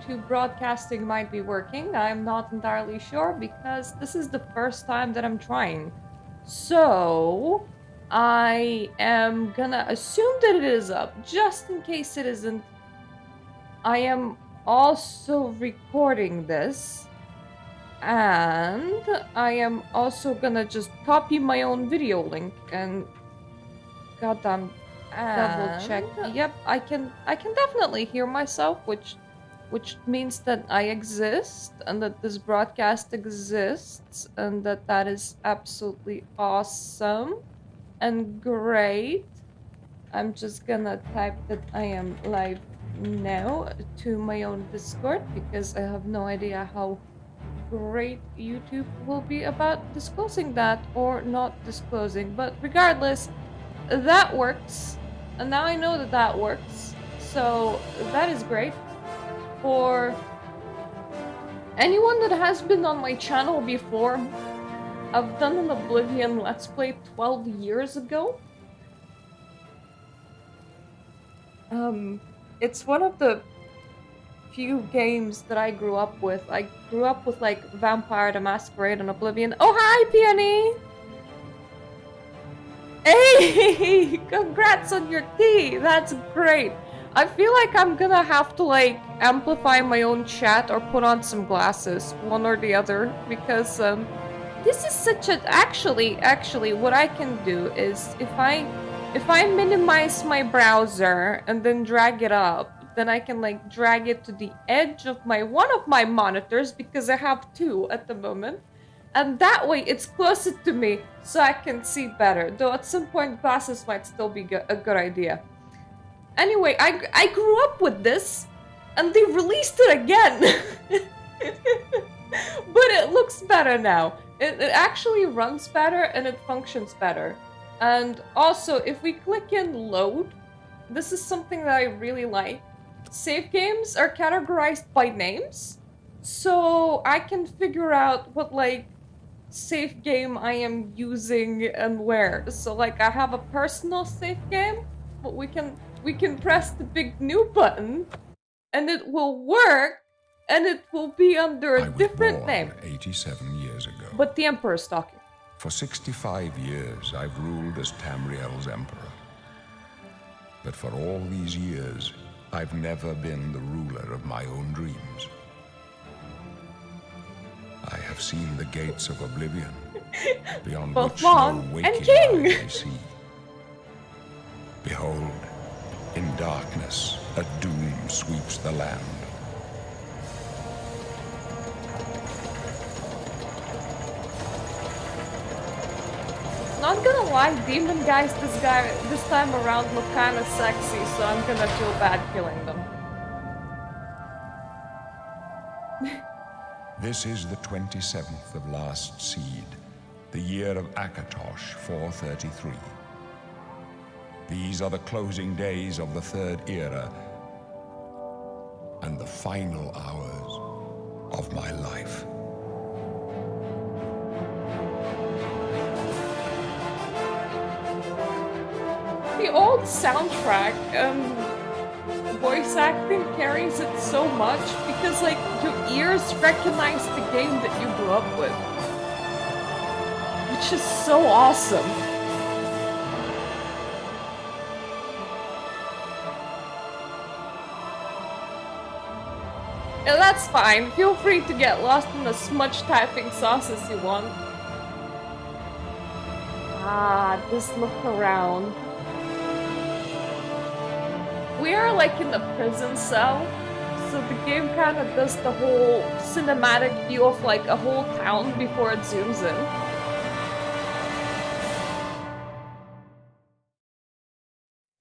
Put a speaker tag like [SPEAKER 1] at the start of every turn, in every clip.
[SPEAKER 1] YouTube broadcasting might be working. I'm not entirely sure because this is the first time that I'm trying. So, I am gonna assume that it is up, just in case it isn't. I am also recording this, and I am also gonna just copy my own video link and goddamn double check. Yep, I can definitely hear myself, which means that I exist and that this broadcast exists and that is absolutely awesome and great. I'm just gonna type that I am live now to my own Discord because I have no idea how great YouTube will be about disclosing that or not disclosing. But regardless, that works. And now I know that that works. So that is great. For anyone that has been on my channel before, I've done an Oblivion Let's Play 12 years ago. It's one of the few games that I grew up with. I grew up with like Vampire the Masquerade and Oblivion. Oh, hi, Peony! Hey! Congrats on your tea! That's great! I feel like I'm gonna have to like amplify my own chat or put on some glasses, one or the other, because this is such a actually what I can do is if I minimize my browser and then drag it up, then I can like drag it to the edge of one of my monitors because I have two at the moment. And that way it's closer to me so I can see better. Though at some point glasses might still be a good idea. Anyway, I grew up with this and they released it again. But it looks better now. It actually runs better and it functions better. And also, if we click in load, this is something that I really like. Save games are categorized by names. So I can figure out what like save game I am using and where. So like I have a personal save game, but we can press the big new button and it will work and it will be under a different name.
[SPEAKER 2] 87 years ago.
[SPEAKER 1] But the Emperor's talking.
[SPEAKER 2] For 65 years, I've ruled as Tamriel's emperor. But for all these years, I've never been the ruler of my own dreams. I have seen the gates of Oblivion, beyond
[SPEAKER 1] both
[SPEAKER 2] which
[SPEAKER 1] long
[SPEAKER 2] no
[SPEAKER 1] and
[SPEAKER 2] waking
[SPEAKER 1] king.
[SPEAKER 2] eye may see. Behold, in darkness, a doom sweeps the land.
[SPEAKER 1] Not gonna lie, demon guys this time around look kinda sexy, so I'm gonna feel bad killing them.
[SPEAKER 2] This is the 27th of last seed, the year of Akatosh 433. These are the closing days of the Third Era and the final hours of my life.
[SPEAKER 1] The old soundtrack, voice acting carries it so much because like your ears recognize the game that you grew up with, which is so awesome. And that's fine. Feel free to get lost in as much typing sauce as you want. Ah, just look around. We are like in the prison cell, so the game kind of does the whole cinematic view of like a whole town before it zooms in.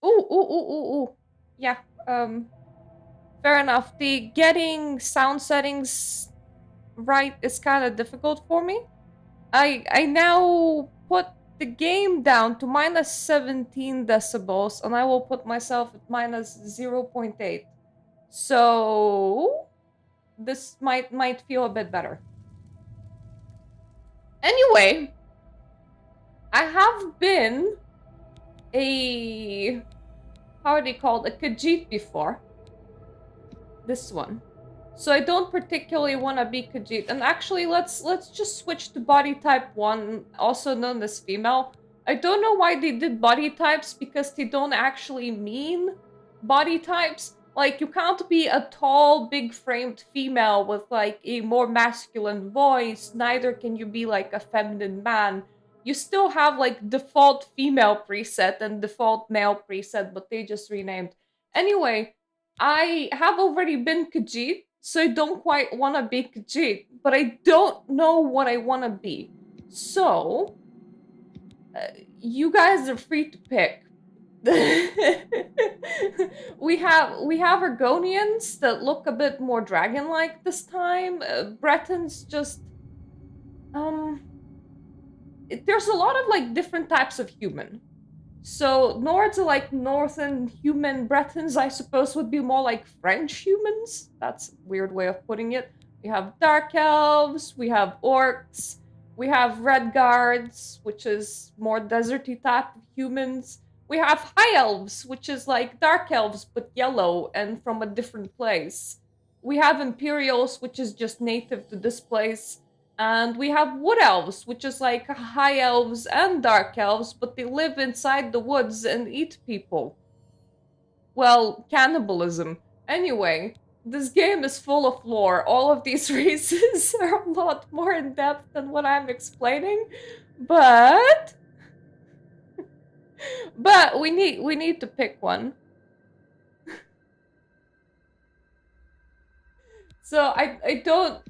[SPEAKER 1] Ooh. Yeah, fair enough. The getting sound settings right is kind of difficult for me. I now put the game down to minus 17 decibels, and I will put myself at minus 0.8. So this might feel a bit better. Anyway, I have been a how are they called? A Khajiit before. This one. So I don't particularly want to be Khajiit. And actually, let's just switch to body type 1, also known as female. I don't know why they did body types, because they don't actually mean body types. Like, you can't be a tall, big-framed female with, like, a more masculine voice. Neither can you be, like, a feminine man. You still have, like, default female preset and default male preset, but they just renamed. Anyway, I have already been Khajiit, so I don't quite want to be Khajiit, but I don't know what I want to be. So, you guys are free to pick. we have Argonians that look a bit more dragon-like this time. Bretons just there's a lot of like different types of human. So Nords are like northern human. Bretons, I suppose, would be more like French humans. That's a weird way of putting it. We have dark elves, we have orcs, we have red guards, which is more deserty type of humans. We have high elves, which is like dark elves but yellow and from a different place. We have Imperials, which is just native to this place. And we have wood elves, which is like high elves and dark elves, but they live inside the woods and eat people. Well, cannibalism. Anyway, this game is full of lore. All of these races are a lot more in depth than what I'm explaining, but we need to pick one. So I don't.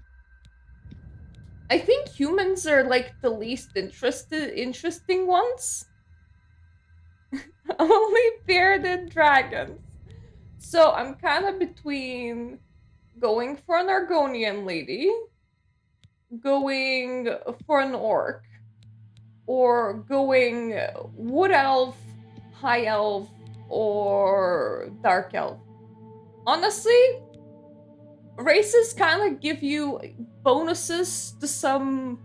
[SPEAKER 1] I think humans are like the least interesting ones. Only bearded dragons. So I'm kind of between going for an Argonian lady, going for an orc, or going wood elf, high elf, or dark elf. Honestly, races kind of give you bonuses to some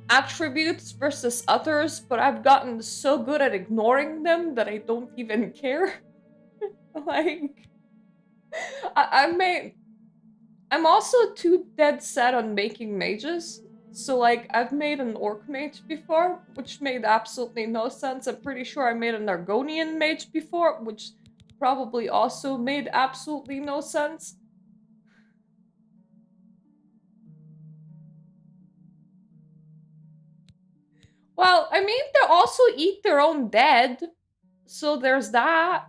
[SPEAKER 1] attributes versus others, but I've gotten so good at ignoring them that I don't even care. Like, I'm also too dead set on making mages. So, like, I've made an orc mage before, which made absolutely no sense. I'm pretty sure I made an Argonian mage before, which probably also made absolutely no sense. Well, I mean, they also eat their own dead. So there's that.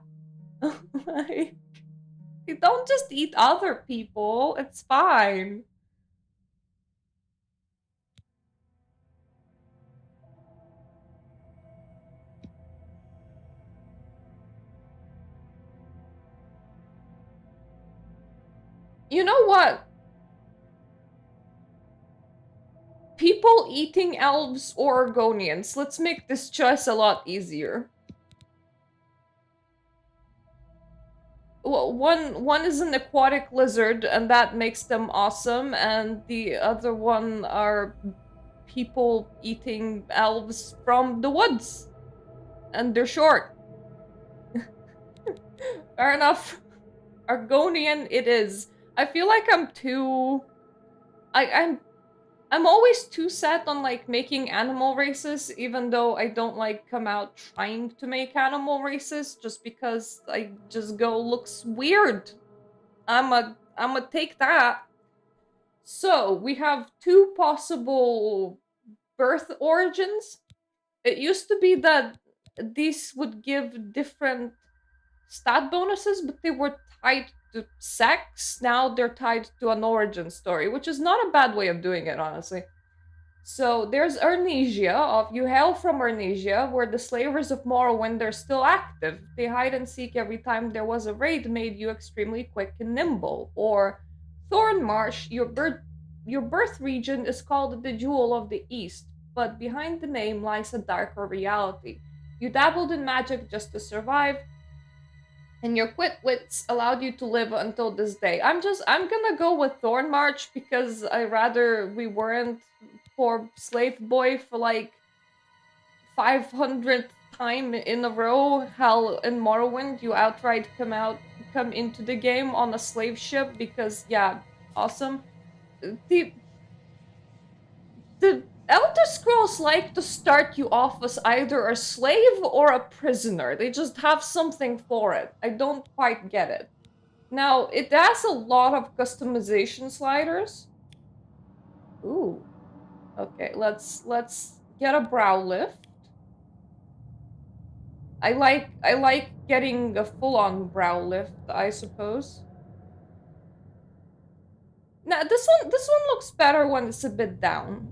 [SPEAKER 1] Like, they don't just eat other people. It's fine. You know what? People eating elves or Argonians. Let's make this choice a lot easier. Well, one is an aquatic lizard, and that makes them awesome, and the other one are people eating elves from the woods, and they're short. Fair enough. Argonian it is. I feel like I'm too. I'm always too set on like making animal races, even though I don't like come out trying to make animal races, just because I just go looks weird. I'ma take that. So we have two possible birth origins. It used to be that these would give different stat bonuses, but they were tied to sex. Now they're tied to an origin story, which is not a bad way of doing it, honestly. So there's Arnesia, of you hail from Arnesia, where the slavers of Morrowind are still active. They hide and seek every time there was a raid, made you extremely quick and nimble. Or Thornmarsh, your birth region is called the Jewel of the East, but behind the name lies a darker reality. You dabbled in magic just to survive, and your quit wits allowed you to live until this day. I'm gonna go with Thornmarch because I rather we weren't poor slave boy for like 500th time in a row. Hell, in Morrowind, you outright come into the game on a slave ship because, yeah, Awesome. The Elder Scrolls like to start you off as either a slave or a prisoner. They just have something for it. I don't quite get it. Now, it has a lot of customization sliders. Ooh. Okay, let's get a brow lift. I like getting a full-on brow lift, I suppose. Now, this one looks better when it's a bit down.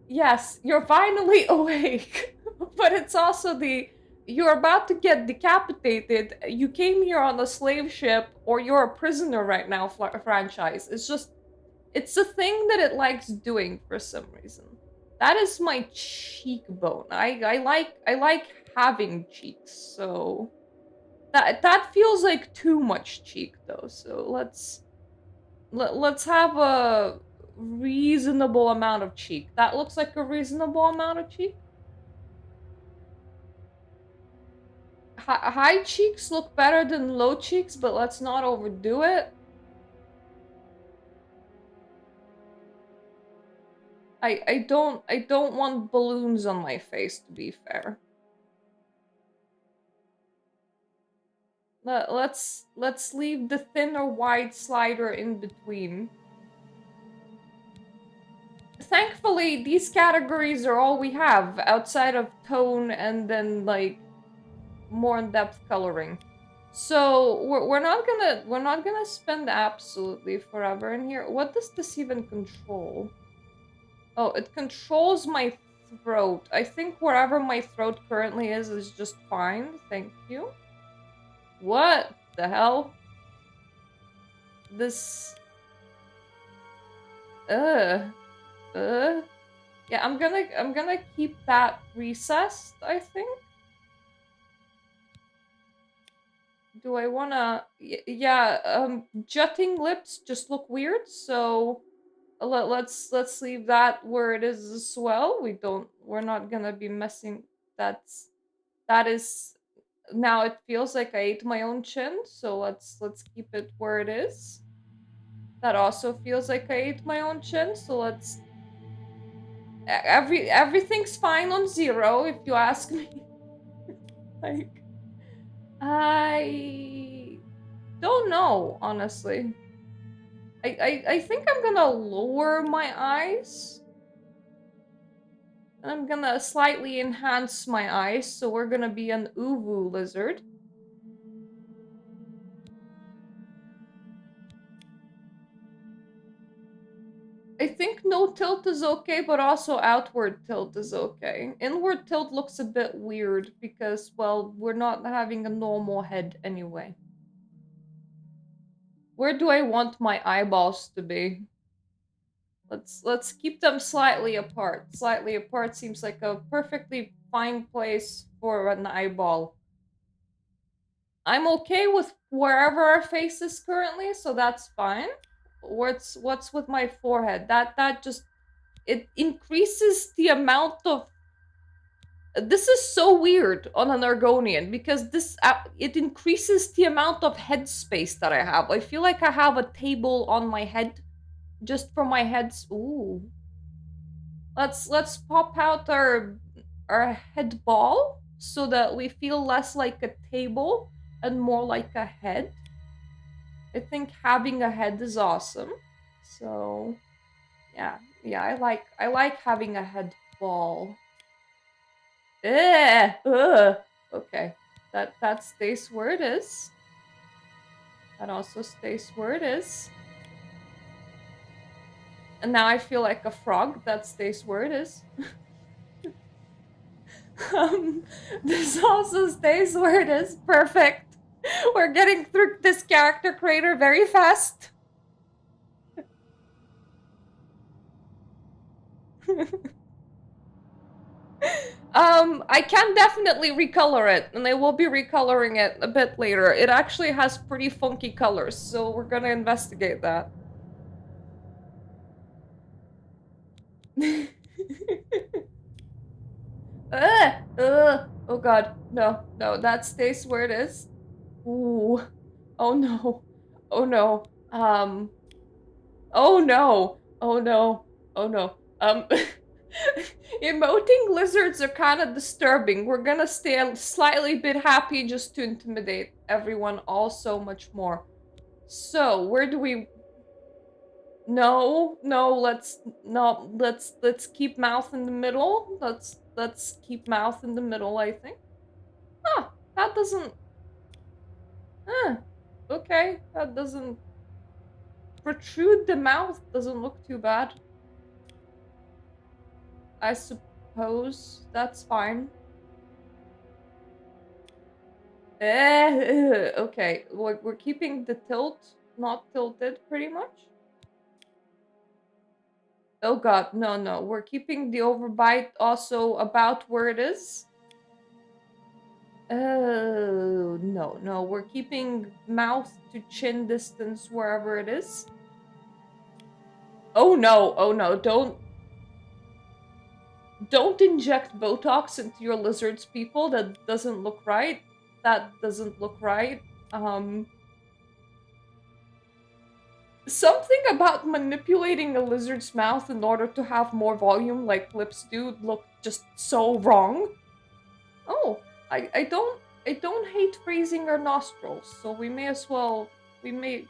[SPEAKER 1] Yes, you're finally awake. But it's also you're about to get decapitated. You came here on a slave ship, or you're a prisoner right now franchise. It's a thing that it likes doing for some reason. That is my cheekbone. I like having cheeks, so that feels like too much cheek though. So let's have a reasonable amount of cheek. That looks like a reasonable amount of cheek. High cheeks look better than low cheeks, but let's not overdo it. I don't want balloons on my face, to be fair. Let's leave the thin or wide slider in between. Thankfully, these categories are all we have outside of tone and then like more in-depth coloring. So we're not gonna spend absolutely forever in here. What does this even control? Oh, it controls my throat. I think wherever my throat currently is just fine. Thank you. What the hell? This... Yeah, I'm gonna keep that recessed, I think. Do I wanna... Yeah, jutting lips just look weird, so... Let's leave that where it is as well. We're not gonna be messing... That is... Now it feels like I ate my own chin, so let's keep it where it is. That also feels like I ate my own chin, so let's... Everything's fine on 0, if you ask me. Like... I... don't know, honestly. I think I'm gonna lower my eyes. And I'm gonna slightly enhance my eyes, so we're gonna be an uwu lizard. I think no tilt is okay, but also outward tilt is okay. Inward tilt looks a bit weird because, well, we're not having a normal head anyway. Where do I want my eyeballs to be? Let's keep them slightly apart. Slightly apart seems like a perfectly fine place for an eyeball. I'm okay with wherever our face is currently, so that's fine. What's with my forehead? That just... it increases the amount of... This is so weird on an Argonian because it increases the amount of head space that I have. I feel like I have a table on my head just for my heads. Ooh. Let's pop out our head ball so that we feel less like a table and more like a head. I think having a head is awesome. So yeah, I like having a head ball. Okay. That stays where it is. That also stays where it is. And now I feel like a frog. That stays where it is. This also stays where it is. Perfect. We're getting through this character creator very fast. I can definitely recolor it, and I will be recoloring it a bit later. It actually has pretty funky colors, so we're gonna investigate that. Oh god, no, no, that stays where it is. Ooh. Oh no. Oh no. Oh no. Oh no. Oh no. Emoting lizards are kind of disturbing. We're gonna stay a slightly bit happy just to intimidate everyone all so much more. So, where do we... No, no, let's keep mouth in the middle. Let's keep mouth in the middle, I think. Huh, that doesn't... Okay, that doesn't... Protrude the mouth doesn't look too bad. I suppose that's fine. Okay, we're keeping the tilt not tilted pretty much. Oh god, no, no. We're keeping the overbite also about where it is. Oh, no, no. We're keeping mouth to chin distance wherever it is. Oh no, oh no. Don't inject Botox into your lizards, people. That doesn't look right. That doesn't look right. Something about manipulating a lizard's mouth in order to have more volume like lips do look just so wrong. Oh, I don't hate freezing our nostrils, so we may as well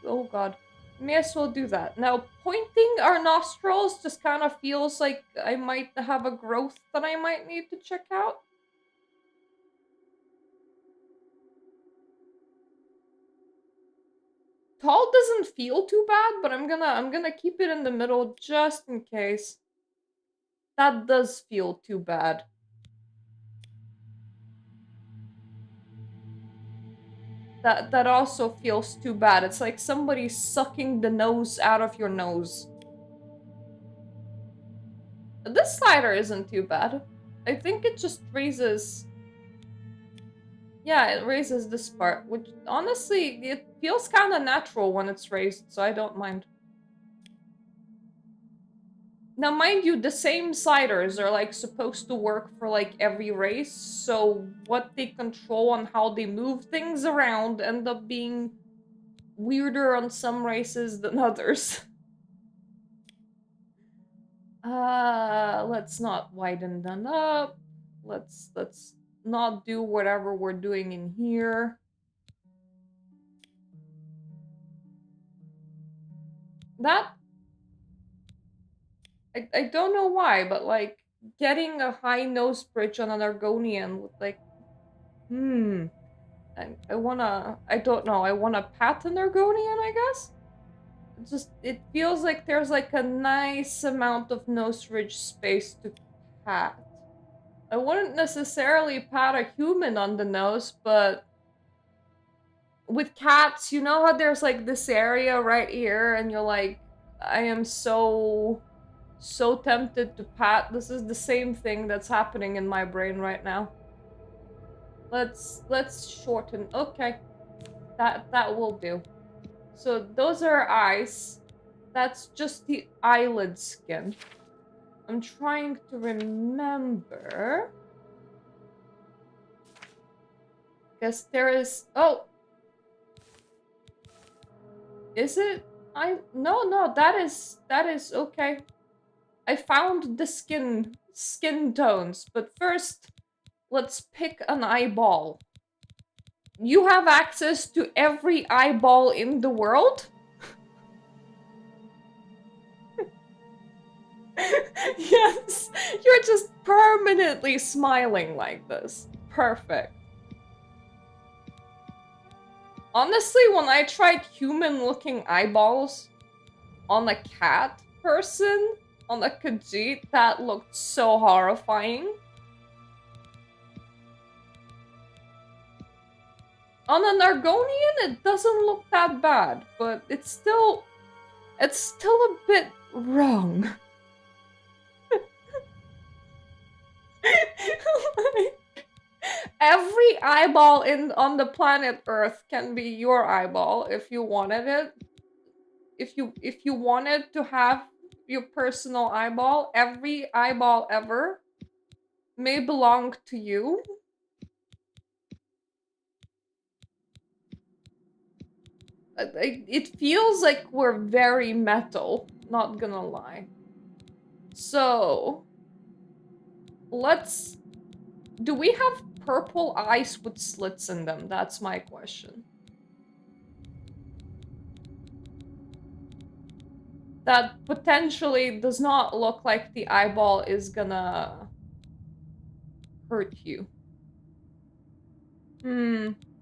[SPEAKER 1] oh god. We may as well do that. Now pointing our nostrils just kind of feels like I might have a growth that I might need to check out. Tall doesn't feel too bad, but I'm gonna keep it in the middle just in case. That does feel too bad. That also feels too bad. It's like somebody sucking the nose out of your nose. This slider isn't too bad. I think it just raises... Yeah, it raises this part, which honestly, it feels kind of natural when it's raised, so I don't mind. Now, mind you, the same sliders are like supposed to work for like every race, so what they control on how they move things around end up being weirder on some races than others. Let's not widen them up. Let's not do whatever we're doing in here. That... I don't know why, but like getting a high nose bridge on an Argonian with like... I don't know, I wanna pat an Argonian, I guess? It feels like there's like a nice amount of nose ridge space to pat. I wouldn't necessarily pat a human on the nose, but with cats, you know how there's like this area right here and you're like, I am so tempted to pat. This is the same thing that's happening in my brain right now. Let's shorten. Okay. That will do. So those are eyes. That's just the eyelid skin. I'm trying to remember. Guess there is... Oh! Is it? No, that is okay. I found the skin tones, but first, let's pick an eyeball. You have access to every eyeball in the world? Yes, you're just permanently smiling like this. Perfect. Honestly, when I tried human-looking eyeballs on a cat person, on a Khajiit, that looked so horrifying. On an Argonian, it doesn't look that bad, but it's still a bit wrong. Every eyeball on the planet Earth can be your eyeball if you wanted it. If you wanted to have your personal eyeball, every eyeball ever may belong to you. It feels like we're very metal, not gonna lie. So, let's... Do we have purple eyes with slits in them? That's my question. That potentially does not look like the eyeball is gonna hurt you.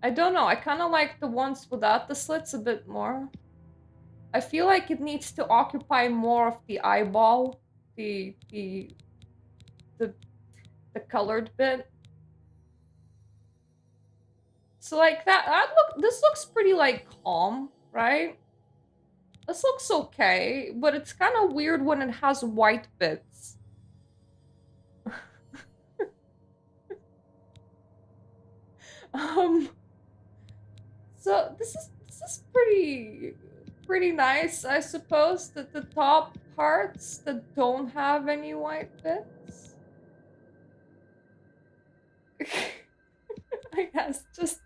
[SPEAKER 1] I don't know. I kind of like the ones without the slits a bit more. I feel like it needs to occupy more of the eyeball, the colored bit. So like this looks pretty like calm, right? This looks okay, but it's kind of weird when it has white bits. So this is pretty nice, I suppose, that the top parts that don't have any white bits. I guess just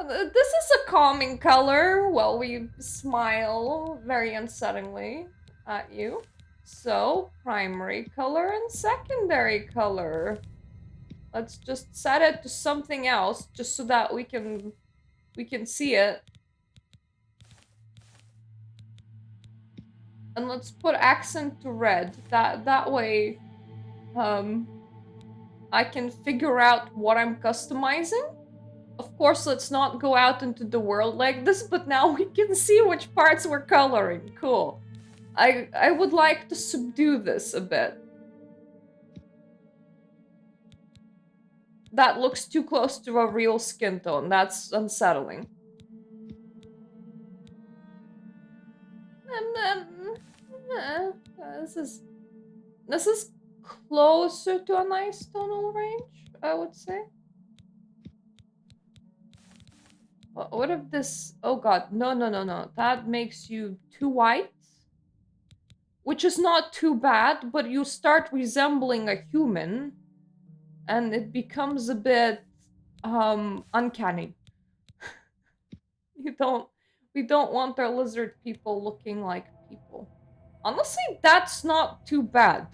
[SPEAKER 1] this is a calming color while we smile very unsettlingly at you. So, primary color and secondary color. Let's just set it to something else just so that we can see it. And let's put accent to red. That way I can figure out what I'm customizing. Of course, let's not go out into the world like this, but now we can see which parts we're coloring. Cool. I would like to subdue this a bit. That looks too close to a real skin tone. That's unsettling. And then this is closer to a nice tonal range, I would say. What if this... Oh god, no. That makes you too white. Which is not too bad, but you start resembling a human. And it becomes a bit... uncanny. We don't want our lizard people looking like people. Honestly, that's not too bad.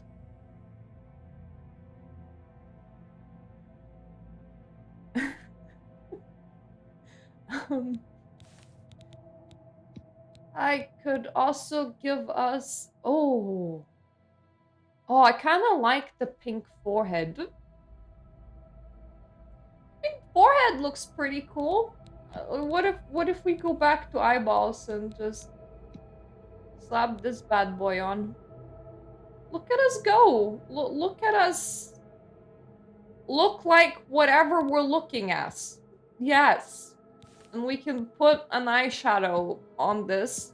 [SPEAKER 1] I could also give us... Oh, I kind of like the pink forehead. Pink forehead looks pretty cool. What if we go back to eyeballs and just slap this bad boy on? Look at us go. Look at us. Look like whatever we're looking at. Yes. And we can put an eyeshadow on this.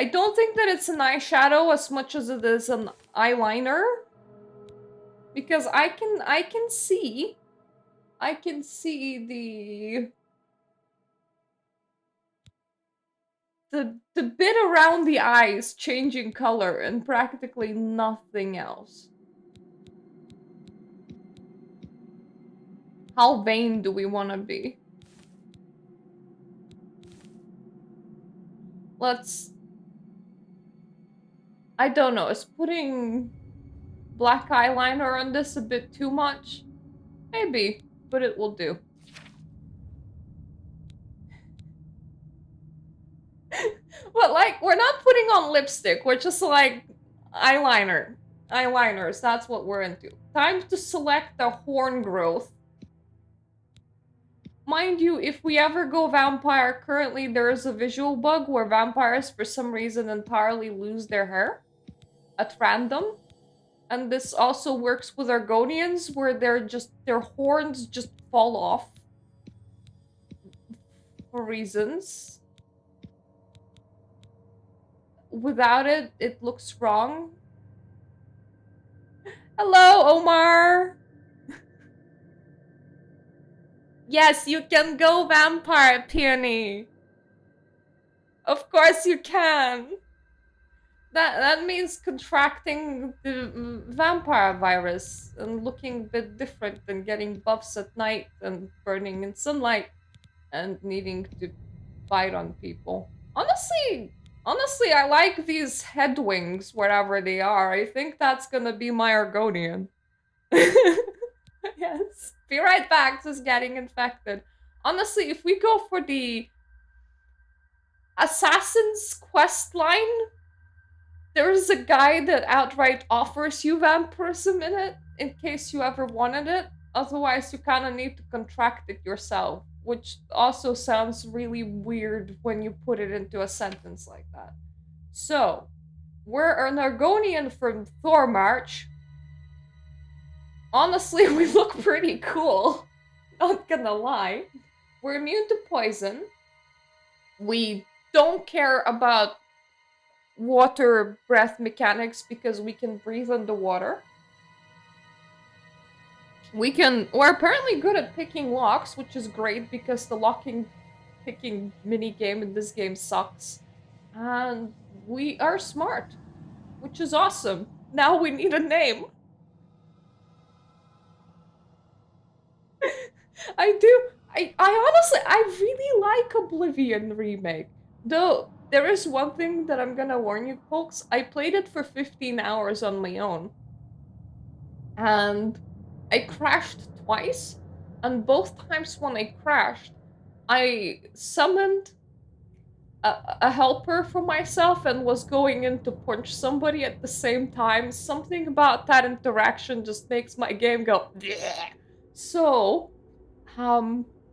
[SPEAKER 1] I don't think that it's an eyeshadow as much as it is an eyeliner. Because I can see the bit around the eyes changing color and practically nothing else. How vain do we want to be? Let's... I don't know, is putting black eyeliner on this a bit too much? Maybe, but it will do. But like, we're not putting on lipstick, we're just like eyeliner. Eyeliners, that's what we're into. Time to select the horn growth. Mind you, if we ever go vampire, currently there is a visual bug where vampires for some reason entirely lose their hair at random. And this also works with Argonians where their horns just fall off for reasons. Without it, it looks wrong. Hello, Omar! Yes, you can go vampire, Peony. Of course you can. That means contracting the vampire virus and looking a bit different and getting buffs at night and burning in sunlight. and needing to fight on people. Honestly, I like these headwings wherever they are. I think that's gonna be my Argonian. Yes. Be right back, just getting infected. Honestly, if we go for the Assassin's quest line, there is a guy that outright offers you vampirism in it, in case you ever wanted it. Otherwise, you kind of need to contract it yourself, which also sounds really weird when you put it into a sentence like that. So, we're an Argonian from Thormarch. Honestly, we look pretty cool. Not gonna lie. We're immune to poison. We don't care about water breath mechanics because we can breathe underwater. We're apparently good at picking locks, which is great because the picking mini game in this game sucks. And we are smart, which is awesome. Now we need a name. I honestly, I really like Oblivion Remake. Though, there is one thing that I'm gonna warn you folks. I played it for 15 hours on my own. And I crashed twice. And both times when I crashed, I summoned a helper for myself and was going in to punch somebody at the same time. Something about that interaction just makes my game go bleh. So,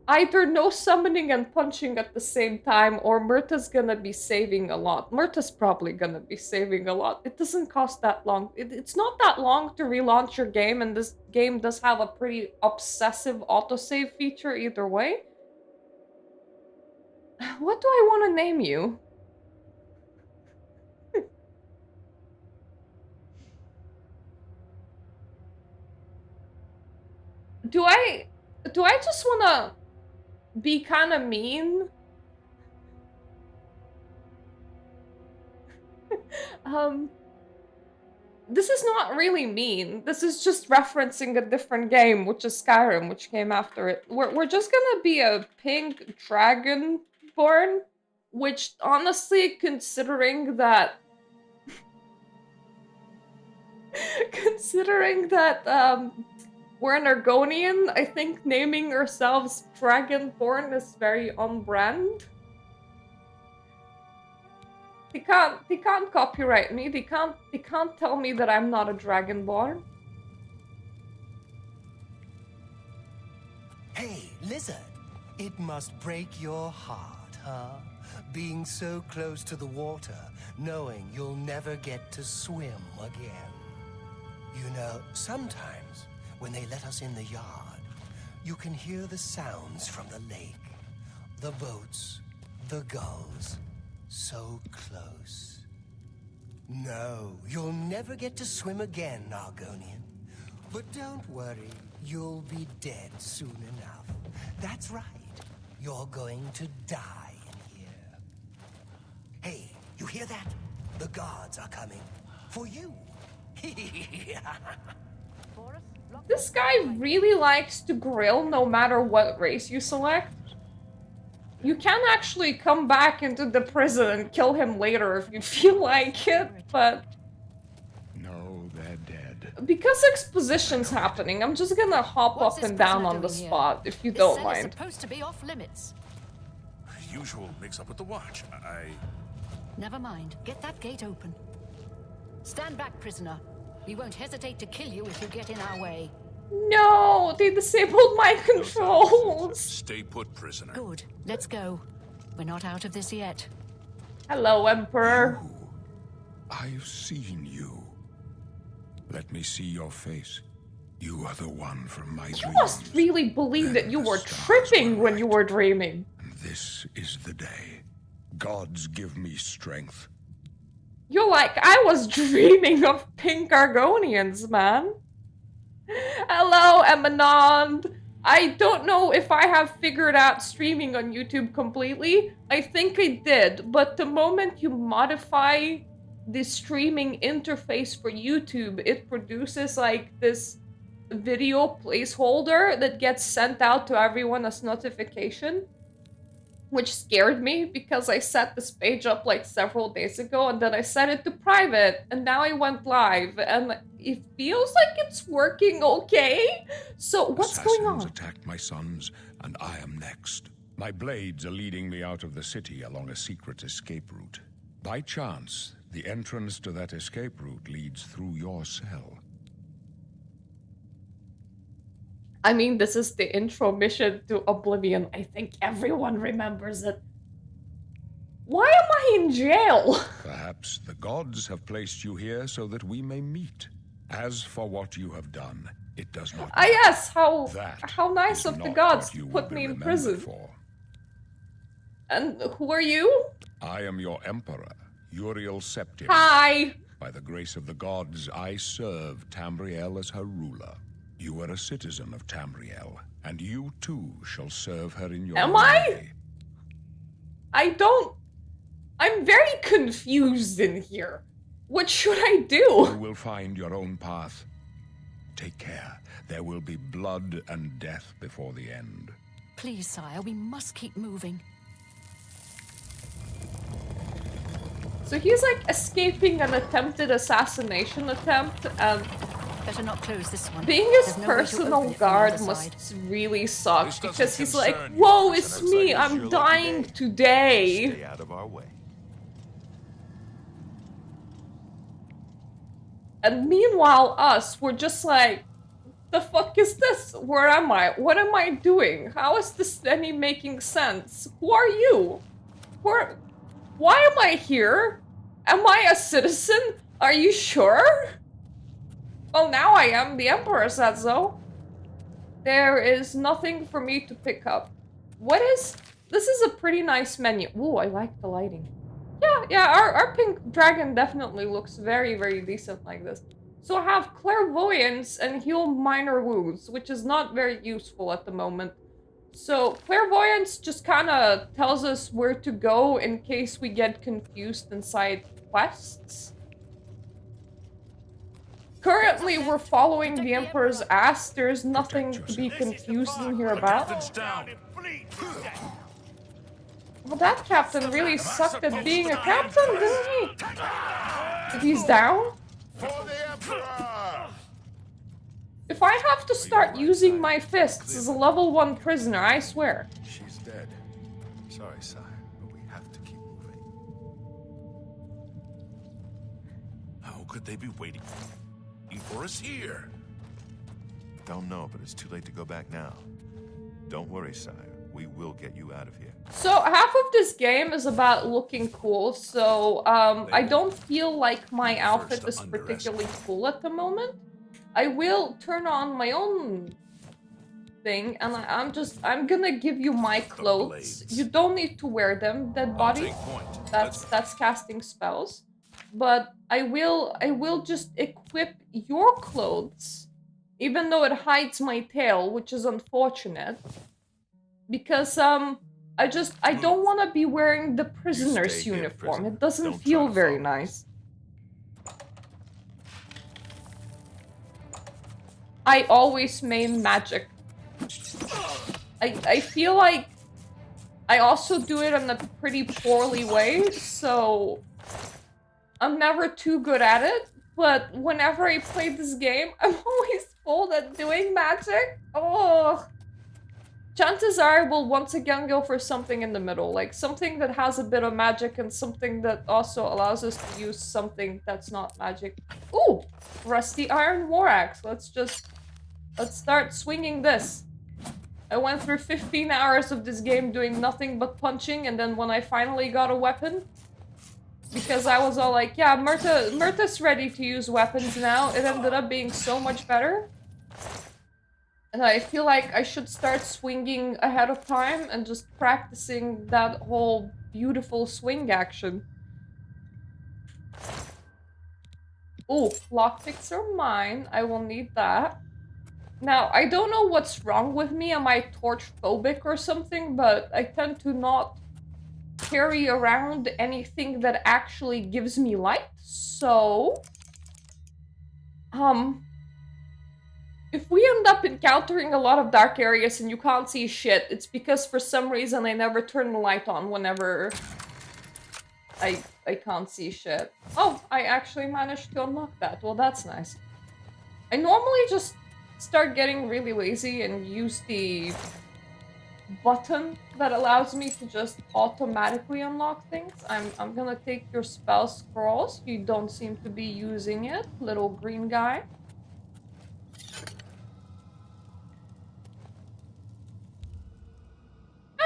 [SPEAKER 1] either no summoning and punching at the same time, or Mirta's gonna be saving a lot. Mirta's probably gonna be saving a lot. It doesn't cost that long. It's not that long to relaunch your game, and this game does have a pretty obsessive autosave feature either way. What do I want to name you? Do I just want to be kind of mean? This is not really mean. This is just referencing a different game, which is Skyrim, which came after it. We're just gonna be a pink dragonborn, which honestly, considering that we're an Argonian, I think naming ourselves Dragonborn is very on brand. They can't copyright me. They can't tell me that I'm not a Dragonborn.
[SPEAKER 3] Hey, lizard. It must break your heart, huh? Being so close to the water, knowing you'll never get to swim again. You know, sometimes when they let us in the yard, you can hear the sounds from the lake. The boats, the gulls, so close. No, you'll never get to swim again, Argonian. But don't worry, you'll be dead soon enough. That's right, you're going to die in here. Hey, you hear that? The guards are coming. For you.
[SPEAKER 1] This guy really likes to grill no matter what race you select. You can actually come back into the prison and kill him later if you feel like it, but...
[SPEAKER 2] No, they're dead.
[SPEAKER 1] Because exposition's happening, I'm just gonna hop up and down on the spot, if you don't mind.
[SPEAKER 4] It's supposed to be off limits.
[SPEAKER 5] Usual mix-up with the watch.
[SPEAKER 4] Never mind. Get that gate open. Stand back, prisoner. We won't hesitate to kill you if you get in our way.
[SPEAKER 1] No, they disabled my controls.
[SPEAKER 5] Stay put, prisoner.
[SPEAKER 4] Good. Let's go. We're not out of this yet.
[SPEAKER 1] Hello, Emperor.
[SPEAKER 2] You. I've seen you. Let me see your face. You are the one from my dreams.
[SPEAKER 1] You must really believe that you were tripping when you were dreaming.
[SPEAKER 2] And this is the day. Gods give me strength.
[SPEAKER 1] You're like, I was dreaming of pink Argonians, man. Hello, Emanond. I don't know if I have figured out streaming on YouTube completely. I think I did, but the moment you modify the streaming interface for YouTube, it produces like this video placeholder that gets sent out to everyone as notification. which scared me because I set this page up like several days ago and then I set it to private and now I went live and it feels like it's working okay. So what's going on?
[SPEAKER 2] Assassins attacked my sons and I am next. My blades are leading me out of the city along a secret escape route. By chance, the entrance to that escape route leads through your cell.
[SPEAKER 1] I mean, this is the intro mission to Oblivion. I think everyone remembers it. Why am I in jail?
[SPEAKER 2] Perhaps the gods have placed you here so that we may meet. As for what you have done, it does not matter.
[SPEAKER 1] Yes, how nice
[SPEAKER 2] is
[SPEAKER 1] of the
[SPEAKER 2] not
[SPEAKER 1] gods
[SPEAKER 2] what
[SPEAKER 1] to
[SPEAKER 2] you will
[SPEAKER 1] put
[SPEAKER 2] be
[SPEAKER 1] me in
[SPEAKER 2] remembered
[SPEAKER 1] prison.
[SPEAKER 2] for.
[SPEAKER 1] And who are you?
[SPEAKER 2] I am your emperor, Uriel Septim.
[SPEAKER 1] Hi.
[SPEAKER 2] By the grace of the gods, I serve Tamriel as her ruler. You are a citizen of Tamriel, and you too shall serve her in your
[SPEAKER 1] Am
[SPEAKER 2] own
[SPEAKER 1] I?
[SPEAKER 2] way.
[SPEAKER 1] I'm very confused in here. What should I do?
[SPEAKER 2] You will find your own path. Take care. There will be blood and death before the end.
[SPEAKER 4] Please, sire, we must keep moving.
[SPEAKER 1] So he's like escaping an attempted assassination attempt, and
[SPEAKER 4] Better not close this one.
[SPEAKER 1] being his
[SPEAKER 4] There's no way to
[SPEAKER 1] personal
[SPEAKER 4] open it from the
[SPEAKER 1] guard
[SPEAKER 4] other
[SPEAKER 1] must
[SPEAKER 4] side.
[SPEAKER 1] really suck
[SPEAKER 5] This doesn't
[SPEAKER 1] because he's like,
[SPEAKER 5] concern you,
[SPEAKER 1] whoa,
[SPEAKER 5] person
[SPEAKER 1] it's me,
[SPEAKER 5] outside is
[SPEAKER 1] I'm
[SPEAKER 5] your lucky
[SPEAKER 1] dying
[SPEAKER 5] day.
[SPEAKER 1] today.
[SPEAKER 6] Stay out of our way.
[SPEAKER 1] And meanwhile, us, we're just like, the fuck is this? Where am I? What am I doing? How is this any making sense? Who are you? Why am I here? Am I a citizen? Are you sure? Well, now I am. The Emperor said so. There is nothing for me to pick up. This is a pretty nice menu. Ooh, I like the lighting. Yeah, our pink dragon definitely looks very, very decent like this. So I have clairvoyance and heal minor wounds, which is not very useful at the moment. So clairvoyance just kind of tells us where to go in case we get confused inside quests. Currently, we're following the Emperor's ass. There's nothing to be confused in here about.
[SPEAKER 5] Captain's down.
[SPEAKER 1] Well, that captain really sucked at being a captain, didn't he? If he's down?
[SPEAKER 5] For the Emperor!
[SPEAKER 1] If I have to start using my fists as a level 1 prisoner, I swear.
[SPEAKER 6] She's dead. Sorry, sire, but we have to keep moving.
[SPEAKER 5] How could they be waiting for us here?
[SPEAKER 6] Don't know, but it's too late to go back now. Don't worry, sire. We will get you out of here.
[SPEAKER 1] So half of this game is about looking cool, so I don't feel like my outfit is particularly cool at the moment. I will turn on my own thing, and I'm gonna give you my clothes. You don't need to wear them, dead body. That's casting spells. But I will just equip your clothes, even though it hides my tail, which is unfortunate. Because I don't want to be wearing the prisoner's
[SPEAKER 6] stay here,
[SPEAKER 1] uniform.
[SPEAKER 6] prisoner.
[SPEAKER 1] It doesn't
[SPEAKER 6] Don't try
[SPEAKER 1] feel
[SPEAKER 6] to
[SPEAKER 1] very
[SPEAKER 6] follow
[SPEAKER 1] nice. I always main magic. I feel like I also do it in a pretty poorly way, so I'm never too good at it. But whenever I play this game, I'm always old at doing magic. Oh. Chances are I will once again go for something in the middle, like something that has a bit of magic and something that also allows us to use something that's not magic. Ooh, rusty iron war axe. Let's start swinging this. I went through 15 hours of this game doing nothing but punching, and then when I finally got a weapon, because I was all like, yeah, Mirta's ready to use weapons now, it ended up being so much better. And I feel like I should start swinging ahead of time and just practicing that whole beautiful swing action. Ooh, lockpicks are mine. I will need that. Now, I don't know what's wrong with me. Am I torch phobic or something? But I tend to not carry around anything that actually gives me light. So, If we end up encountering a lot of dark areas and you can't see shit, it's because for some reason I never turn the light on whenever I can't see shit. Oh, I actually managed to unlock that. Well, that's nice. I normally just start getting really lazy and use the button that allows me to just automatically unlock things. I'm gonna take your spell scrolls. You don't seem to be using it, little green guy.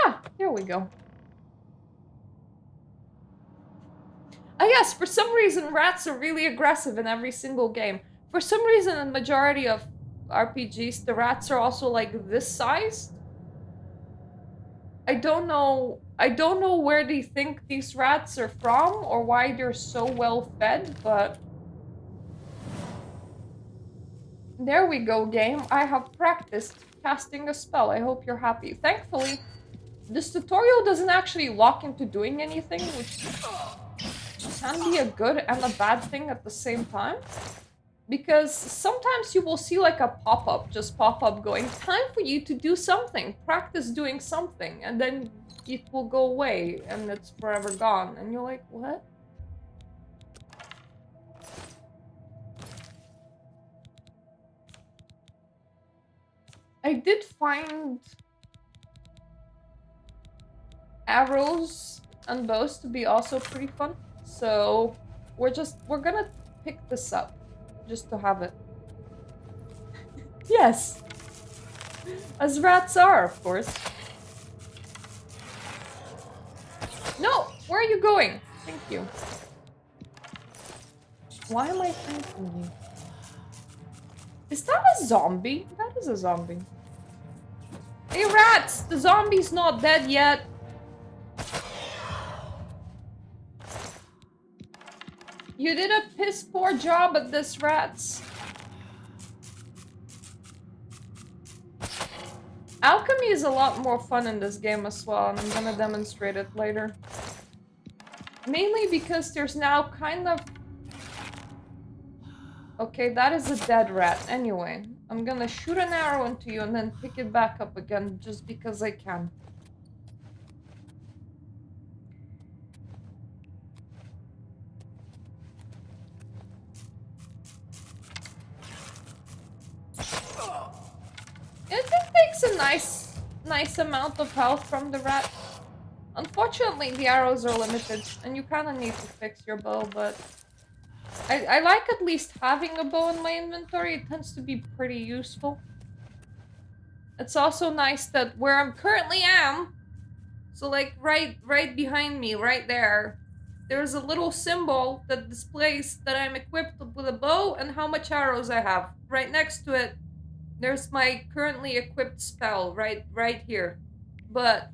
[SPEAKER 1] Ah, here we go. I guess for some reason rats are really aggressive in every single game. For some reason in majority of RPGs the rats are also like this size. I don't know where they think these rats are from or why they're so well fed, but there we go, game. I have practiced casting a spell. I hope you're happy. Thankfully, this tutorial doesn't actually lock into doing anything, which can be a good and a bad thing at the same time. Because sometimes you will see like a pop-up just pop up going, time for you to do something, practice doing something, and then it will go away and it's forever gone. And you're like, what? I did find arrows and bows to be also pretty fun. So we're gonna pick this up. Just to have it. Yes! As rats are, of course. No! Where are you going? Thank you. Why am I thanking you? Is that a zombie? That is a zombie. Hey rats! The zombie's not dead yet. You did a piss poor job at this, rats. Alchemy is a lot more fun in this game as well, and I'm gonna demonstrate it later. Mainly because there's now kind of... Okay, that is a dead rat. Anyway, I'm gonna shoot an arrow into you and then pick it back up again just because I can. It takes a nice amount of health from the rat. Unfortunately, the arrows are limited, and you kind of need to fix your bow, but... I like at least having a bow in my inventory. It tends to be pretty useful. It's also nice that where I'm currently am, so like right behind me, right there, there's a little symbol that displays that I'm equipped with a bow and how much arrows I have. Right next to it, there's my currently equipped spell right here. But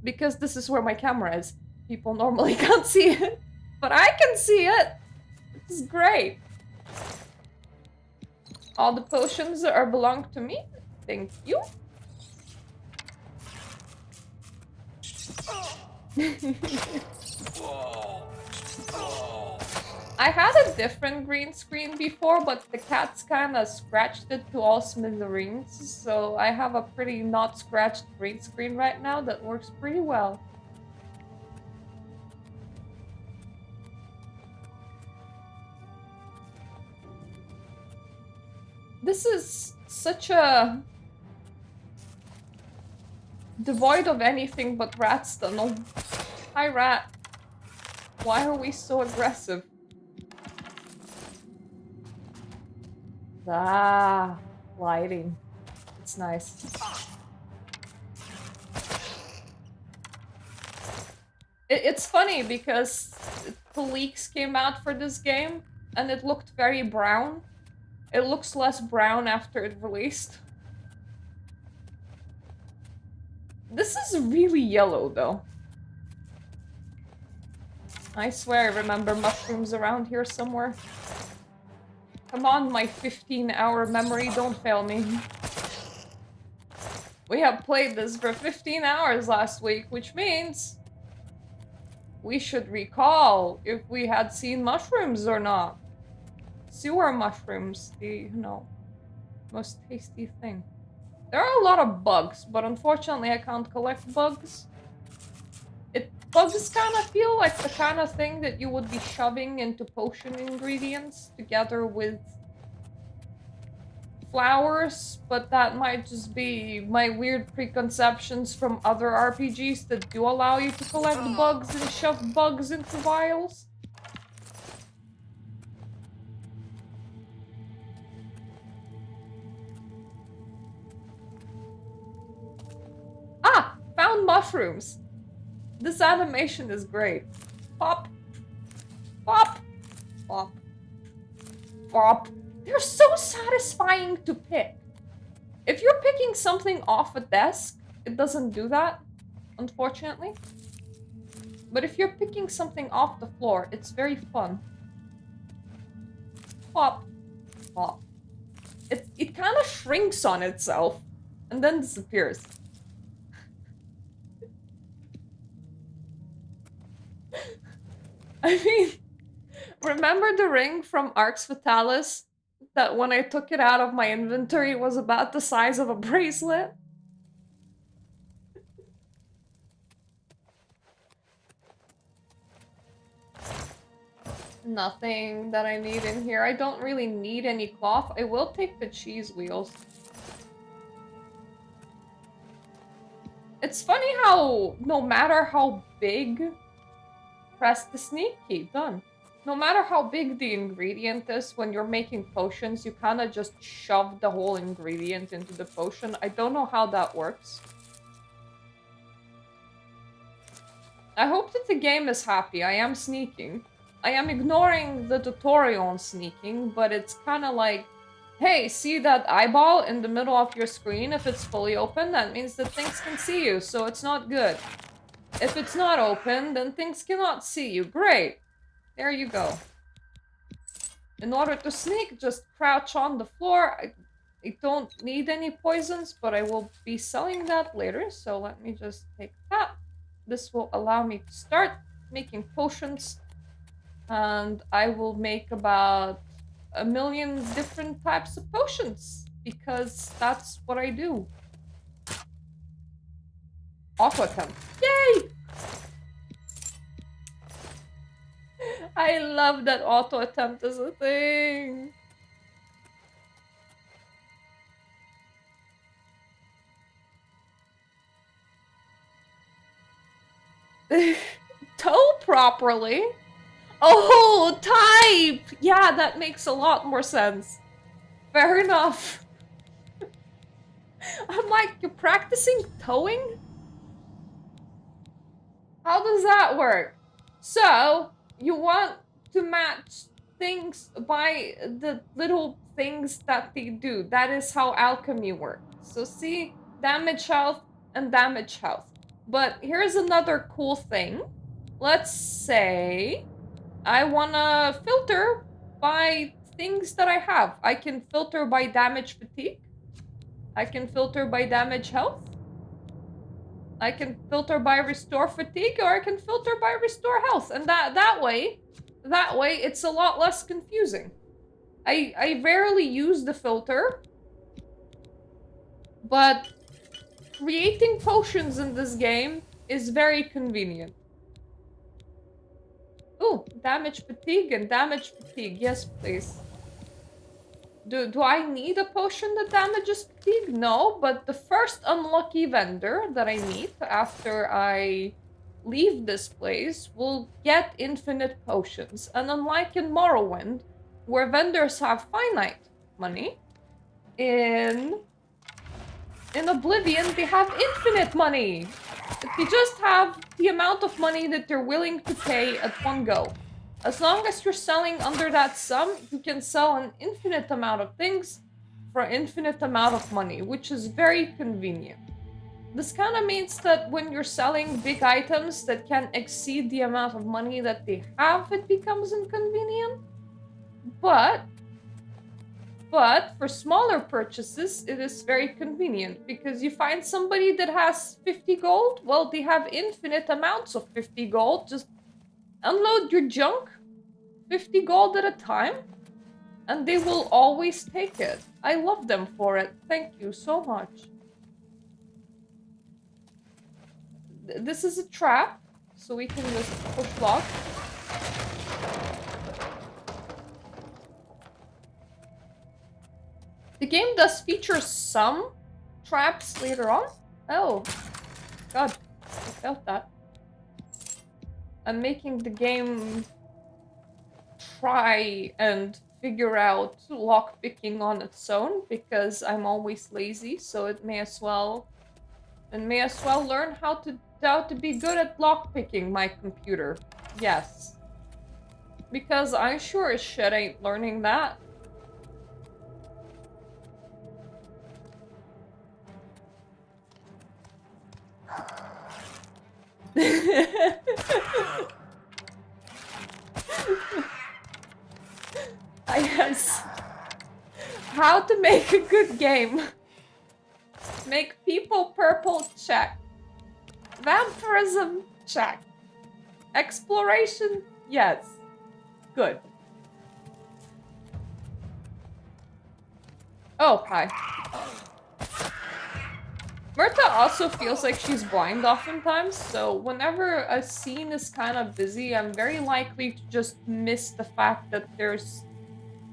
[SPEAKER 1] because this is where my camera is, people normally can't see it. But I can see it! This is great. All the potions are belong to me. Thank you. I had a different green screen before, but the cats kind of scratched it to all smithereens. So I have a pretty not scratched green screen right now that works pretty well. This is such a devoid of anything but rats tunnel. Hi rat. Why are we so aggressive? Ah, lighting. It's nice. It's funny because the leaks came out for this game and it looked very brown. It looks less brown after it released. This is really yellow though. I swear I remember mushrooms around here somewhere. Come on, my 15-hour memory, don't fail me. We have played this for 15 hours last week, which means we should recall if we had seen mushrooms or not. Sewer mushrooms, Most tasty thing. There are a lot of bugs, but unfortunately I can't collect bugs. Bugs kind of feel like the kind of thing that you would be shoving into potion ingredients together with flowers, but that might just be my weird preconceptions from other RPGs that do allow you to collect bugs and shove bugs into vials. Ah! Found mushrooms! This animation is great. Pop! Pop! Pop! Pop! They're so satisfying to pick. If you're picking something off a desk, it doesn't do that, unfortunately. But if you're picking something off the floor, it's very fun. Pop. Pop. It kind of shrinks on itself and then disappears. I mean, remember the ring from Arx Fatalis? That when I took it out of my inventory, it was about the size of a bracelet? Nothing that I need in here. I don't really need any cloth. I will take the cheese wheels. It's funny how, no matter how big... Press the sneak key, done. No matter how big the ingredient is, when you're making potions, you kind of just shove the whole ingredient into the potion. I don't know how that works. I hope that the game is happy. I am sneaking. I am ignoring the tutorial on sneaking, but it's kind of like, hey, see that eyeball in the middle of your screen? If it's fully open, that means that things can see you, so it's not good. If it's not open, then things cannot see you. Great. There you go. In order to sneak, just crouch on the floor. I don't need any poisons, but I will be selling that later. So let me just take that. This will allow me to start making potions. And I will make about 1 million different types of potions. Because that's what I do. Auto attempt. Yay! I love that auto attempt is a thing. Tow properly? Oh, type! Yeah, that makes a lot more sense. Fair enough. I'm like, you're practicing towing? How does that work? So, you want to match things by the little things that they do. That is how alchemy works. So see, damage health and damage health. But here's another cool thing. Let's say I wanna filter by things that I have. I can filter by damage fatigue. I can filter by damage health. I can filter by restore fatigue, or I can filter by restore health, and that way it's a lot less confusing. I rarely use the filter, but creating potions in this game is very convenient. Ooh, damage fatigue and damage fatigue. Yes, please. Do I need a potion that damages fatigue? No, but the first unlucky vendor that I meet after I leave this place will get infinite potions. And unlike in Morrowind, where vendors have finite money, in Oblivion they have infinite money. They just have the amount of money that they're willing to pay at one go. As long as you're selling under that sum, you can sell an infinite amount of things for an infinite amount of money, which is very convenient. This kind of means that when you're selling big items that can exceed the amount of money that they have, it becomes inconvenient. But for smaller purchases, it is very convenient, because you find somebody that has 50 gold, well, they have infinite amounts of 50 gold. Just unload your junk, 50 gold at a time, And they will always take it. I love them for it. Thank you so much. This is a trap, so we can just push lock. The game does feature some traps later on. Oh, God, I felt that. I'm making the game try and figure out lockpicking on its own because I'm always lazy, so it may as well learn how to be good at lockpicking my computer. Yes. Because I sure as shit ain't learning that. Yes. How to make a good game. Make people purple, check. Vampirism, check. Exploration, yes. Good. Oh, hi. Mirta also feels like she's blind oftentimes, so whenever a scene is kind of busy, I'm very likely to just miss the fact that there's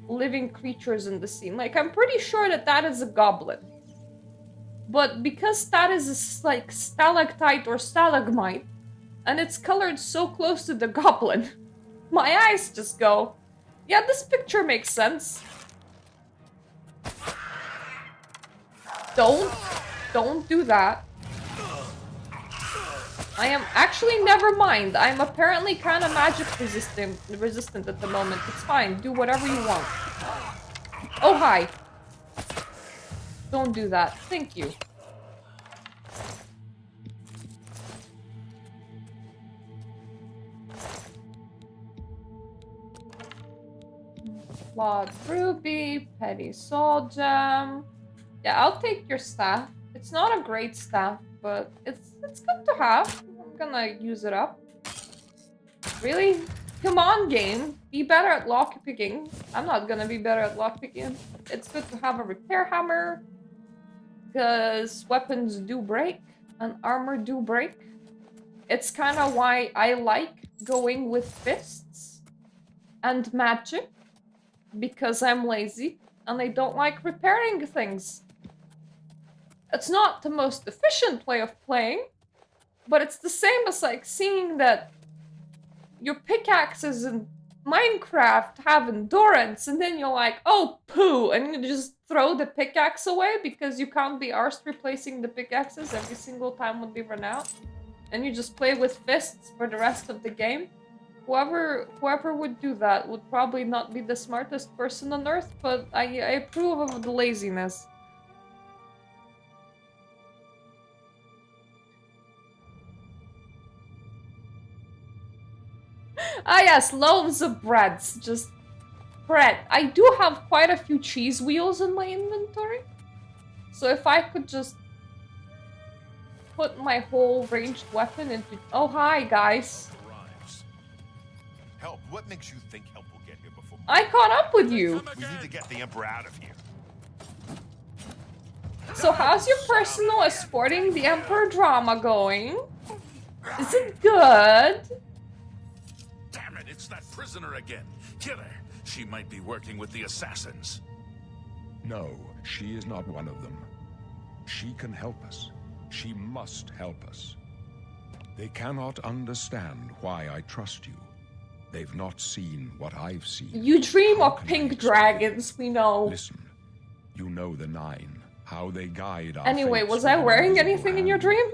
[SPEAKER 1] living creatures in the scene. Like, I'm pretty sure that that is a goblin. But because that is a, like, stalactite or stalagmite, and it's colored so close to the goblin, my eyes just go, yeah, this picture makes sense. Don't do that. I am actually, never mind. I'm apparently kind of magic resistant at the moment. It's fine. Do whatever you want. Oh, hi. Don't do that. Thank you. Flawed ruby, petty soul gem. Yeah, I'll take your staff. It's not a great staff, but it's good to have. I'm gonna use it up. Really? Come on, game. Be better at lockpicking. I'm not gonna be better at lockpicking. It's good to have a repair hammer, because weapons do break and armor do break. It's kind of why I like going with fists and magic, because I'm lazy and I don't like repairing things. It's not the most efficient way of playing, but it's the same as like seeing that your pickaxes in Minecraft have endurance, and then you're like, oh, poo, and you just throw the pickaxe away because you can't be arsed replacing the pickaxes every single time when they run out. And you just play with fists for the rest of the game. Whoever would do that would probably not be the smartest person on earth, but I approve of the laziness. Ah yes, loaves of breads. Just bread. I do have quite a few cheese wheels in my inventory. So if I could just put my whole ranged weapon into... Oh, hi, guys.
[SPEAKER 6] Help. What makes you think help will get here before...
[SPEAKER 1] I caught up with you.
[SPEAKER 6] We need to get the Emperor out of here.
[SPEAKER 1] So how's your personal escorting the Emperor drama going? Is it good?
[SPEAKER 5] Damn it, it's that prisoner again. Kill her. She might be working with the assassins.
[SPEAKER 2] No, she is not one of them. She can help us. She must help us. They cannot understand why I trust you. They've not seen what I've seen.
[SPEAKER 1] You dream
[SPEAKER 2] How
[SPEAKER 1] of
[SPEAKER 2] can I
[SPEAKER 1] pink
[SPEAKER 2] explain?
[SPEAKER 1] dragons, we know.
[SPEAKER 2] Listen, you know the Nine, how they guide our
[SPEAKER 1] Anyway,
[SPEAKER 2] fates
[SPEAKER 1] was
[SPEAKER 2] with
[SPEAKER 1] I
[SPEAKER 2] an
[SPEAKER 1] wearing
[SPEAKER 2] invisible
[SPEAKER 1] anything in your
[SPEAKER 2] hand.
[SPEAKER 1] dream?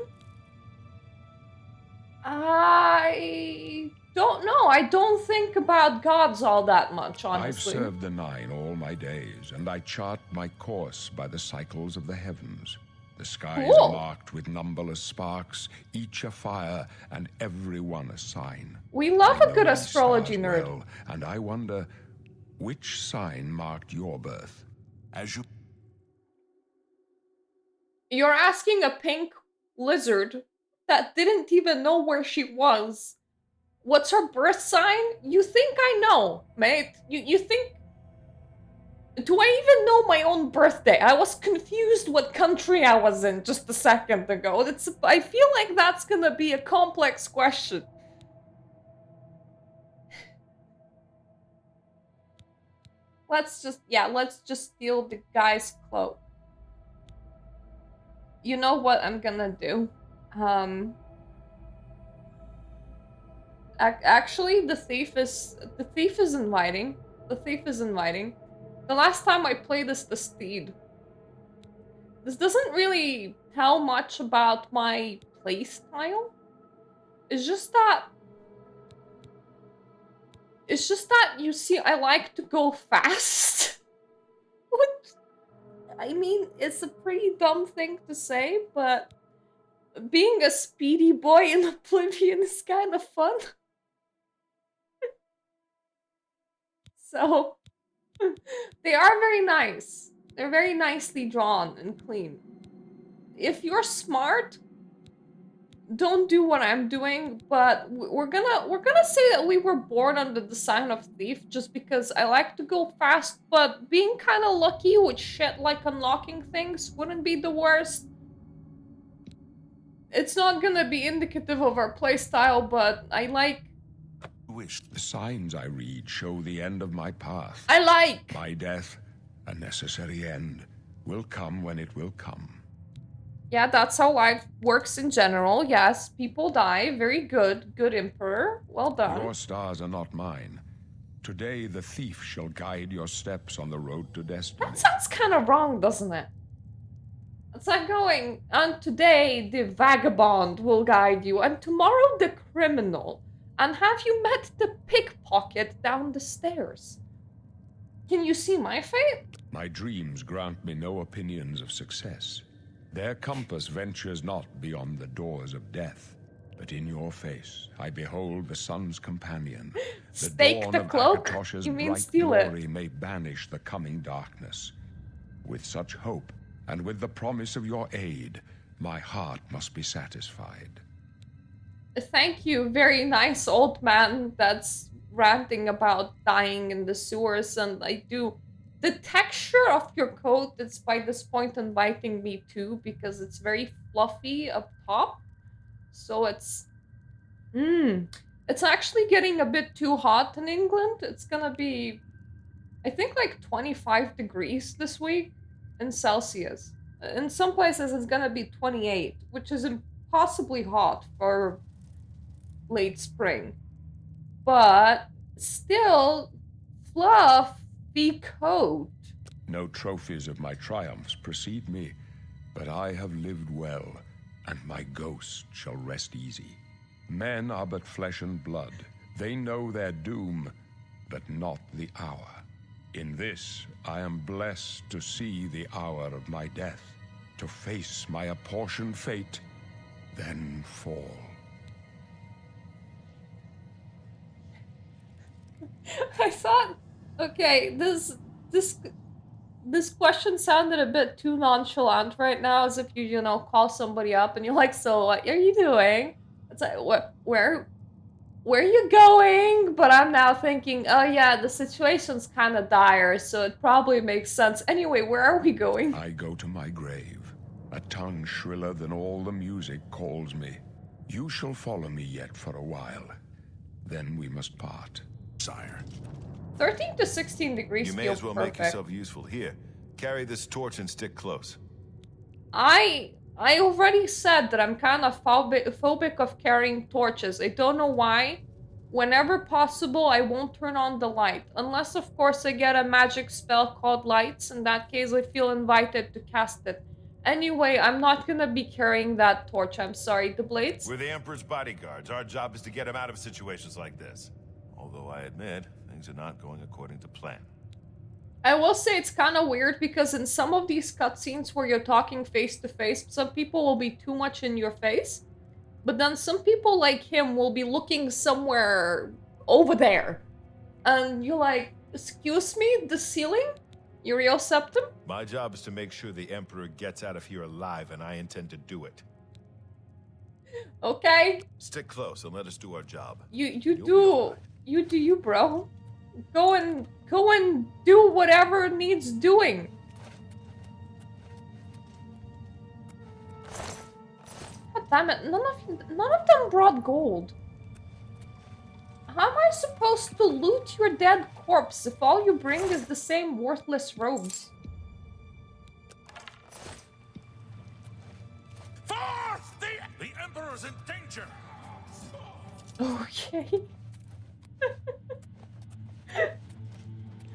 [SPEAKER 1] I don't know. I don't think about gods all that much, honestly.
[SPEAKER 2] I've served the Nine all my days, and I chart my course by the cycles of the heavens. The skies
[SPEAKER 1] Cool.
[SPEAKER 2] are marked with numberless sparks, each a fire, and every one a sign.
[SPEAKER 1] We love
[SPEAKER 2] I
[SPEAKER 1] a good
[SPEAKER 2] know these
[SPEAKER 1] astrology
[SPEAKER 2] stars
[SPEAKER 1] nerd.
[SPEAKER 2] well, and I wonder, which sign marked your birth?
[SPEAKER 5] As you...
[SPEAKER 1] You're asking a pink lizard that didn't even know where she was. What's her birth sign? You think I know, mate. You think Do I even know my own birthday? I was confused what country I was in just a second ago. I feel like that's gonna be a complex question. Let's just steal the guy's cloak. You know what I'm gonna do? Actually, the thief is inviting. The thief is inviting. The last time I played as the steed. This doesn't really tell much about my playstyle. It's just that you see, I like to go fast. What? I mean, it's a pretty dumb thing to say, but being a speedy boy in Oblivion is kind of fun. So, they are very nice. They're very nicely drawn and clean. If you're smart, don't do what I'm doing, but we're gonna say that we were born under the sign of thief just because I like to go fast, but being kind of lucky with shit like unlocking things wouldn't be the worst. It's not gonna be indicative of our playstyle, but I like...
[SPEAKER 2] The signs I read show the end of my path.
[SPEAKER 1] I like!
[SPEAKER 2] My death, a necessary end, will come when it will come.
[SPEAKER 1] Yeah, that's how life works in general. Yes, people die. Very good. Good Emperor. Well done.
[SPEAKER 2] Your stars are not mine. Today the thief shall guide your steps on the road to destiny.
[SPEAKER 1] That sounds kind of wrong, doesn't it? It's like going, and today the vagabond will guide you, and tomorrow the criminal. And have you met the pickpocket down the stairs? Can you see my fate?
[SPEAKER 2] My dreams grant me no opinions of success. Their compass ventures not beyond the doors of death, but in your face I behold the sun's companion.
[SPEAKER 1] Stake the cloak? You mean steal it?
[SPEAKER 2] Glory may banish the coming darkness. With such hope, and with the promise of your aid, my heart must be satisfied.
[SPEAKER 1] Thank you, very nice old man that's ranting about dying in the sewers, and I do... The texture of your coat is by this point inviting me too, because it's very fluffy up top. So it's... It's actually getting a bit too hot in England. It's gonna be, I think, like 25 degrees this week in Celsius. In some places it's gonna be 28, which is impossibly hot for late spring. But still, fluffy coat.
[SPEAKER 2] No trophies of my triumphs precede me, but I have lived well, and my ghost shall rest easy. Men are but flesh and blood. They know their doom, but not the hour. In this, I am blessed to see the hour of my death, to face my apportioned fate, then fall.
[SPEAKER 1] I thought, okay, this question sounded a bit too nonchalant right now, as if you know, call somebody up and you're like, so what are you doing? It's like, where are you going? But I'm now thinking, oh yeah, the situation's kind of dire, so it probably makes sense. Anyway, where are we going?
[SPEAKER 2] I go to my grave. A tongue shriller than all the music calls me. You shall follow me yet for a while. Then we must part.
[SPEAKER 5] Sire.
[SPEAKER 1] 13 to 16 degrees
[SPEAKER 6] You may
[SPEAKER 1] feel
[SPEAKER 6] as well
[SPEAKER 1] perfect.
[SPEAKER 6] make yourself useful. Here, carry this torch and stick close.
[SPEAKER 1] I already said that I'm kind of phobic of carrying torches. I don't know why. Whenever possible, I won't turn on the light. Unless, of course, I get a magic spell called Lights. In that case, I feel invited to cast it. Anyway, I'm not gonna be carrying that torch. I'm sorry. The blades?
[SPEAKER 6] We're the Emperor's bodyguards. Our job is to get him out of situations like this. Although I admit, things are not going according to plan.
[SPEAKER 1] I will say it's kind of weird because in some of these cutscenes where you're talking face to face, some people will be too much in your face. But then some people like him will be looking somewhere over there. And you're like, excuse me, the ceiling? Uriel Septum?
[SPEAKER 6] My job is to make sure the Emperor gets out of here alive, and I intend to do it.
[SPEAKER 1] Okay.
[SPEAKER 6] Stick close and let us do our job.
[SPEAKER 1] You do you, bro. go and do whatever needs doing. God damn it! None of them brought gold. How am I supposed to loot your dead corpse if all you bring is the same worthless robes?
[SPEAKER 5] Forth! The Emperor's in danger!
[SPEAKER 1] Okay.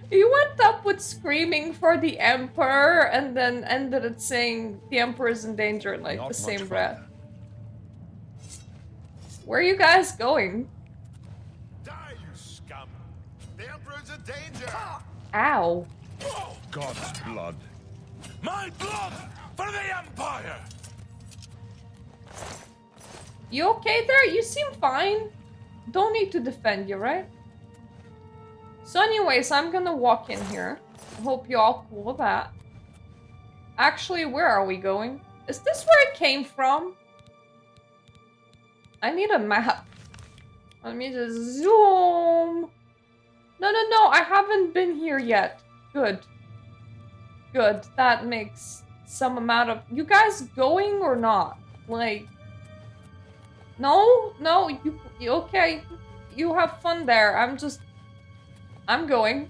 [SPEAKER 1] You went up with screaming for the Emperor and then ended it saying the Emperor is in danger in like
[SPEAKER 2] Not
[SPEAKER 1] the same
[SPEAKER 2] much
[SPEAKER 1] breath.
[SPEAKER 2] further.
[SPEAKER 1] Where are you guys going?
[SPEAKER 6] Die, you scum! The Emperor's in danger!
[SPEAKER 1] Ow.
[SPEAKER 2] God's blood.
[SPEAKER 5] My blood for the Empire!
[SPEAKER 1] You okay there? You seem fine. Don't need to defend you, right? So anyways, I'm gonna walk in here. I hope you all cool with that. Actually, where are we going? Is this where it came from? I need a map. Let me just zoom. No, I haven't been here yet. Good. Good, that makes some amount of... You guys going or not? Like... No, you okay. You have fun there. I'm going.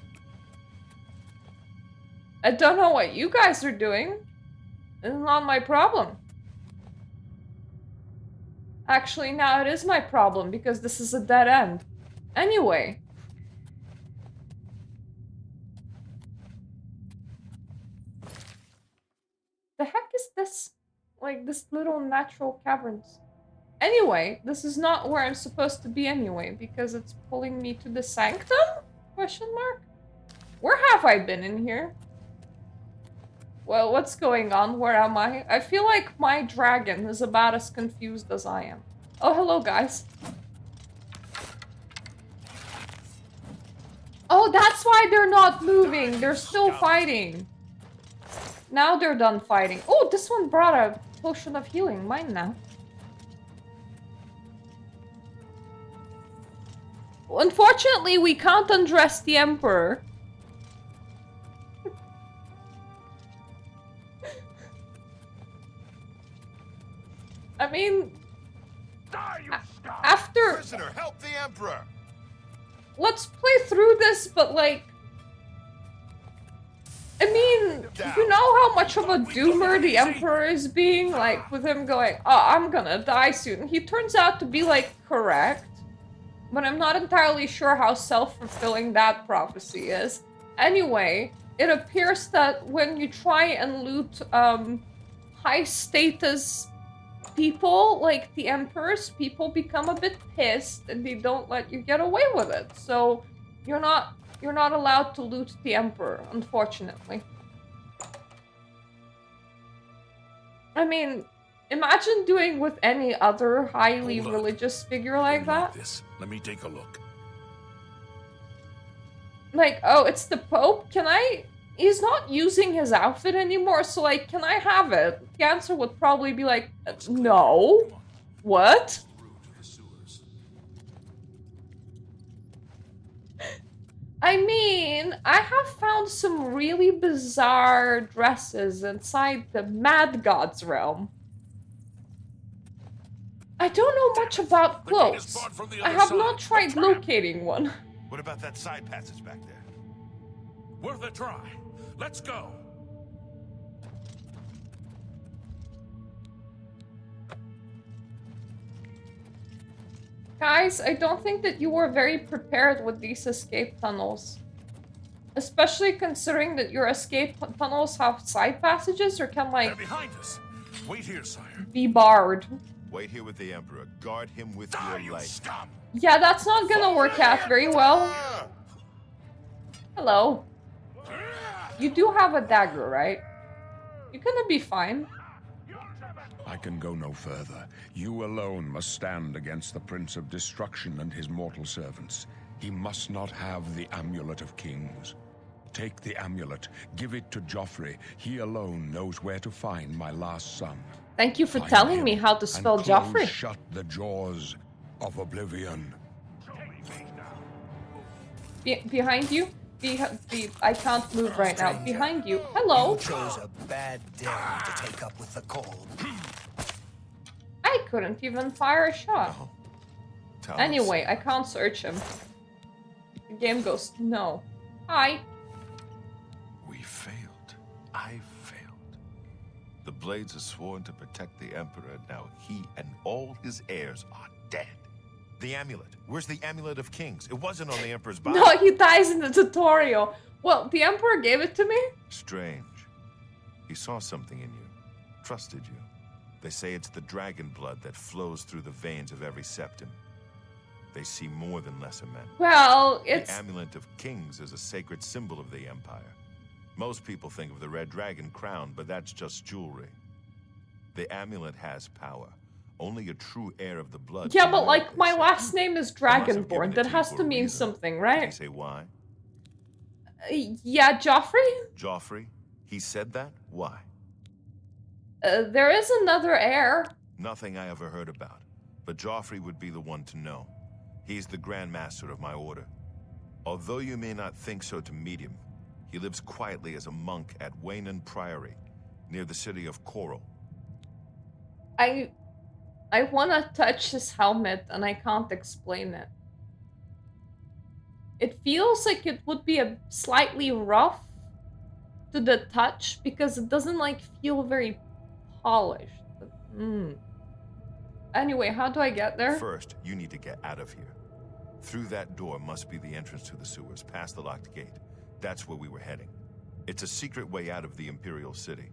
[SPEAKER 1] I don't know what you guys are doing. It's not my problem. Actually, now it is my problem because this is a dead end. Anyway. The heck is this? Like, this little natural caverns. Anyway, this is not where I'm supposed to be anyway, because it's pulling me to the sanctum? Question mark? Where have I been in here? Well, what's going on? Where am I? I feel like my dragon is about as confused as I am. Oh, hello, guys. Oh, that's why they're not moving. They're still fighting. Now they're done fighting. Oh, this one brought a potion of healing. Mine now. Unfortunately, we can't undress the Emperor. I mean, after...
[SPEAKER 6] Prisoner, help the Emperor!
[SPEAKER 1] Let's play through this, but like... I mean, you know how much of a doomer the Emperor is being? Like, with him going, oh, I'm gonna die soon. He turns out to be, like, correct. But I'm not entirely sure how self-fulfilling that prophecy is. Anyway, it appears that when you try and loot high-status people, like the Emperors, people become a bit pissed and they don't let you get away with it. So you're not allowed to loot the Emperor, unfortunately. I mean, imagine doing with any other highly religious figure like that.
[SPEAKER 5] Let me take a look.
[SPEAKER 1] Like, oh, it's the Pope? Can I... He's not using his outfit anymore, so like, can I have it? The answer would probably be like, no. What? I mean, I have found some really bizarre dresses inside the Mad God's realm. I don't know much about clothes. I have not tried locating one.
[SPEAKER 6] What about that side passage back there?
[SPEAKER 5] Worth a try. Let's go.
[SPEAKER 1] Guys, I don't think that you were very prepared with these escape tunnels. Especially considering that your escape tunnels have side passages or can, like...
[SPEAKER 5] They're behind us. Wait here, sire.
[SPEAKER 1] Be barred.
[SPEAKER 6] Wait here with the Emperor. Guard him with
[SPEAKER 5] Die,
[SPEAKER 6] your
[SPEAKER 5] you
[SPEAKER 6] life.
[SPEAKER 5] scum!
[SPEAKER 1] Yeah, that's not gonna work out very well. Hello. You do have a dagger, right? You're gonna be fine.
[SPEAKER 2] I can go no further. You alone must stand against the Prince of Destruction and his mortal servants. He must not have the Amulet of Kings. Take the amulet, give it to Joffrey. He alone knows where to find my last son.
[SPEAKER 1] Thank you for
[SPEAKER 2] Find
[SPEAKER 1] telling
[SPEAKER 2] him
[SPEAKER 1] me how to spell
[SPEAKER 2] and close
[SPEAKER 1] Joffrey.
[SPEAKER 2] shut the jaws of Oblivion.
[SPEAKER 1] Behind you. I can't move right now.
[SPEAKER 3] Stranger,
[SPEAKER 1] Behind you. Hello.
[SPEAKER 3] You chose a bad day to take up with the cold.
[SPEAKER 1] I couldn't even fire a shot.
[SPEAKER 6] No. Tell
[SPEAKER 1] Anyway,
[SPEAKER 6] us.
[SPEAKER 1] I can't search him. The game goes, no. Hi.
[SPEAKER 6] We failed. I failed. The Blades are sworn to protect the Emperor. Now he and all his heirs are dead. The amulet. Where's the amulet of kings? It wasn't on the Emperor's body.
[SPEAKER 1] No, he dies in the tutorial. Well, the Emperor gave it to me.
[SPEAKER 6] Strange. He saw something in you. Trusted you. They say it's the dragon blood that flows through the veins of every septim. They see more than lesser men.
[SPEAKER 1] Well, it's...
[SPEAKER 6] The amulet of kings is a sacred symbol of the Empire. Most people think of the red dragon crown, but that's just jewelry. The amulet has power. Only a true heir of the blood...
[SPEAKER 1] Yeah,
[SPEAKER 6] can
[SPEAKER 1] but
[SPEAKER 6] wield
[SPEAKER 1] like,
[SPEAKER 6] it,
[SPEAKER 1] my
[SPEAKER 6] so-
[SPEAKER 1] last name is
[SPEAKER 6] They must have given
[SPEAKER 1] Dragonborn.
[SPEAKER 6] it
[SPEAKER 1] That
[SPEAKER 6] to you
[SPEAKER 1] has
[SPEAKER 6] for
[SPEAKER 1] to
[SPEAKER 6] a
[SPEAKER 1] mean
[SPEAKER 6] reason.
[SPEAKER 1] something,
[SPEAKER 6] Did
[SPEAKER 1] right?
[SPEAKER 6] he say why?
[SPEAKER 1] Yeah, Joffrey?
[SPEAKER 6] Joffrey? He said that? Why?
[SPEAKER 1] There is another heir.
[SPEAKER 6] Nothing I ever heard about. But Joffrey would be the one to know. He's the Grand Master of my order. Although you may not think so to meet him, he lives quietly as a monk at Waynon Priory, near the city of Coral.
[SPEAKER 1] I wanna touch his helmet and I can't explain it. It feels like it would be a slightly rough to the touch because it doesn't like feel very polished. But, Anyway, how do I get there?
[SPEAKER 6] First, you need to get out of here. Through that door must be the entrance to the sewers, past the locked gate. That's where we were heading. It's a secret way out of the Imperial City.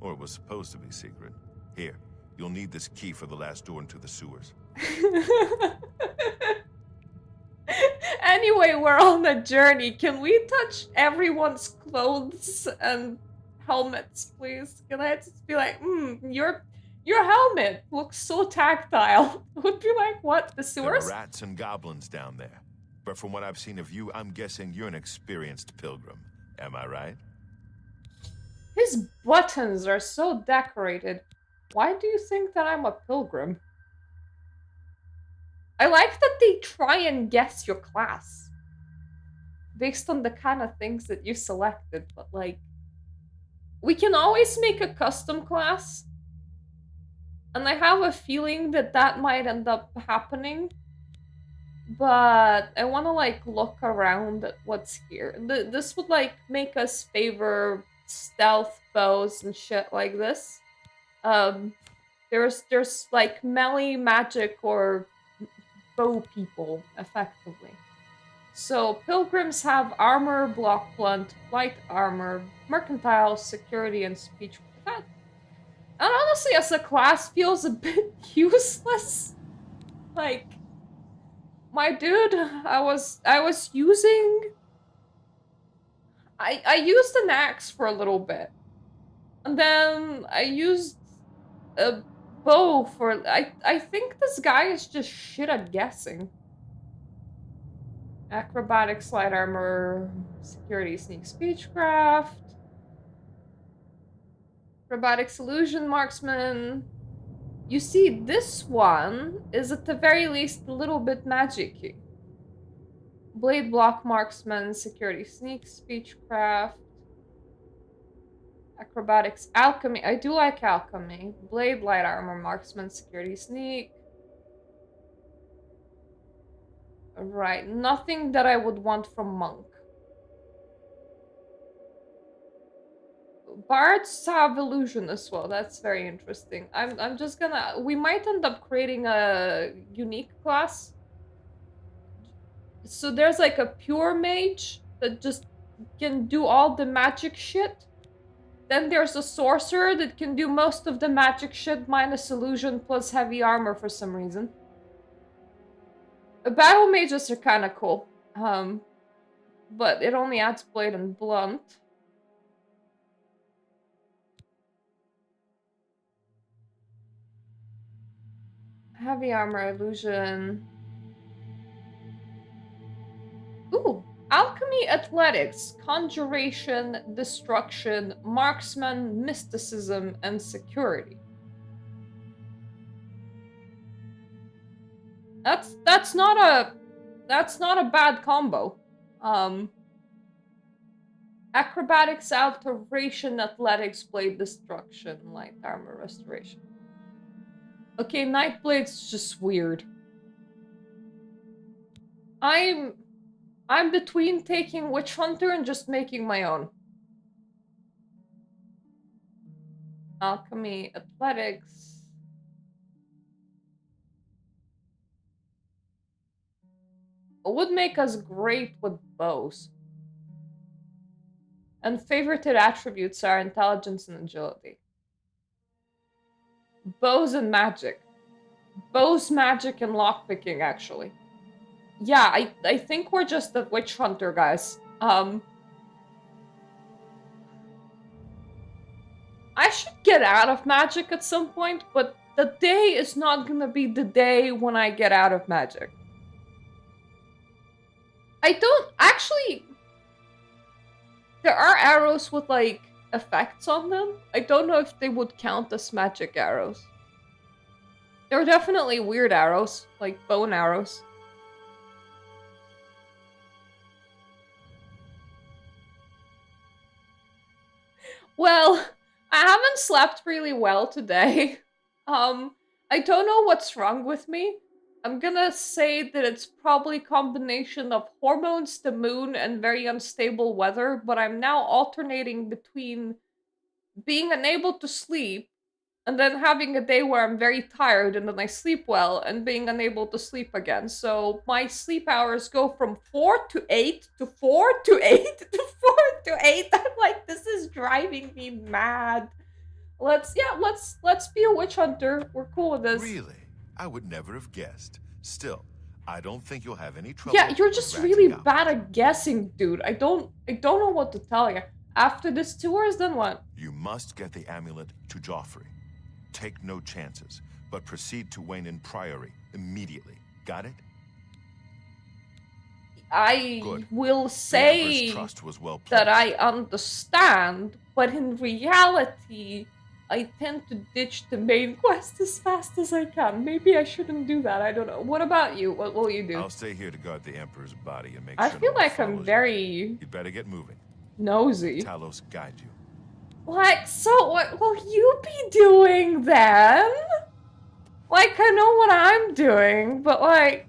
[SPEAKER 6] Or it was supposed to be secret. Here, you'll need this key for the last door into the sewers.
[SPEAKER 1] Anyway, we're on a journey. Can we touch everyone's clothes and helmets, please? Can I just be like, your helmet looks so tactile. It would be like, what, the
[SPEAKER 6] There
[SPEAKER 1] sewers?
[SPEAKER 6] are rats and goblins down there. But from what I've seen of you, I'm guessing you're an experienced pilgrim. Am I right?
[SPEAKER 1] His buttons are so decorated. Why do you think that I'm a pilgrim? I like that they try and guess your class. Based on the kind of things that you selected, but like... We can always make a custom class. And I have a feeling that that might end up happening. But I want to like look around at what's here. This would like make us favor stealth bows and shit like this. There's like melee magic or bow people, effectively. So pilgrims have armor, block blunt, light armor, mercantile, security, and speech. That, and honestly, as a class, feels a bit useless. Like, my dude, I was using. I used an axe for a little bit, and then I used a bow for. I think this guy is just shit at guessing. Acrobatics, light armor, security, sneak, speechcraft. Acrobatics, illusion, marksman. You see, this one is at the very least a little bit magic-y. Blade, block, marksman, security, sneak, speechcraft. Acrobatics, alchemy. I do like alchemy. Blade, light armor, marksman, security, sneak. Right, nothing that I would want from monk. Bards have illusion as well. That's very interesting. I'm just gonna... We might end up creating a unique class. So there's like a pure mage that just can do all the magic shit. Then there's a sorcerer that can do most of the magic shit minus illusion plus heavy armor for some reason. Battle mages are kind of cool. But it only adds blade and blunt. Heavy armor, illusion. Ooh! Alchemy, athletics, conjuration, destruction, marksman, mysticism, and security. That's not a bad combo. Acrobatics, alteration, athletics, blade destruction, light armor restoration. Okay, Nightblade's just weird. I'm between taking Witch Hunter and just making my own. Alchemy, athletics. Would make us great with bows. And favorited attributes are intelligence and agility. Bows and magic. Bows, magic, and lockpicking, actually. Yeah, I think we're just the Witch Hunter, guys. I should get out of magic at some point, but the day is not gonna be the day when I get out of magic. I don't... Actually... There are arrows with, like, effects on them. I don't know if they would count as magic arrows. They're definitely weird arrows, like bone arrows. Well, I haven't slept really well today. I don't know what's wrong with me. I'm gonna say that it's probably a combination of hormones, the moon, and very unstable weather, but I'm now alternating between being unable to sleep and then having a day where I'm very tired and then I sleep well and being unable to sleep again. So my sleep hours go from 4 to 8 to 4 to 8 to 4 to 8. I'm like, this is driving me mad. Let's be a witch hunter. We're cool with this.
[SPEAKER 6] Really? I would never have guessed. Still, I don't think you'll have any trouble.
[SPEAKER 1] Yeah, you're just really bad at guessing, dude. I don't know what to tell you. After this tours, then what?
[SPEAKER 6] You must get the amulet to Joffrey. Take no chances, but proceed to Wayne Priory immediately. Got it?
[SPEAKER 1] I
[SPEAKER 6] Good.
[SPEAKER 1] will
[SPEAKER 6] The
[SPEAKER 1] say
[SPEAKER 6] Emperor's trust was well
[SPEAKER 1] that
[SPEAKER 6] placed.
[SPEAKER 1] I understand, but in reality, I tend to ditch the main quest as fast as I can. Maybe I shouldn't do that. I don't know. What about you? What will you do?
[SPEAKER 6] I'll stay here to guard the Emperor's body and make
[SPEAKER 1] I
[SPEAKER 6] sure
[SPEAKER 1] feel
[SPEAKER 6] no one
[SPEAKER 1] like I'm
[SPEAKER 6] follows
[SPEAKER 1] very
[SPEAKER 6] you. You'd better get moving.
[SPEAKER 1] nosy.
[SPEAKER 6] Talos guide you.
[SPEAKER 1] Like, so what will you be doing then? Like, I know what I'm doing, but like,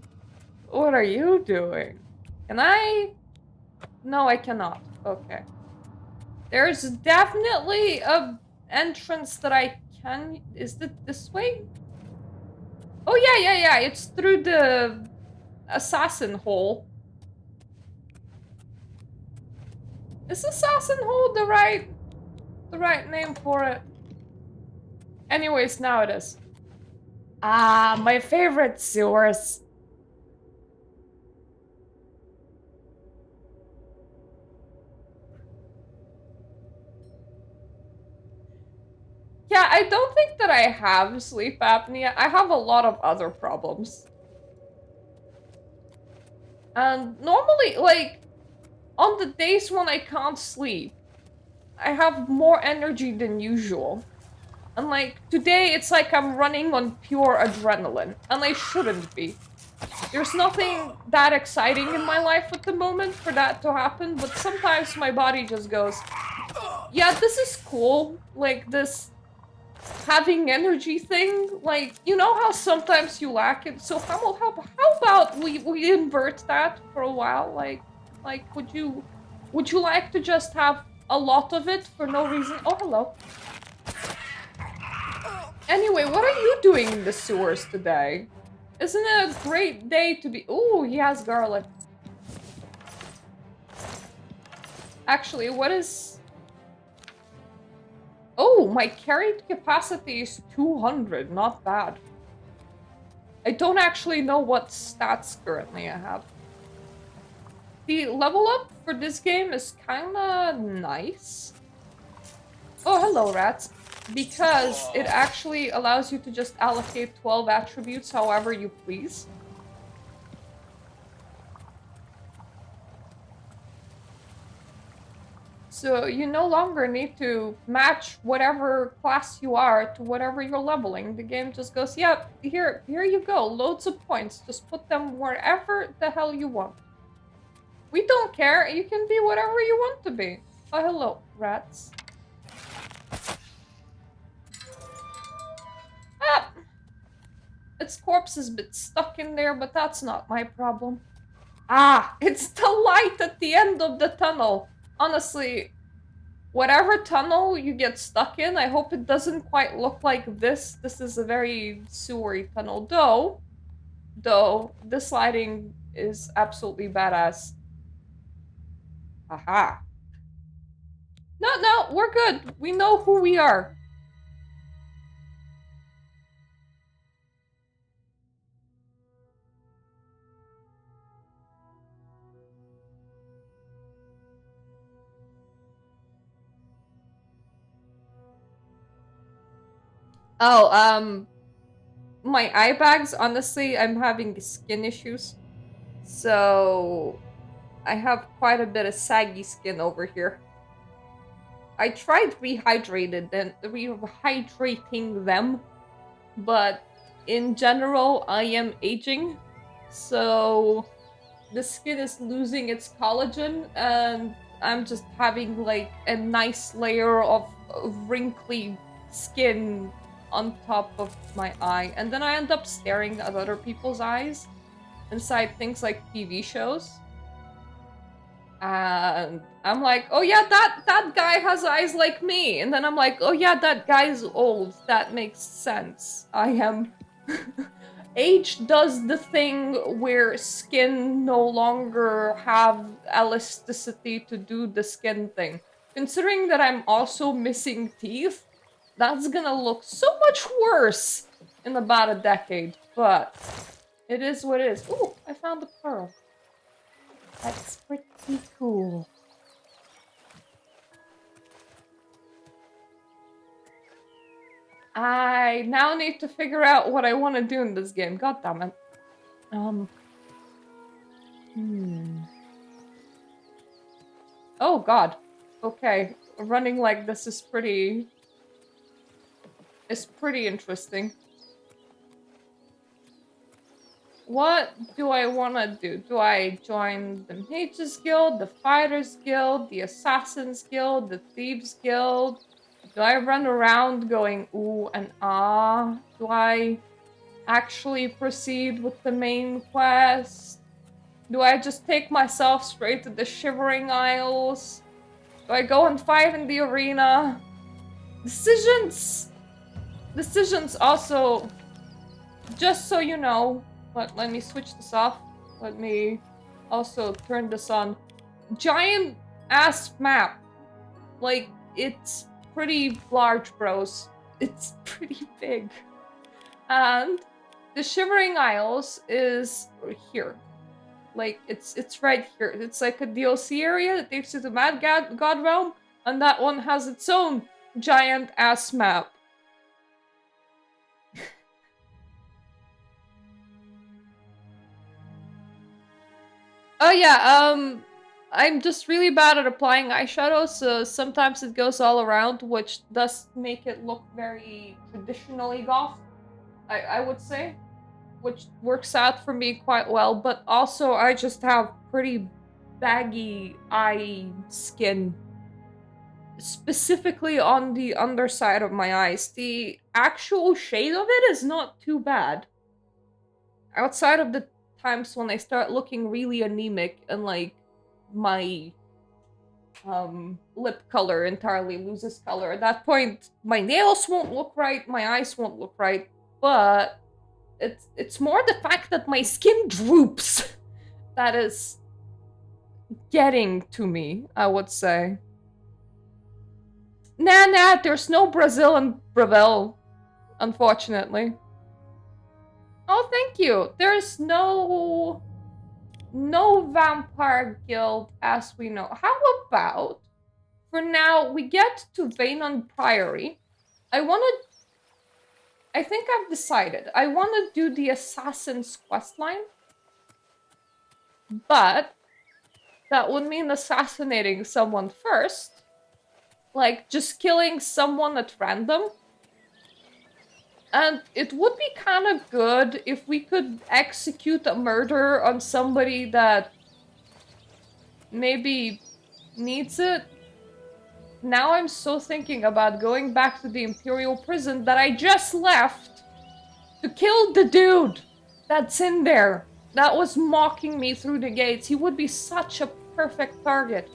[SPEAKER 1] what are you doing? Can I? No, I cannot. Okay. There's definitely a entrance that I can... Is it this way? Oh yeah, it's through the assassin hole. Is assassin hole the right name for it? Anyways, now it is. Ah, my favorite sewers. Yeah, I don't think that I have sleep apnea. I have a lot of other problems. And normally, like, on the days when I can't sleep, I have more energy than usual. And like, today it's like I'm running on pure adrenaline. And I shouldn't be. There's nothing that exciting in my life at the moment for that to happen, but sometimes my body just goes, yeah, this is cool. Like, this having energy thing, like, you know how sometimes you lack it? So how about we invert that for a while? Like, would you like to just have a lot of it for no reason? Oh, hello. Anyway, what are you doing in the sewers today? Isn't it a great day to be... Ooh, he has garlic. Actually, what is... Oh, my carried capacity is 200. Not bad. I don't actually know what stats currently I have. The level up for this game is kinda nice. Oh, hello, rats. Because it actually allows you to just allocate 12 attributes however you please. So you no longer need to match whatever class you are to whatever you're leveling. The game just goes, yep, here you go, loads of points. Just put them wherever the hell you want. We don't care. You can be whatever you want to be. Oh, hello, rats. Ah! Its corpse is a bit stuck in there, but that's not my problem. Ah, it's the light at the end of the tunnel. Honestly, whatever tunnel you get stuck in, I hope it doesn't quite look like this. This is a very sewery tunnel, though, this lighting is absolutely badass. Aha. No, we're good. We know who we are. Oh, my eye bags, honestly, I'm having skin issues. So, I have quite a bit of saggy skin over here. I tried rehydrating them, but in general, I am aging. So, the skin is losing its collagen, and I'm just having like a nice layer of wrinkly skin on top of my eye, and then I end up staring at other people's eyes inside things like TV shows. And I'm like, oh yeah, that guy has eyes like me. And then I'm like, oh yeah, that guy's old. That makes sense. I am... Age does the thing where skin no longer have elasticity to do the skin thing. Considering that I'm also missing teeth, that's gonna look so much worse in about a decade, but it is what it is. Ooh, I found a pearl. That's pretty cool. I now need to figure out what I want to do in this game. God damn it. Oh god. Okay. Running like this is pretty... It's pretty interesting. What do I want to do? Do I join the Mages Guild, the Fighters Guild, the Assassins Guild, the Thieves Guild? Do I run around going ooh and ah? Do I actually proceed with the main quest? Do I just take myself straight to the Shivering Isles? Do I go and fight in the arena? Decisions! Decisions also, just so you know, let me switch this off. Let me also turn this on. Giant ass map. Like, it's pretty large, bros. It's pretty big. And the Shivering Isles is here. Like, it's right here. It's like a DLC area that takes you to Mad God Realm, and that one has its own giant ass map. Oh yeah, I'm just really bad at applying eyeshadow, so sometimes it goes all around, which does make it look very traditionally goth, I would say, which works out for me quite well, but also I just have pretty baggy eye skin, specifically on the underside of my eyes. The actual shade of it is not too bad. Outside of the times when I start looking really anemic and like my lip color entirely loses color. At that point, my nails won't look right, my eyes won't look right, but it's more the fact that my skin droops that is getting to me, I would say. Nah, there's no Brazil and Bravel, unfortunately. Oh, thank you. There's no vampire guild as we know. How about, for now, we get to Veynon Priory. I think I've decided. I want to do the Assassin's questline. But that would mean assassinating someone first. Like, just killing someone at random. And it would be kind of good if we could execute a murder on somebody that maybe needs it. Now I'm so thinking about going back to the Imperial prison that I just left to kill the dude that's in there that was mocking me through the gates. He would be such a perfect target.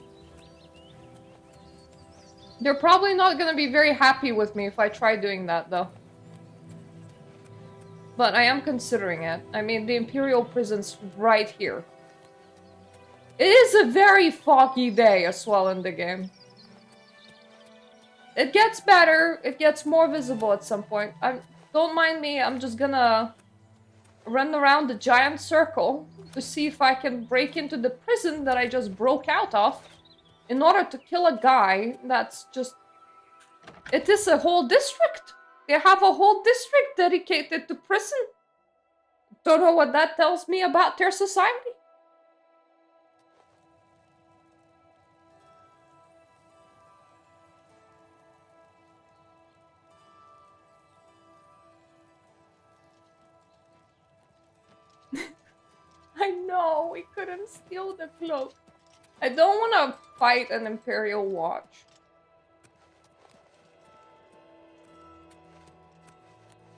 [SPEAKER 1] They're probably not gonna be very happy with me if I try doing that, though. But I am considering it. I mean, the Imperial prison's right here. It is a very foggy day as well in the game. It gets better. It gets more visible at some point. Don't mind me. I'm just gonna run around the giant circle to see if I can break into the prison that I just broke out of in order to kill a guy that's just... It is a whole district. They have a whole district dedicated to prison. Don't know what that tells me about their society. I know, we couldn't steal the cloak. I don't want to fight an Imperial watch.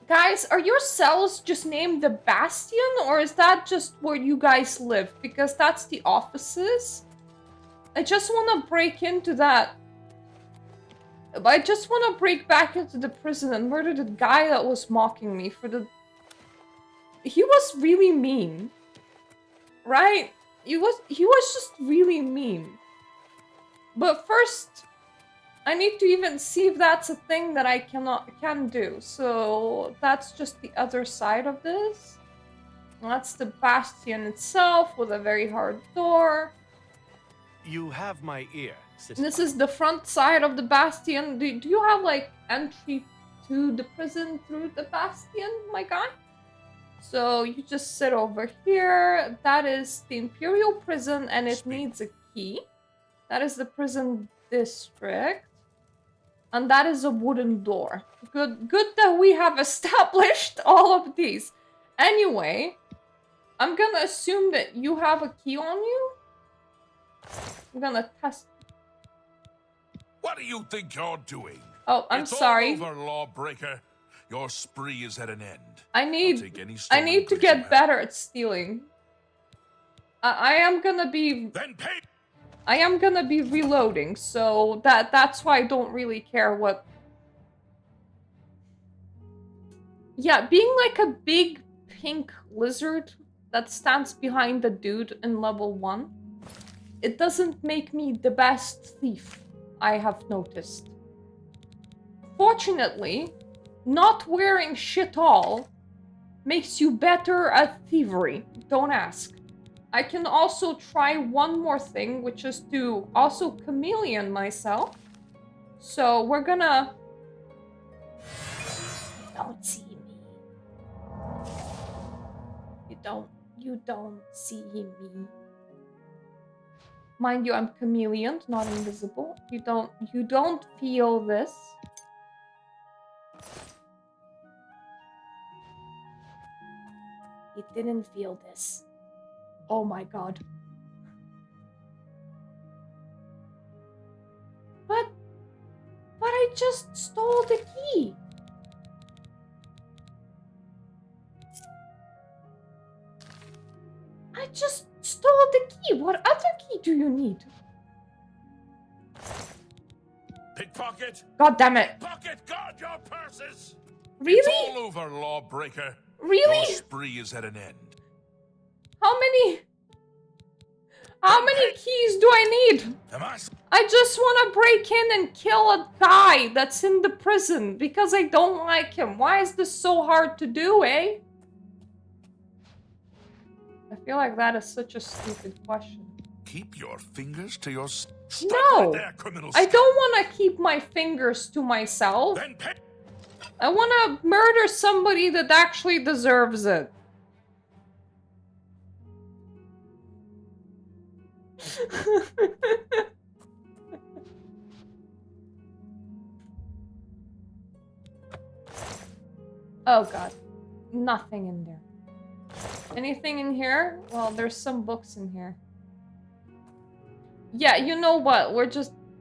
[SPEAKER 1] Guys, are your cells just named the Bastion, or is that just where you guys live? Because that's the offices. I just want to break into that. I just want to break back into the prison and murder the guy that was mocking me for the... He was really mean. Right? He was just really mean. But first, I need to even see if that's a thing that I can do. So that's just the other side of this. That's the Bastion itself with a very hard door.
[SPEAKER 7] You have my ear, sister.
[SPEAKER 1] This is the front side of the Bastion. Do you have like entry to the prison through the Bastion, my guy? So you just sit over here. That is the Imperial prison and it needs a key. That is the prison district. And that is a wooden door. Good that we have established all of these. Anyway, I'm gonna assume that you have a key on you. I'm gonna test.
[SPEAKER 5] What do you think you're doing?
[SPEAKER 1] Oh, I'm sorry.
[SPEAKER 5] It's all over, lawbreaker. Your spree is at an end.
[SPEAKER 1] I need to get better at stealing. I am gonna be...
[SPEAKER 5] Then pay...
[SPEAKER 1] I am gonna be reloading, so that's why I don't really care what... Yeah, being like a big pink lizard that stands behind the dude in level 1, it doesn't make me the best thief, I have noticed. Fortunately, not wearing shit all makes you better at thievery. Don't ask. I can also try one more thing, which is to also chameleon myself. So we're gonna... Don't see me. You don't see me. Mind you, I'm chameleon, not invisible. You don't feel this. He didn't feel this. Oh my god. But I just stole the key. I just stole the key. What other key do you need?
[SPEAKER 5] Pickpocket!
[SPEAKER 1] God damn it.
[SPEAKER 5] Pickpocket! Guard your purses!
[SPEAKER 1] Really?
[SPEAKER 5] It's all over, lawbreaker.
[SPEAKER 1] Really?
[SPEAKER 5] Your spree is at an end.
[SPEAKER 1] How many keys do I need? I just want to break in and kill a guy that's in the prison because I don't like him. Why is this so hard to do, eh? I feel like that is such a stupid question.
[SPEAKER 5] Keep your fingers to your... Stop
[SPEAKER 1] no!
[SPEAKER 5] Right there, criminal.
[SPEAKER 1] I don't want to keep my fingers to myself.
[SPEAKER 5] Then pay...
[SPEAKER 1] I want to murder somebody that actually deserves it. Oh god. Nothing in there. Anything in here? Well, there's some books in here. Yeah, you know what?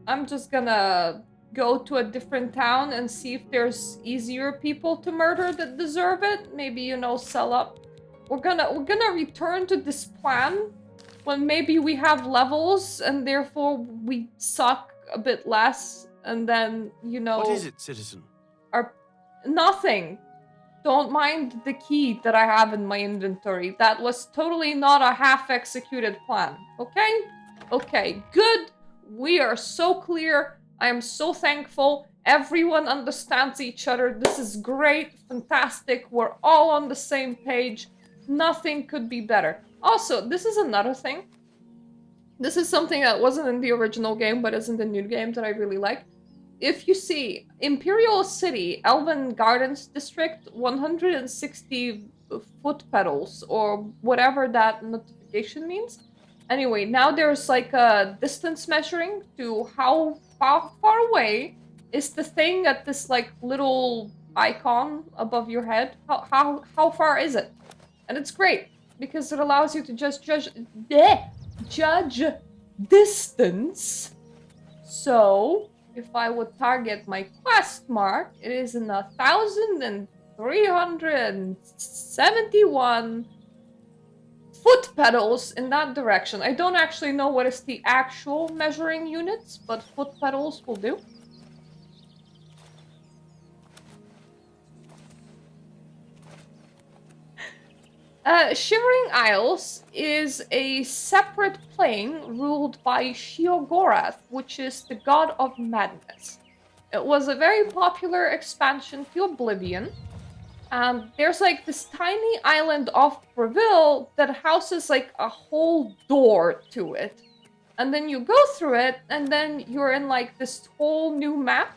[SPEAKER 1] I'm just gonna go to a different town and see if there's easier people to murder that deserve it. Maybe, you know, sell up. We're gonna return to this plan when maybe we have levels and therefore we suck a bit less, and then, you know,
[SPEAKER 7] What is it, citizen?
[SPEAKER 1] our nothing. Don't mind the key that I have in my inventory. That was totally not a half-executed plan. Okay? Okay, good. We are so clear. I am so thankful. Everyone understands each other. This is great, fantastic. We're all on the same page. Nothing could be better. Also, this is another thing. This is something that wasn't in the original game, but is in the new game that I really like. If you see Imperial City, Elven Gardens District, 160 foot pedals, or whatever that notification means. Anyway, now there's like a distance measuring to how far away is the thing at this like little icon above your head. How far is it? And it's great because it allows you to just judge distance. So if I would target my quest mark, it is in 1,371 foot pedals in that direction. I don't actually know what is the actual measuring units, but foot pedals will do. Shivering Isles is a separate plane ruled by Sheogorath, which is the god of madness. It was a very popular expansion to Oblivion, and there's like this tiny island off Breville that houses like a whole door to it. And then you go through it, and then you're in like this whole new map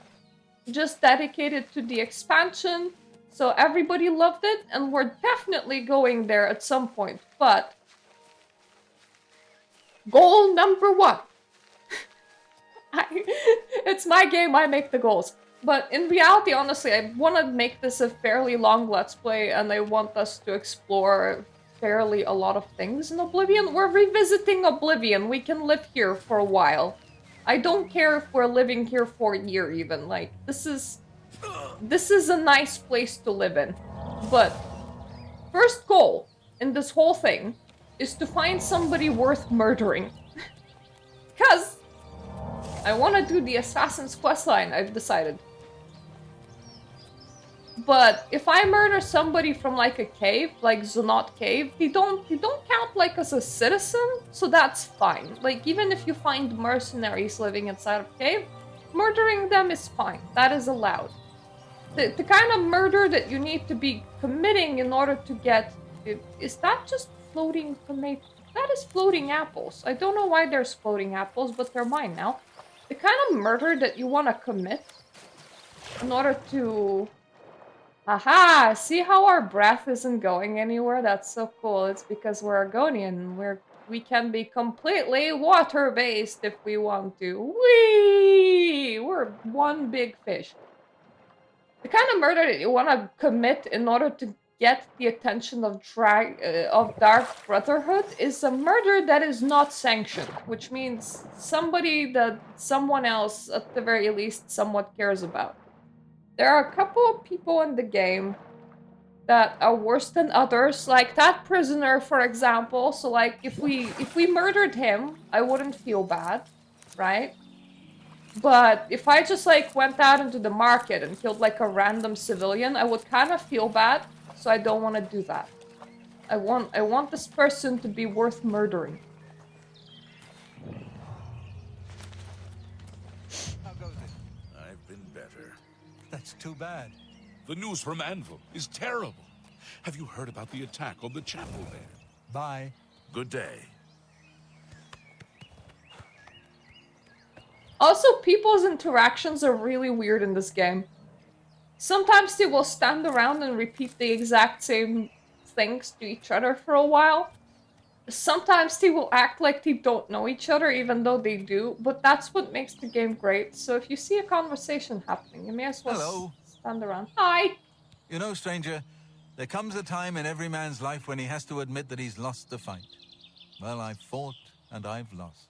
[SPEAKER 1] just dedicated to the expansion. So everybody loved it, and we're definitely going there at some point. But goal number 1. It's my game, I make the goals. But in reality, honestly, I want to make this a fairly long Let's Play, and I want us to explore fairly a lot of things in Oblivion. We're revisiting Oblivion. We can live here for a while. I don't care if we're living here for a year even. Like, this is a nice place to live in. But first goal in this whole thing is to find somebody worth murdering. Because I want to do the Assassin's Questline, I've decided. But if I murder somebody from like a cave, like Zonot Cave, they don't count like as a citizen, so that's fine. Like, even if you find mercenaries living inside of cave, murdering them is fine. That is allowed. The kind of murder that you need to be committing in order to get... Is that just floating tomato? That is floating apples. I don't know why there's floating apples, but they're mine now. The kind of murder that you want to commit in order to... Aha! See how our breath isn't going anywhere? That's so cool. It's because we're Argonian. We can be completely water-based if we want to. Whee! We're one big fish. The kind of murder that you want to commit in order to get the attention of Dark Brotherhood is a murder that is not sanctioned, which means somebody that someone else, at the very least, somewhat cares about. There are a couple of people in the game that are worse than others, like that prisoner, for example. So, like, if we murdered him, I wouldn't feel bad, right? But if I just, like, went out into the market and killed, like, a random civilian, I would kind of feel bad, so I don't want to do that. I want this person to be worth murdering.
[SPEAKER 3] How goes it?
[SPEAKER 5] I've been better.
[SPEAKER 3] That's too bad.
[SPEAKER 5] The news from Anvil is terrible. Have you heard about the attack on the chapel there?
[SPEAKER 3] Bye.
[SPEAKER 5] Good day.
[SPEAKER 1] Also, people's interactions are really weird in this game. Sometimes they will stand around and repeat the exact same things to each other for a while. Sometimes they will act like they don't know each other, even though they do, but that's what makes the game great. So if you see a conversation happening, you may as well stand around. Hi!
[SPEAKER 8] You know, stranger, there comes a time in every man's life when he has to admit that he's lost the fight. Well, I've fought and I've lost.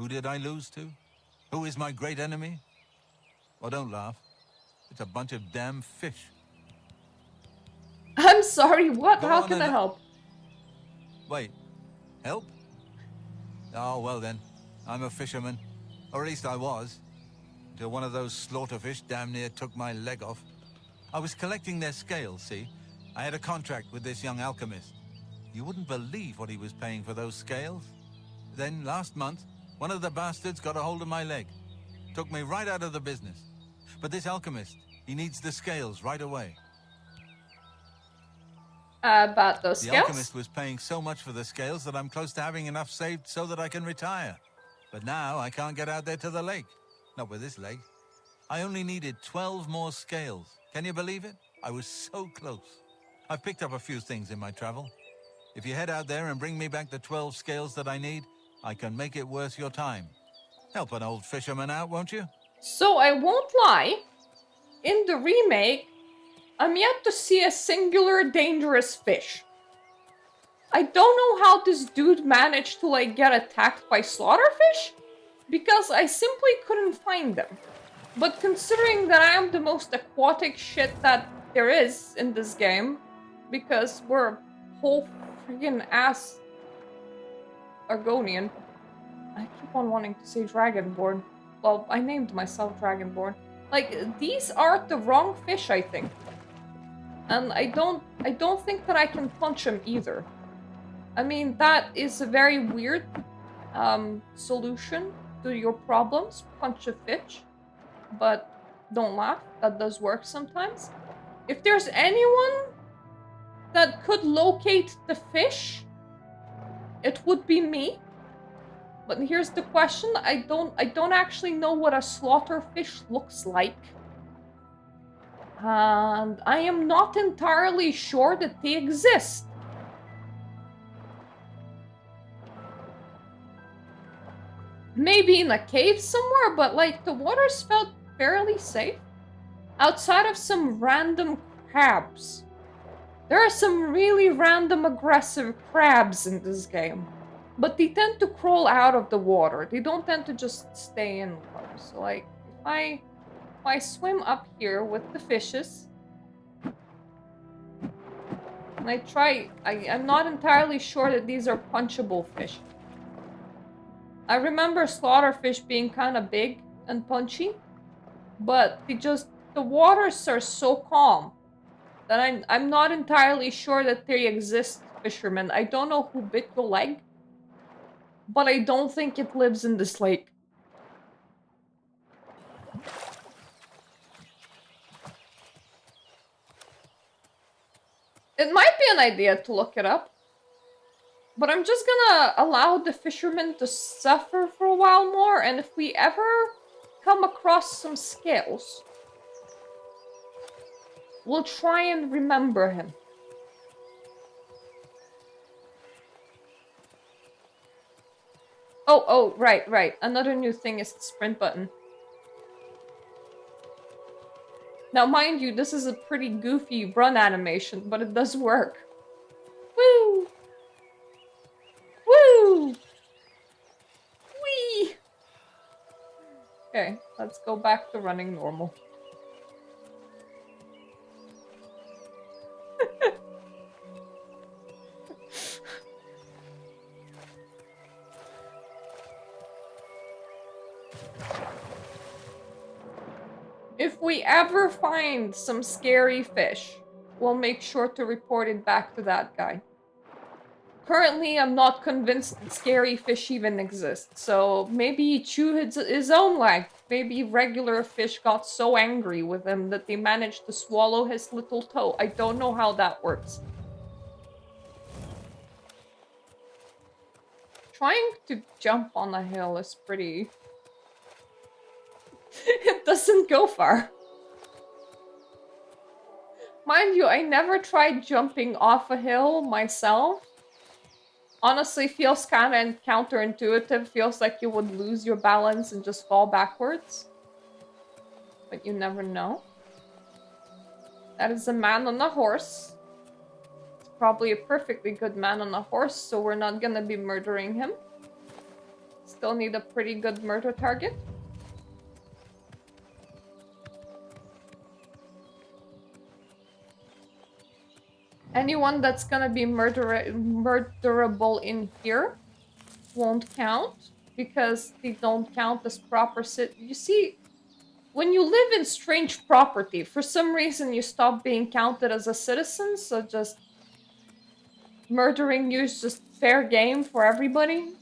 [SPEAKER 8] Who did I lose to? Who is my great enemy? Well, don't laugh. It's a bunch of damn fish.
[SPEAKER 1] I'm sorry, what?
[SPEAKER 8] Go
[SPEAKER 1] How
[SPEAKER 8] on
[SPEAKER 1] can I
[SPEAKER 8] and-
[SPEAKER 1] help?
[SPEAKER 8] Wait, help? Oh, well then. I'm a fisherman. Or at least I was. Until one of those slaughterfish damn near took my leg off. I was collecting their scales, see? I had a contract with this young alchemist. You wouldn't believe what he was paying for those scales. Then, last month, one of the bastards got a hold of my leg. Took me right out of the business. But this alchemist, he needs the scales right away.
[SPEAKER 1] About those
[SPEAKER 8] The
[SPEAKER 1] scales?
[SPEAKER 8] alchemist was paying so much for the scales that I'm close to having enough saved so that I can retire. But now I can't get out there to the lake. Not with this leg. I only needed 12 more scales. Can you believe it? I was so close. I've picked up a few things in my travel. If you head out there and bring me back the 12 scales that I need, I can make it worth your time. Help an old fisherman out, won't you?
[SPEAKER 1] So I won't lie, in the remake, I'm yet to see a singular dangerous fish. I don't know how this dude managed to like get attacked by slaughterfish, because I simply couldn't find them. But considering that I am the most aquatic shit that there is in this game, because we're whole freaking ass Argonian. I keep on wanting to say Dragonborn. Well, I named myself Dragonborn. Like, these are the wrong fish, I think. And I don't think that I can punch him either. I mean, that is a very weird solution to your problems. Punch a fish. But don't laugh, that does work sometimes. If there's anyone that could locate the fish, it would be me. But here's the question, I don't actually know what a slaughterfish looks like. And I am not entirely sure that they exist. Maybe in a cave somewhere, but like the waters felt fairly safe. Outside of some random crabs. There are some really random aggressive crabs in this game. But they tend to crawl out of the water. They don't tend to just stay in water. So like, if I swim up here with the fishes, and I try, I'm not entirely sure that these are punchable fish. I remember slaughterfish being kind of big and punchy, but the waters are so calm that I'm not entirely sure that they exist, fishermen. I don't know who bit your leg, but I don't think it lives in this lake. It might be an idea to look it up. But I'm just gonna allow the fisherman to suffer for a while more, and if we ever come across some scales, we'll try and remember him. Oh, right. Another new thing is the sprint button. Now, mind you, this is a pretty goofy run animation, but it does work. Woo! Woo! Whee! Okay, let's go back to running normal. If we ever find some scary fish, we'll make sure to report it back to that guy. Currently, I'm not convinced that scary fish even exist, so maybe he chewed his own leg. Maybe regular fish got so angry with him that they managed to swallow his little toe. I don't know how that works. Trying to jump on a hill is pretty... It doesn't go far. Mind you, I never tried jumping off a hill myself. Honestly, feels kind of counterintuitive. Feels like you would lose your balance and just fall backwards. But you never know. That is a man on a horse. It's probably a perfectly good man on a horse, so we're not gonna be murdering him. It's Still need a pretty good murder target. Anyone that's gonna be murderable in here won't count because they don't count as proper You see, when you live in strange property, for some reason you stop being counted as a citizen, so just murdering you is just fair game for everybody.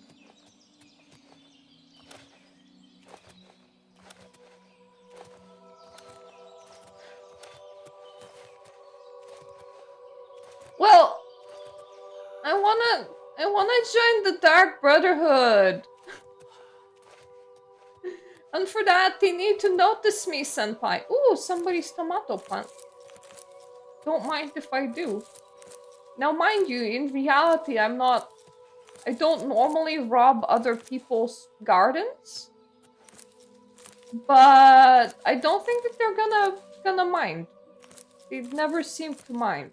[SPEAKER 1] Well, I wanna join the Dark Brotherhood. And for that, they need to notice me, senpai. Ooh, somebody's tomato plant. Don't mind if I do. Now, mind you, in reality, I don't normally rob other people's gardens. But I don't think that they're gonna mind. They never seem to mind.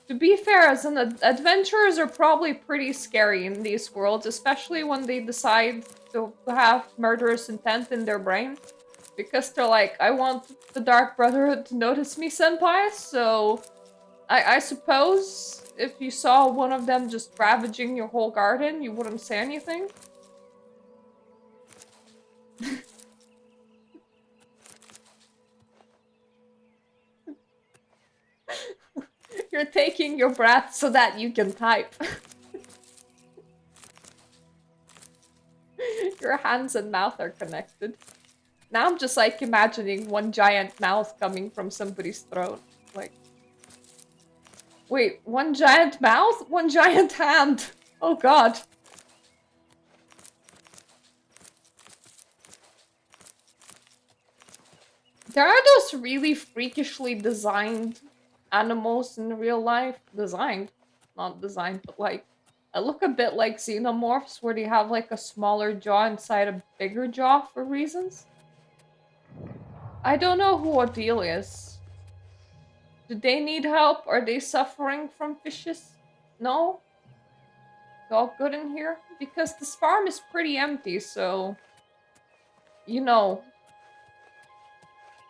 [SPEAKER 1] To be fair, as an adventurers are probably pretty scary in these worlds, especially when they decide to have murderous intent in their brain. Because they're like, I want the Dark Brotherhood to notice me, senpai, so I suppose if you saw one of them just ravaging your whole garden, you wouldn't say anything. You're taking your breath so that you can type. Your hands and mouth are connected. Now I'm just like imagining one giant mouth coming from somebody's throat. Like, wait, one giant mouth? One giant hand. Oh god. There are those really freakishly designed animals in real life. Designed. Not designed, but like, look a bit like xenomorphs where they have like a smaller jaw inside a bigger jaw for reasons. I don't know who Odile is. Do they need help? Are they suffering from fishes? No? It's all good in here? Because this farm is pretty empty, so... You know.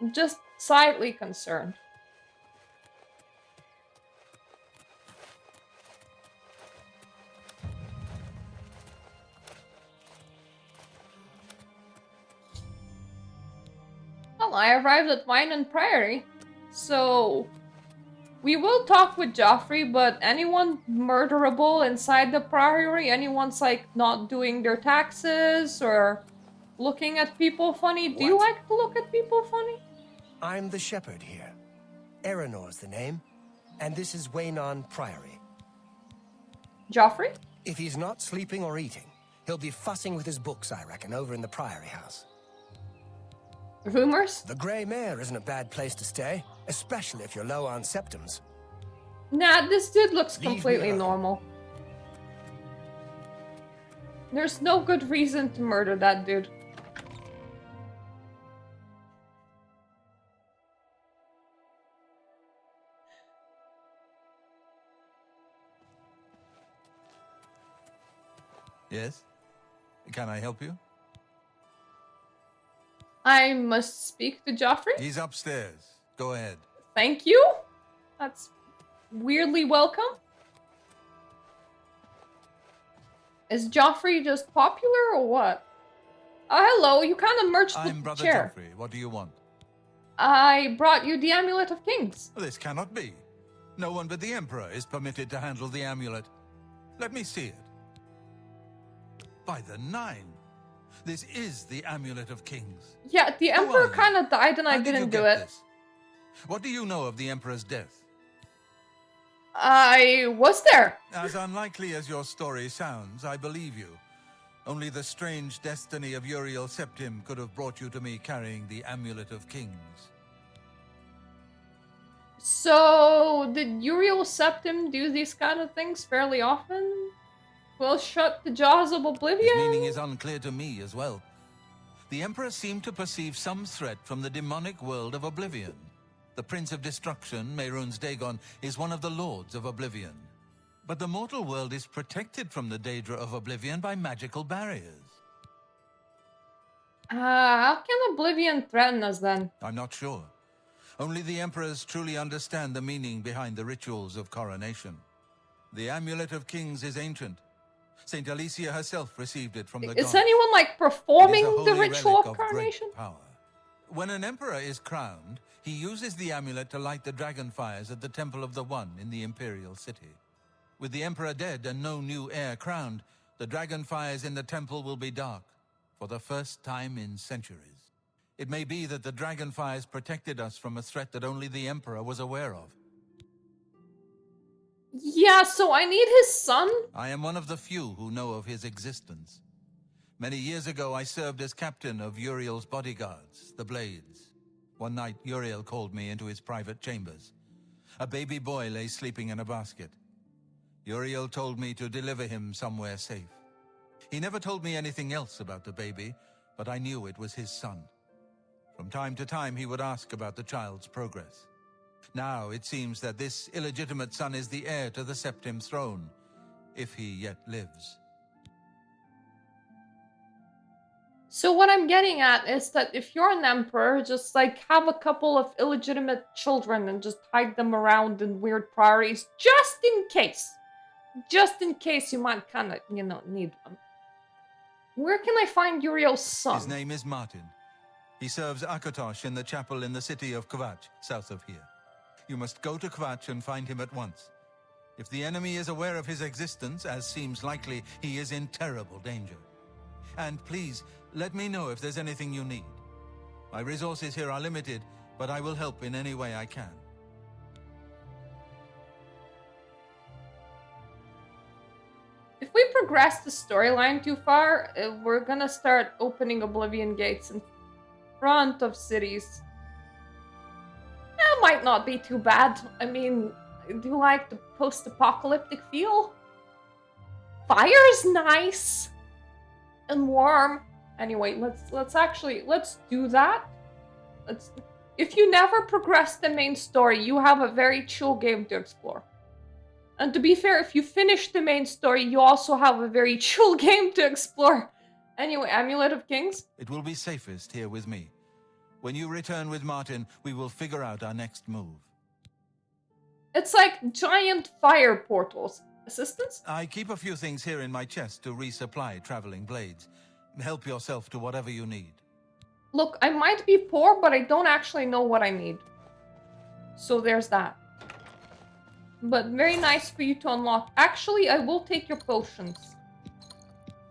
[SPEAKER 1] I'm just slightly concerned. Well, I arrived at Wine and Prairie, so we will talk with Joffrey, but anyone murderable inside the Priory, anyone's like not doing their taxes or looking at people funny. Do you like to look at people funny?
[SPEAKER 3] I'm the shepherd here. Eranor's the name, and this is Waynon Priory.
[SPEAKER 1] Joffrey?
[SPEAKER 3] If he's not sleeping or eating, he'll be fussing with his books, I reckon, over in the Priory house.
[SPEAKER 1] Rumors?
[SPEAKER 3] The Grey Mare isn't a bad place to stay, especially if you're low on septums.
[SPEAKER 1] Nah, this dude looks
[SPEAKER 3] Leave me
[SPEAKER 1] completely
[SPEAKER 3] alone.
[SPEAKER 1] normal. There's no good reason to murder that dude.
[SPEAKER 8] Yes? Can I help you?
[SPEAKER 1] I must speak to Joffrey?
[SPEAKER 8] He's upstairs. Go ahead.
[SPEAKER 1] Thank you? That's weirdly welcome. Is Joffrey just popular or what? Oh, hello, you kind of merged
[SPEAKER 8] I'm
[SPEAKER 1] the
[SPEAKER 8] Brother
[SPEAKER 1] chair.
[SPEAKER 8] Joffrey. What do you want?
[SPEAKER 1] I brought you the Amulet of Kings.
[SPEAKER 8] This cannot be. No one but the Emperor is permitted to handle the amulet. Let me see it. By the Nine. This is the Amulet of Kings.
[SPEAKER 1] Yeah, the
[SPEAKER 8] Who
[SPEAKER 1] Emperor
[SPEAKER 8] are you?
[SPEAKER 1] kind of died and I
[SPEAKER 8] How did you
[SPEAKER 1] didn't do
[SPEAKER 8] get
[SPEAKER 1] it.
[SPEAKER 8] this? What do you know of the Emperor's death?
[SPEAKER 1] I was there.
[SPEAKER 8] As unlikely as your story sounds, I believe you. Only the strange destiny of Uriel Septim could have brought you to me carrying the Amulet of Kings.
[SPEAKER 1] So, did Uriel Septim do these kind of things fairly often? Will shut the jaws of Oblivion?
[SPEAKER 8] His meaning is unclear to me as well. The Emperor seemed to perceive some threat from the demonic world of Oblivion. The Prince of Destruction, Mehrunes Dagon, is one of the Lords of Oblivion. But the mortal world is protected from the Daedra of Oblivion by magical barriers.
[SPEAKER 1] How can Oblivion threaten us then?
[SPEAKER 8] I'm not sure. Only the emperors truly understand the meaning behind the rituals of coronation. The Amulet of Kings is ancient. Saint Alicia herself received it from the gods.
[SPEAKER 1] Is anyone like
[SPEAKER 8] It is
[SPEAKER 1] performing
[SPEAKER 8] a
[SPEAKER 1] the
[SPEAKER 8] holy
[SPEAKER 1] ritual
[SPEAKER 8] relic
[SPEAKER 1] of
[SPEAKER 8] great
[SPEAKER 1] coronation?
[SPEAKER 8] power. When an emperor is crowned, he uses the amulet to light the dragon fires at the Temple of the One in the Imperial City. With the emperor dead and no new heir crowned, the dragon fires in the temple will be dark for the first time in centuries. It may be that the dragon fires protected us from a threat that only the emperor was aware of.
[SPEAKER 1] Yeah, so I need his son?
[SPEAKER 8] I am one of the few who know of his existence. Many years ago, I served as captain of Uriel's bodyguards, the Blades. One night, Uriel called me into his private chambers. A baby boy lay sleeping in a basket. Uriel told me to deliver him somewhere safe. He never told me anything else about the baby, but I knew it was his son. From time to time, he would ask about the child's progress. Now, it seems that this illegitimate son is the heir to the Septim throne, if he yet lives.
[SPEAKER 1] So what I'm getting at is that if you're an emperor, just like have a couple of illegitimate children and just hide them around in weird priorities, just in case. Just in case you might kind of, need one. Where can I find Uriel's son?
[SPEAKER 8] His name is Martin. He serves Akatosh in the chapel in the city of Kvatch, south of here. You must go to Kvatch and find him at once. If the enemy is aware of his existence, as seems likely, he is in terrible danger. And please, let me know if there's anything you need. My resources here are limited, but I will help in any way I can.
[SPEAKER 1] If we progress the storyline too far, we're gonna start opening Oblivion gates in front of cities. That might not be too bad. I mean, do you like the post-apocalyptic feel? Fire's nice and warm. Anyway, let's do that. If you never progress the main story, you have a very chill game to explore. And to be fair, if you finish the main story, you also have a very chill game to explore. Anyway, Amulet of Kings?
[SPEAKER 8] It will be safest here with me. When you return with Martin, we will figure out our next move.
[SPEAKER 1] It's like giant fire portals. Assistance?
[SPEAKER 8] I keep a few things here in my chest to resupply traveling blades. Help yourself to whatever you need.
[SPEAKER 1] Look, I might be poor, but I don't actually know what I need. So there's that. But very nice for you to unlock. Actually, I will take your potions.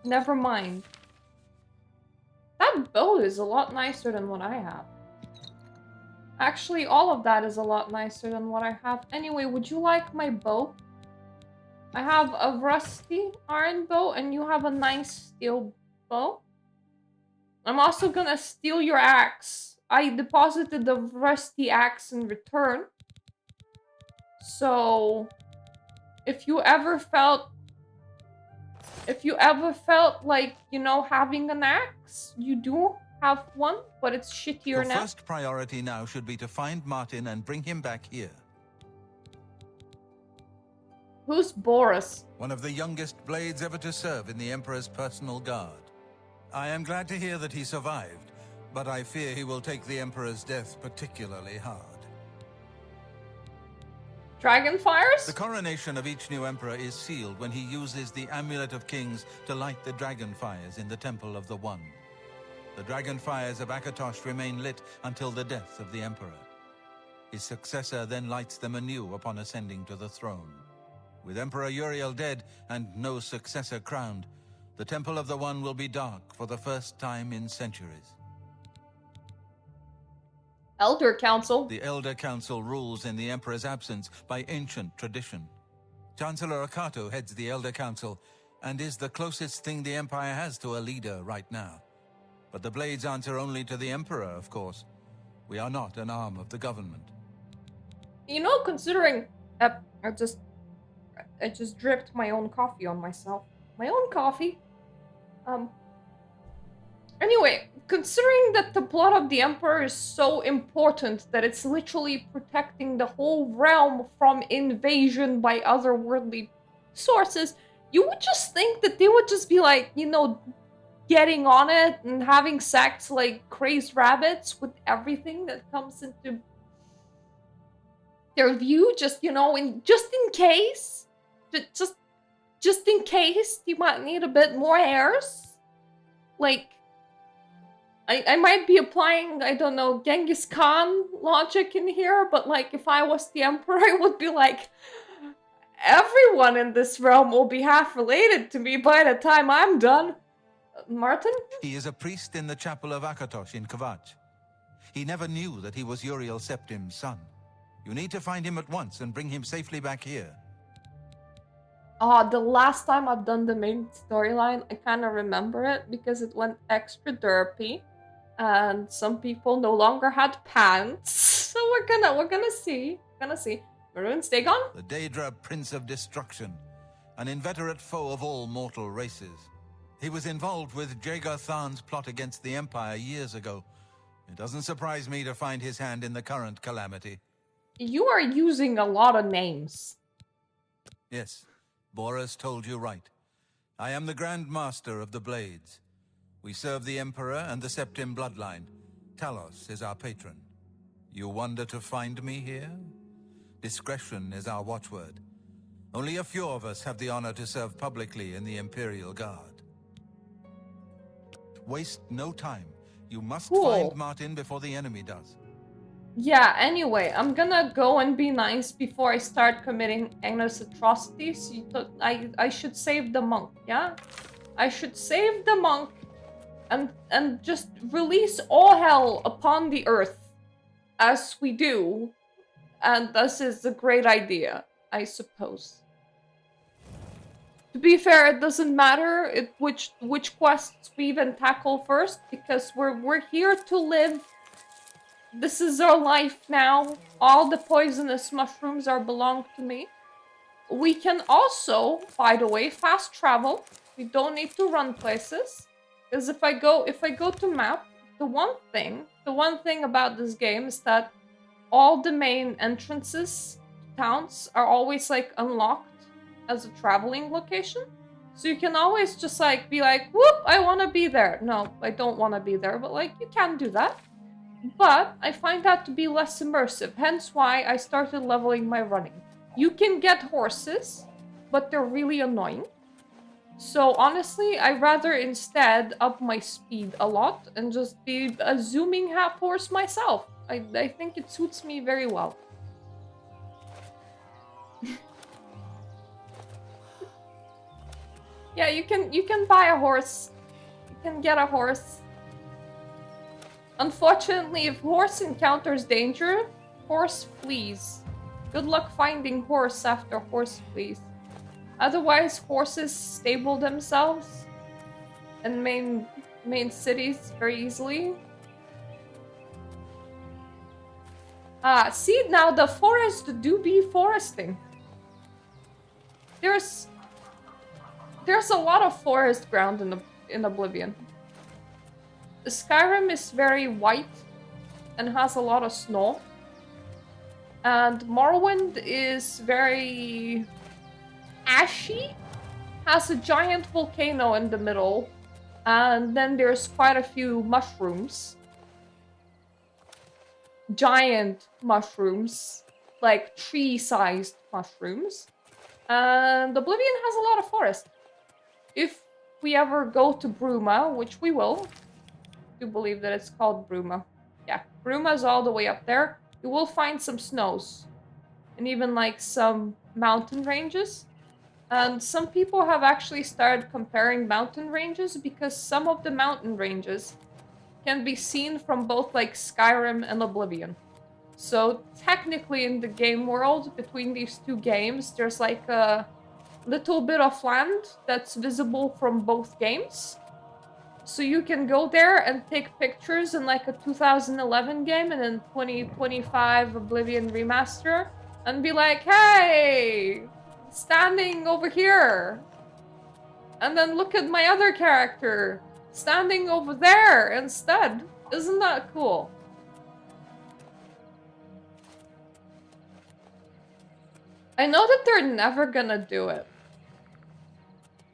[SPEAKER 1] Never mind. That bow is a lot nicer than what I have. Actually, all of that is a lot nicer than what I have. Anyway, would you like my bow? I have a rusty iron bow, and you have a nice steel bow. I'm also gonna steal your axe. I deposited the rusty axe in return. So, if you ever felt like, having an axe, you do have one, but it's shittier
[SPEAKER 8] Your
[SPEAKER 1] now.
[SPEAKER 8] first priority now should be to find Martin and bring him back here.
[SPEAKER 1] Who's Boris?
[SPEAKER 8] One of the youngest blades ever to serve in the Emperor's personal guard. I am glad to hear that he survived, but I fear he will take the Emperor's death particularly hard.
[SPEAKER 1] Dragonfires?
[SPEAKER 8] The coronation of each new Emperor is sealed when he uses the Amulet of Kings to light the dragon fires in the Temple of the One. The dragon fires of Akatosh remain lit until the death of the Emperor. His successor then lights them anew upon ascending to the throne. With Emperor Uriel dead and no successor crowned, the Temple of the One will be dark for the first time in centuries.
[SPEAKER 1] Elder Council.
[SPEAKER 8] The Elder Council rules in the Emperor's absence by ancient tradition. Chancellor Akato heads the Elder Council and is the closest thing the Empire has to a leader right now. But the Blades answer only to the Emperor, of course. We are not an arm of the government.
[SPEAKER 1] Considering... I just dripped my own coffee on myself. My own coffee? Anyway, considering that the blood of the Emperor is so important that it's literally protecting the whole realm from invasion by otherworldly sources, you would just think that they would just be like, getting on it and having sex like crazed rabbits with everything that comes into their view, just, you know, just in case. Just in case you might need a bit more hairs. Like, I might be applying, I don't know, Genghis Khan logic in here, but like if I was the emperor, I would be like, everyone in this realm will be half related to me by the time I'm done. Martin?
[SPEAKER 8] He is a priest in the chapel of Akatosh in Kvatch. He never knew that he was Uriel Septim's son. You need to find him at once and bring him safely back here.
[SPEAKER 1] The last time I've done the main storyline, I kind of remember it because it went extra derpy. And some people no longer had pants. So we're gonna see. Maroon, stay gone.
[SPEAKER 8] The Daedra Prince of Destruction, an inveterate foe of all mortal races. He was involved with Jagar Tharn's plot against the Empire years ago. It doesn't surprise me to find his hand in the current calamity.
[SPEAKER 1] You are using a lot of names.
[SPEAKER 8] Yes, Boris told you right. I am the Grand Master of the Blades. We serve the Emperor and the Septim bloodline. Talos is our patron. You wonder to find me here? Discretion is our watchword. Only a few of us have the honor to serve publicly in the Imperial Guard. Waste no time. You must find Martin before the enemy does.
[SPEAKER 1] Yeah, anyway, I'm gonna go and be nice before I start committing endless atrocities. I should save the monk, yeah? I should save the monk and just release all hell upon the earth as we do. And this is a great idea, I suppose. To be fair, it doesn't matter which quests we even tackle first, because we're here to live. This is our life now. All the poisonous mushrooms belong to me. We can also, by the way, fast travel. We don't need to run places. Because if I go to map, the one thing about this game is that all the main entrances to towns are always like unlocked as a traveling location. So you can always just like be like, whoop, I want to be there. No, I don't want to be there, but like you can do that. But I find that to be less immersive, hence why I started leveling my running. You can get horses, but they're really annoying. So honestly, I'd rather instead up my speed a lot and just be a zooming half horse myself. I think it suits me very well. Yeah, you can buy a horse. You can get a horse. Unfortunately, if horse encounters danger, horse flees. Good luck finding horse after horse flees. Otherwise, horses stable themselves in main cities very easily. See, now the forest do be foresting. There's a lot of forest ground in Oblivion. Skyrim is very white and has a lot of snow. And Morrowind is very ashy, has a giant volcano in the middle, and then there's quite a few mushrooms. Giant mushrooms, like tree-sized mushrooms. And Oblivion has a lot of forest. If we ever go to Bruma, which we will, I do believe that it's called Bruma. Yeah, Bruma's all the way up there. You will find some snows and even like some mountain ranges. And some people have actually started comparing mountain ranges because some of the mountain ranges can be seen from both like Skyrim and Oblivion. So technically in the game world between these two games, there's like a little bit of land that's visible from both games. So you can go there and take pictures in like a 2011 game and then 2025 Oblivion Remaster and be like, hey, standing over here. And then look at my other character standing over there instead. Isn't that cool? I know that they're never gonna do it.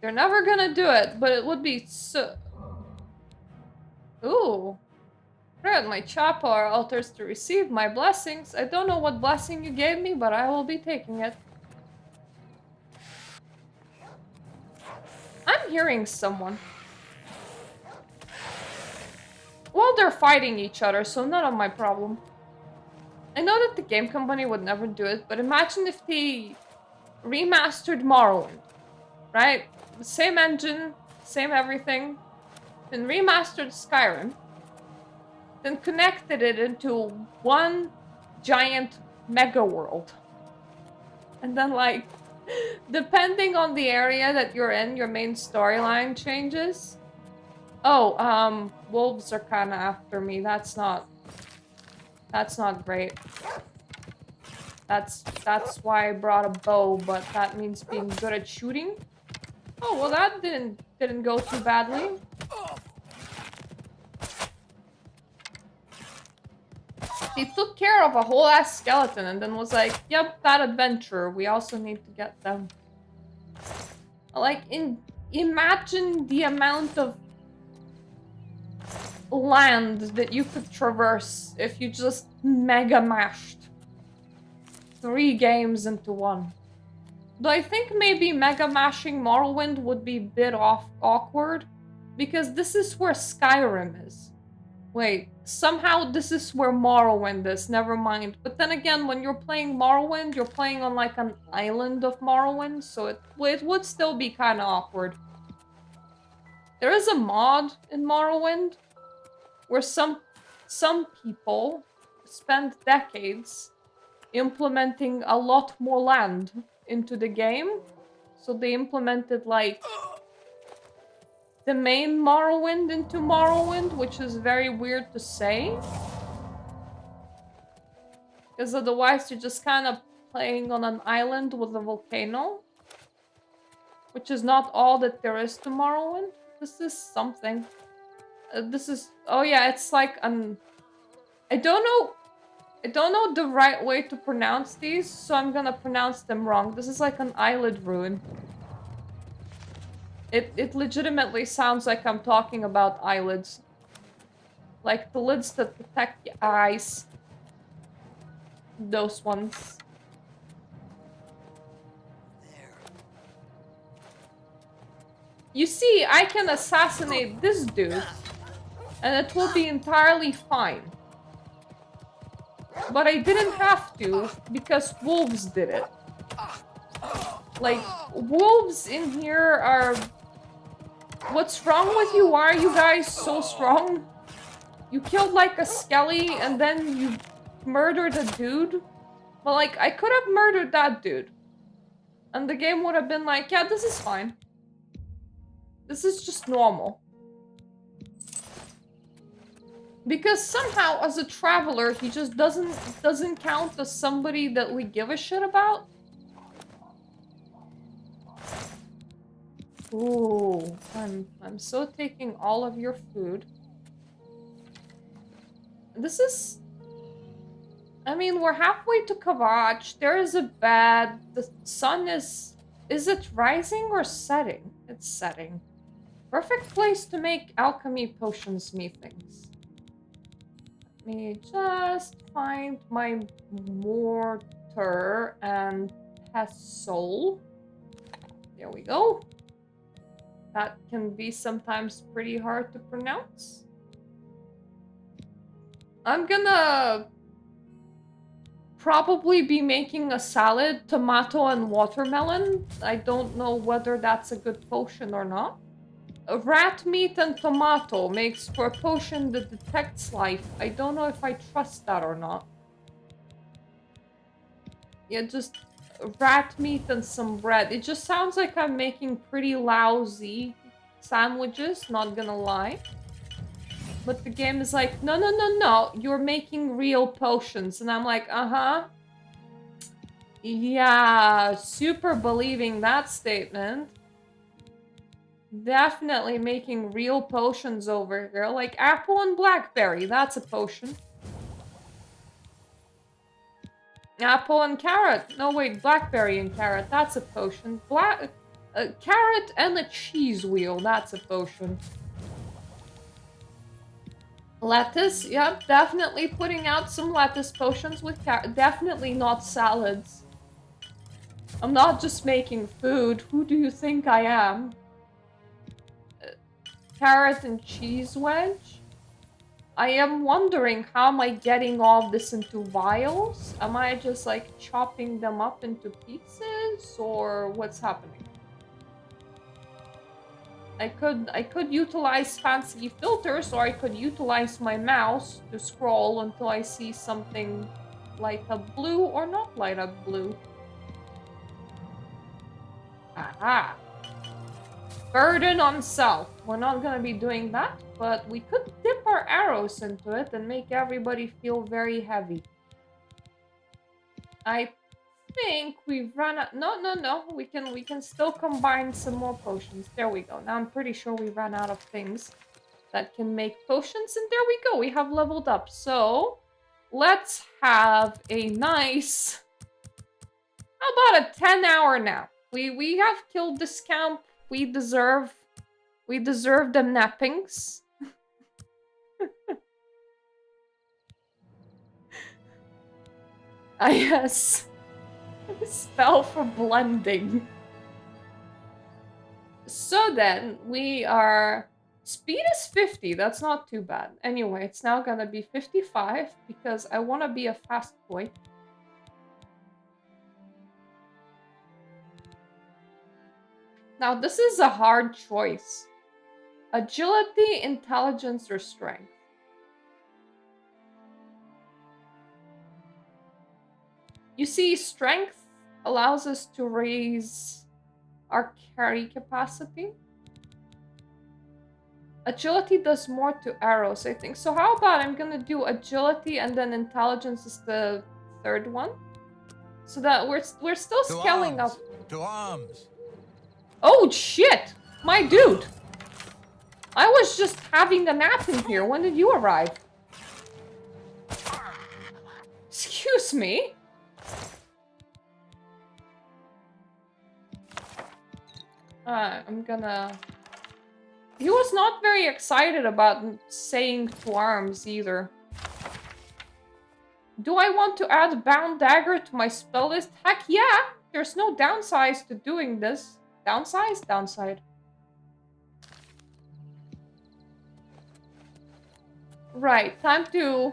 [SPEAKER 1] They're never gonna do it, but it would be so... Ooh. Grant my chapar altars to receive my blessings. I don't know what blessing you gave me, but I will be taking it. I'm hearing someone. Well, they're fighting each other, so none of my problem. I know that the game company would never do it, but imagine if they remastered Morrowind, right? The same engine, same everything, then remastered Skyrim, then connected it into one giant mega world. And then, like, depending on the area that you're in, your main storyline changes. Oh, wolves are kind of after me. That's not great. That's why I brought a bow, but that means being good at shooting. Oh, well, that didn't go too badly. He took care of a whole ass skeleton and then was like, yep, that adventure, we also need to get them. Like, imagine the amount of land that you could traverse if you just mega mashed 3 games into one. Though I think maybe mega mashing Morrowind would be a bit awkward, because this is where Skyrim is. Wait, somehow this is where Morrowind is, never mind. But then again, when you're playing Morrowind, you're playing on like an island of Morrowind, so it would still be kind of awkward. There is a mod in Morrowind where some people spend decades implementing a lot more land into the game. So they implemented like the main Morrowind into Morrowind, which is very weird to say. Because otherwise you're just kind of playing on an island with a volcano. Which is not all that there is to Morrowind. This is something. This is... Oh yeah, it's like an... I don't know the right way to pronounce these, so I'm gonna pronounce them wrong. This is like an eyelid ruin. It legitimately sounds like I'm talking about eyelids. Like the lids that protect your eyes. Those ones. You see, I can assassinate this dude, and it will be entirely fine. But I didn't have to, because wolves did it. Like, wolves in here are... What's wrong with you? Why are you guys so strong? You killed like a skelly, and then you murdered a dude? But like, I could have murdered that dude. And the game would have been like, yeah, this is fine. This is just normal. Because somehow, as a traveler, he just doesn't count as somebody that we give a shit about. Ooh, I'm so taking all of your food. This is... I mean, we're halfway to Kavach. There is a bed. The sun is... Is it rising or setting? It's setting. Perfect place to make alchemy potions me things. Let me just find my mortar and pestle. There we go. That can be sometimes pretty hard to pronounce. I'm gonna probably be making a salad, tomato and watermelon. I don't know whether that's a good potion or not. Rat meat and tomato makes for a potion that detects life. I don't know if I trust that or not. Yeah, just rat meat and some bread. It just sounds like I'm making pretty lousy sandwiches, not gonna lie. But the game is like, no, no, no, no, you're making real potions. And I'm like, uh-huh. Yeah, super believing that statement. Definitely making real potions over here. Like apple and blackberry, that's a potion. Apple and carrot. No, wait, blackberry and carrot, that's a potion. Carrot and a cheese wheel, that's a potion. Lettuce, yep, definitely putting out some lettuce potions with carrot. Definitely not salads. I'm not just making food. Who do you think I am? Carrot and cheese wedge? I am wondering, how am I getting all this into vials? Am I just like chopping them up into pieces, or what's happening? I could utilize fancy filters, or I could utilize my mouse to scroll until I see something light up blue or not light up blue. Aha! Burden on self. We're not gonna be doing that, but we could dip our arrows into it and make everybody feel very heavy. I think we've run out. No. We can still combine some more potions. There we go. Now I'm pretty sure we ran out of things that can make potions, and there we go. We have leveled up. So let's have a nice. How about a 10-hour nap? We have killed the scamp. We deserve the nappings. Ah, yes. Spell for blending. So then, we are... Speed is 50, that's not too bad. Anyway, it's now gonna be 55, because I want to be a fast boy. Now, this is a hard choice. Agility, intelligence, or strength. You see, strength allows us to raise our carry capacity. Agility does more to arrows, I think. So how about I'm gonna do agility and then intelligence is the third one? So that we're still scaling up.
[SPEAKER 8] To arms!
[SPEAKER 1] Oh shit! My dude! I was just having a nap in here. When did you arrive? Excuse me? I'm gonna... He was not very excited about saying to arms either. Do I want to add Bound Dagger to my spell list? Heck yeah! There's no downsides to doing this. Downsize? Downside. Right, time to...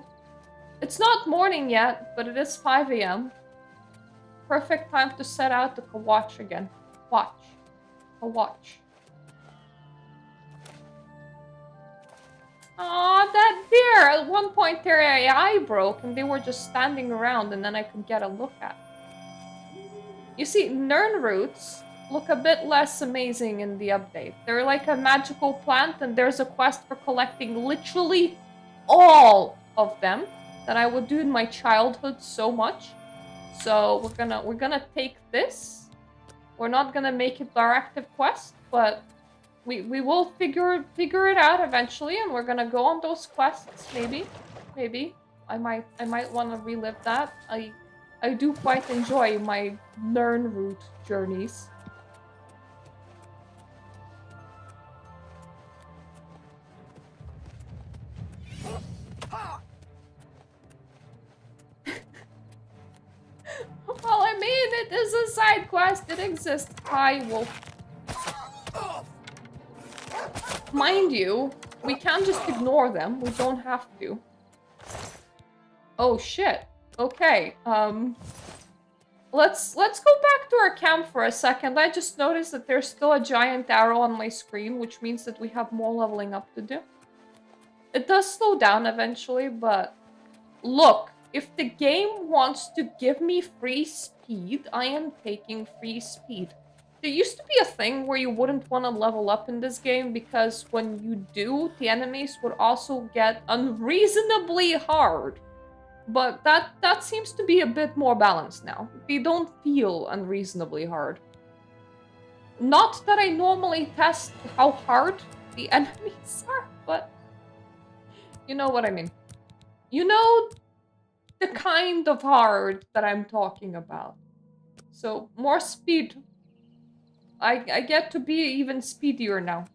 [SPEAKER 1] It's not morning yet, but it is 5 AM. Perfect time to set out to watch again. Watch. A watch. Aw, that deer! At one point their AI broke and they were just standing around and then I could get a look at. You see, Nern roots look a bit less amazing in the update. They're like a magical plant and there's a quest for collecting literally all of them that I would do in my childhood so much. So we're gonna take this. We're not gonna make it our active quest, but we will figure it out eventually, and we're gonna go on those quests. Maybe I might want to relive that. I do quite enjoy my Nern route journeys. Well, I mean, it is a side quest. It exists. Hi, wolf. Mind you, we can't just ignore them. We don't have to. Oh shit. Okay. Let's go back to our camp for a second. I just noticed that there's still a giant arrow on my screen, which means that we have more leveling up to do. It does slow down eventually, but look, if the game wants to give me free speed, I am taking free speed. There used to be a thing where you wouldn't want to level up in this game because when you do, the enemies would also get unreasonably hard. But that seems to be a bit more balanced now. They don't feel unreasonably hard. Not that I normally test how hard the enemies are, but you know what I mean. You know the kind of hard that I'm talking about. So more speed. I get to be even speedier now.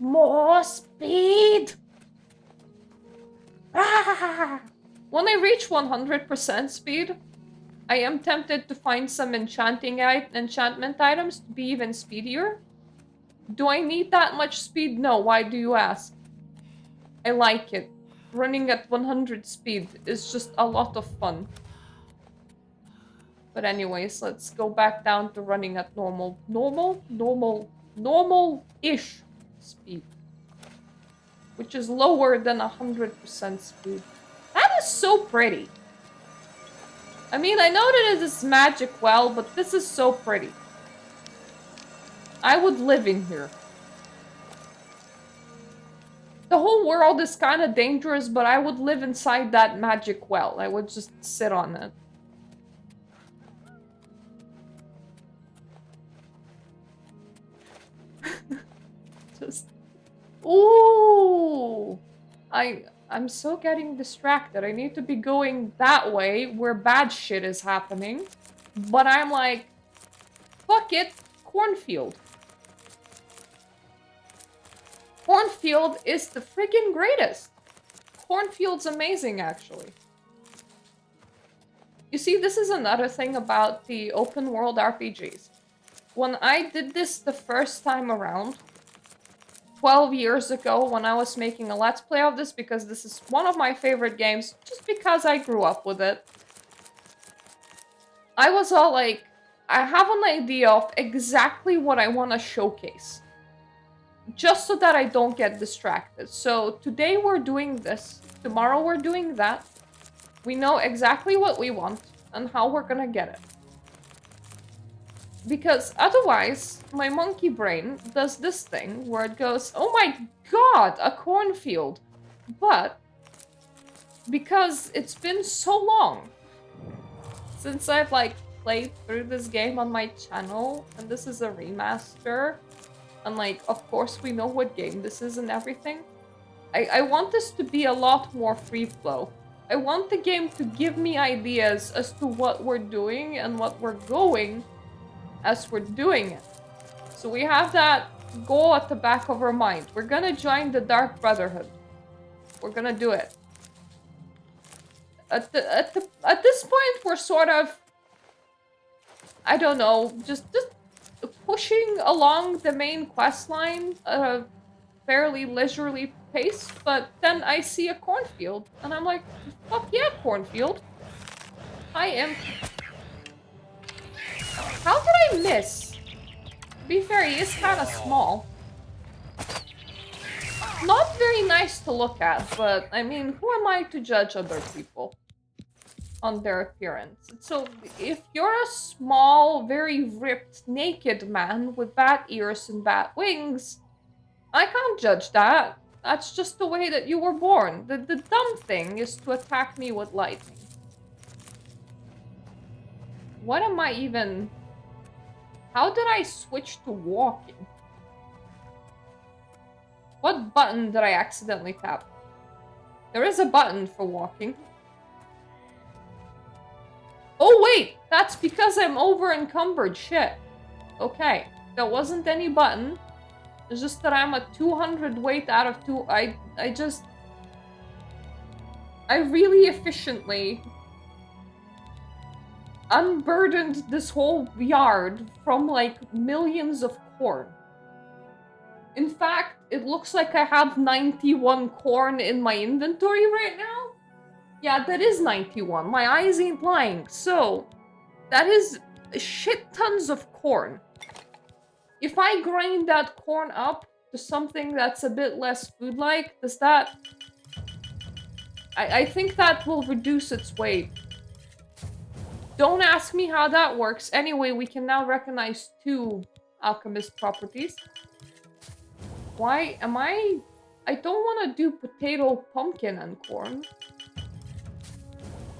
[SPEAKER 1] More speed! Ah! When I reach 100% speed, I am tempted to find some enchantment items to be even speedier. Do I need that much speed? No. Why do you ask? I like it. Running at 100 speed is just a lot of fun. But anyways, let's go back down to running at normal-ish speed. Which is lower than 100% speed. That is so pretty. I mean, I know that it is magic well, but this is so pretty. I would live in here. The whole world is kind of dangerous, but I would live inside that magic well. I would just sit on it. Just... Ooh! I'm so getting distracted. I need to be going that way where bad shit is happening. But I'm like, fuck it, cornfield. Cornfield is the friggin' greatest. Cornfield's amazing, actually. You see, this is another thing about the open world RPGs. When I did this the first time around, 12 years ago, when I was making a Let's Play of this, because this is one of my favorite games, just because I grew up with it, I was all like, I have an idea of exactly what I want to showcase. Just so that I don't get distracted. So today we're doing this, tomorrow we're doing that. We know exactly what we want and how we're gonna get it. Because otherwise, my monkey brain does this thing where it goes, oh my god, a cornfield. But because it's been so long since I've like played through this game on my channel, and this is a remaster, and like, of course we know what game this is and everything. I want this to be a lot more free flow. I want the game to give me ideas as to what we're doing and what we're going as we're doing it. So we have that goal at the back of our mind. We're gonna join the Dark Brotherhood. We're gonna do it. At this point, we're sort of, I don't know, just pushing along the main quest line at a fairly leisurely pace, but then I see a cornfield, and I'm like, fuck yeah, cornfield. I am... How did I miss? To be fair, he is kind of small. Not very nice to look at, but I mean, who am I to judge other people on their appearance? So if you're a small, very ripped, naked man with bat ears and bat wings, I can't judge that. That's just the way that you were born. The dumb thing is to attack me with lightning. What am I even... How did I switch to walking? What button did I accidentally tap? There is a button for walking. Oh wait! That's because I'm over encumbered. Shit. Okay. There wasn't any button. It's just that I'm a 200 weight out of 2. I really efficiently unburdened this whole yard from like millions of corn. In fact, it looks like I have 91 corn in my inventory right now. Yeah, that is 91. My eyes ain't lying. So, that is shit tons of corn. If I grind that corn up to something that's a bit less food-like, does that... I think that will reduce its weight. Don't ask me how that works. Anyway, we can now recognize 2 alchemist properties. Why am I don't want to do potato, pumpkin, and corn.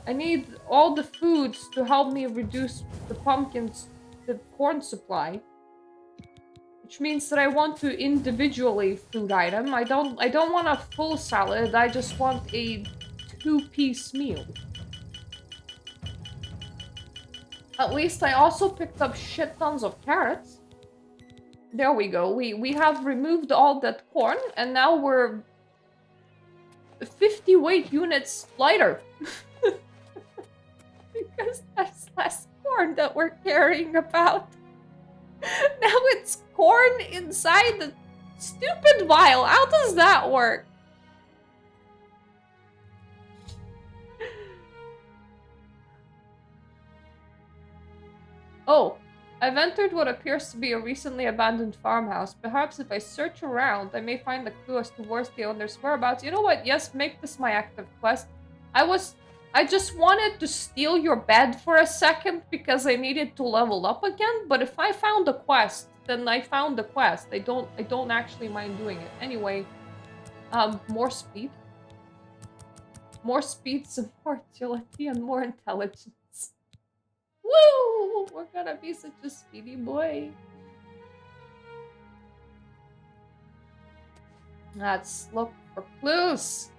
[SPEAKER 1] I need all the foods to help me reduce the corn supply. Which means that I want to individually food item. I don't want a full salad. I just want a 2-piece meal. At least I also picked up shit tons of carrots. There we go. We have removed all that corn, and now we're 50 weight units lighter. Because there's less corn that we're carrying about. Now it's corn inside the stupid vial. How does that work? Oh, I've entered what appears to be a recently abandoned farmhouse. Perhaps if I search around, I may find a clue as to where's the owner's whereabouts. You know what? Yes, make this my active quest. I just wanted to steal your bed for a second because I needed to level up again, but if I found a quest, then I found the quest. I don't actually mind doing it. Anyway, more speed. More speed, some more agility, and more intelligence. Woo! We're gonna be such a speedy boy. Let's look for clues.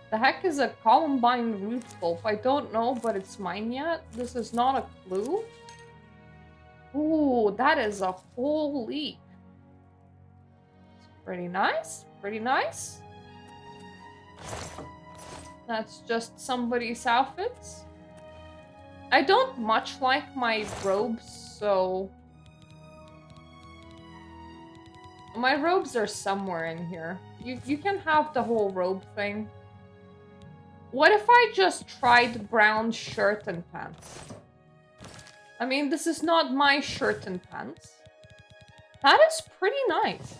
[SPEAKER 1] The heck is a Columbine root pulp? I don't know, but it's mine yet. This is not a clue. Ooh, that is a whole leaf. It's pretty nice. Pretty nice. That's just somebody's outfits. I don't much like my robes, so... My robes are somewhere in here. You can have the whole robe thing. What if I just tried brown shirt and pants? I mean, this is not my shirt and pants. That is pretty nice.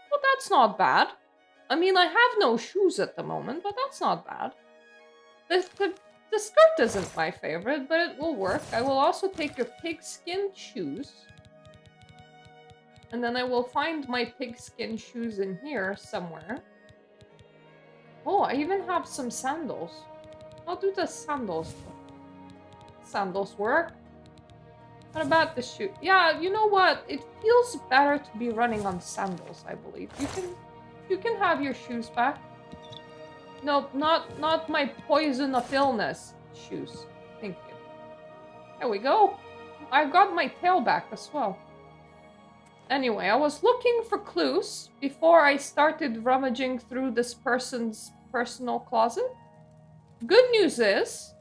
[SPEAKER 1] Well, that's not bad. I mean, I have no shoes at the moment, but that's not bad. The skirt isn't my favorite, but it will work. I will also take your pigskin shoes. And then I will find my pigskin shoes in here somewhere. Oh, I even have some sandals. How do the sandals work? Sandals work? What about the shoe? Yeah, you know what? It feels better to be running on sandals, I believe. You can have your shoes back. Nope, not my poison of illness shoes. Thank you. There we go. I got my tail back as well. Anyway, I was looking for clues before I started rummaging through this person's personal closet. Good news is,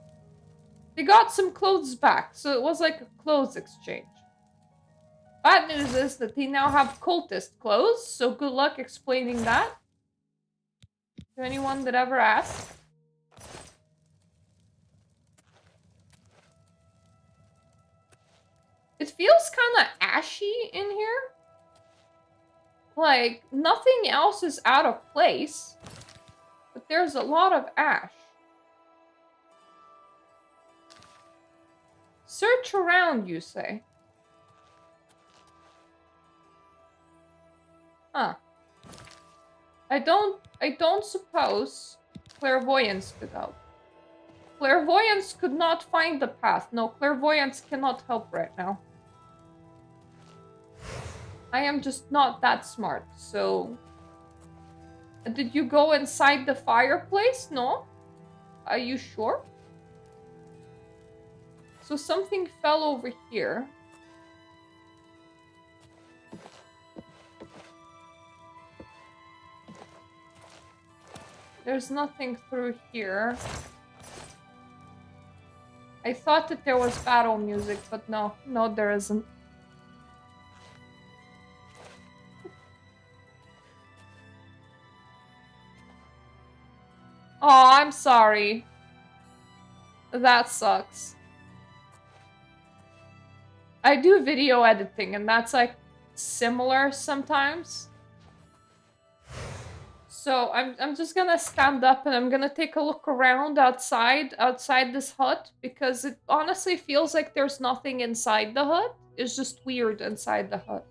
[SPEAKER 1] they got some clothes back, so it was like a clothes exchange. Bad news is that they now have cultist clothes, so good luck explaining that to anyone that ever asked. It feels kind of ashy in here. Like, nothing else is out of place, but there's a lot of ash. Search around, you say? Huh. I don't suppose clairvoyance could help. Clairvoyance could not find the path. No, clairvoyance cannot help right now. I am just not that smart, so... Did you go inside the fireplace? No? Are you sure? So something fell over here. There's nothing through here. I thought that there was battle music, but no, there isn't. Oh, I'm sorry. That sucks. I do video editing, and that's like similar sometimes. So I'm just gonna stand up and I'm gonna take a look around outside this hut, because it honestly feels like there's nothing inside the hut. It's just weird inside the hut.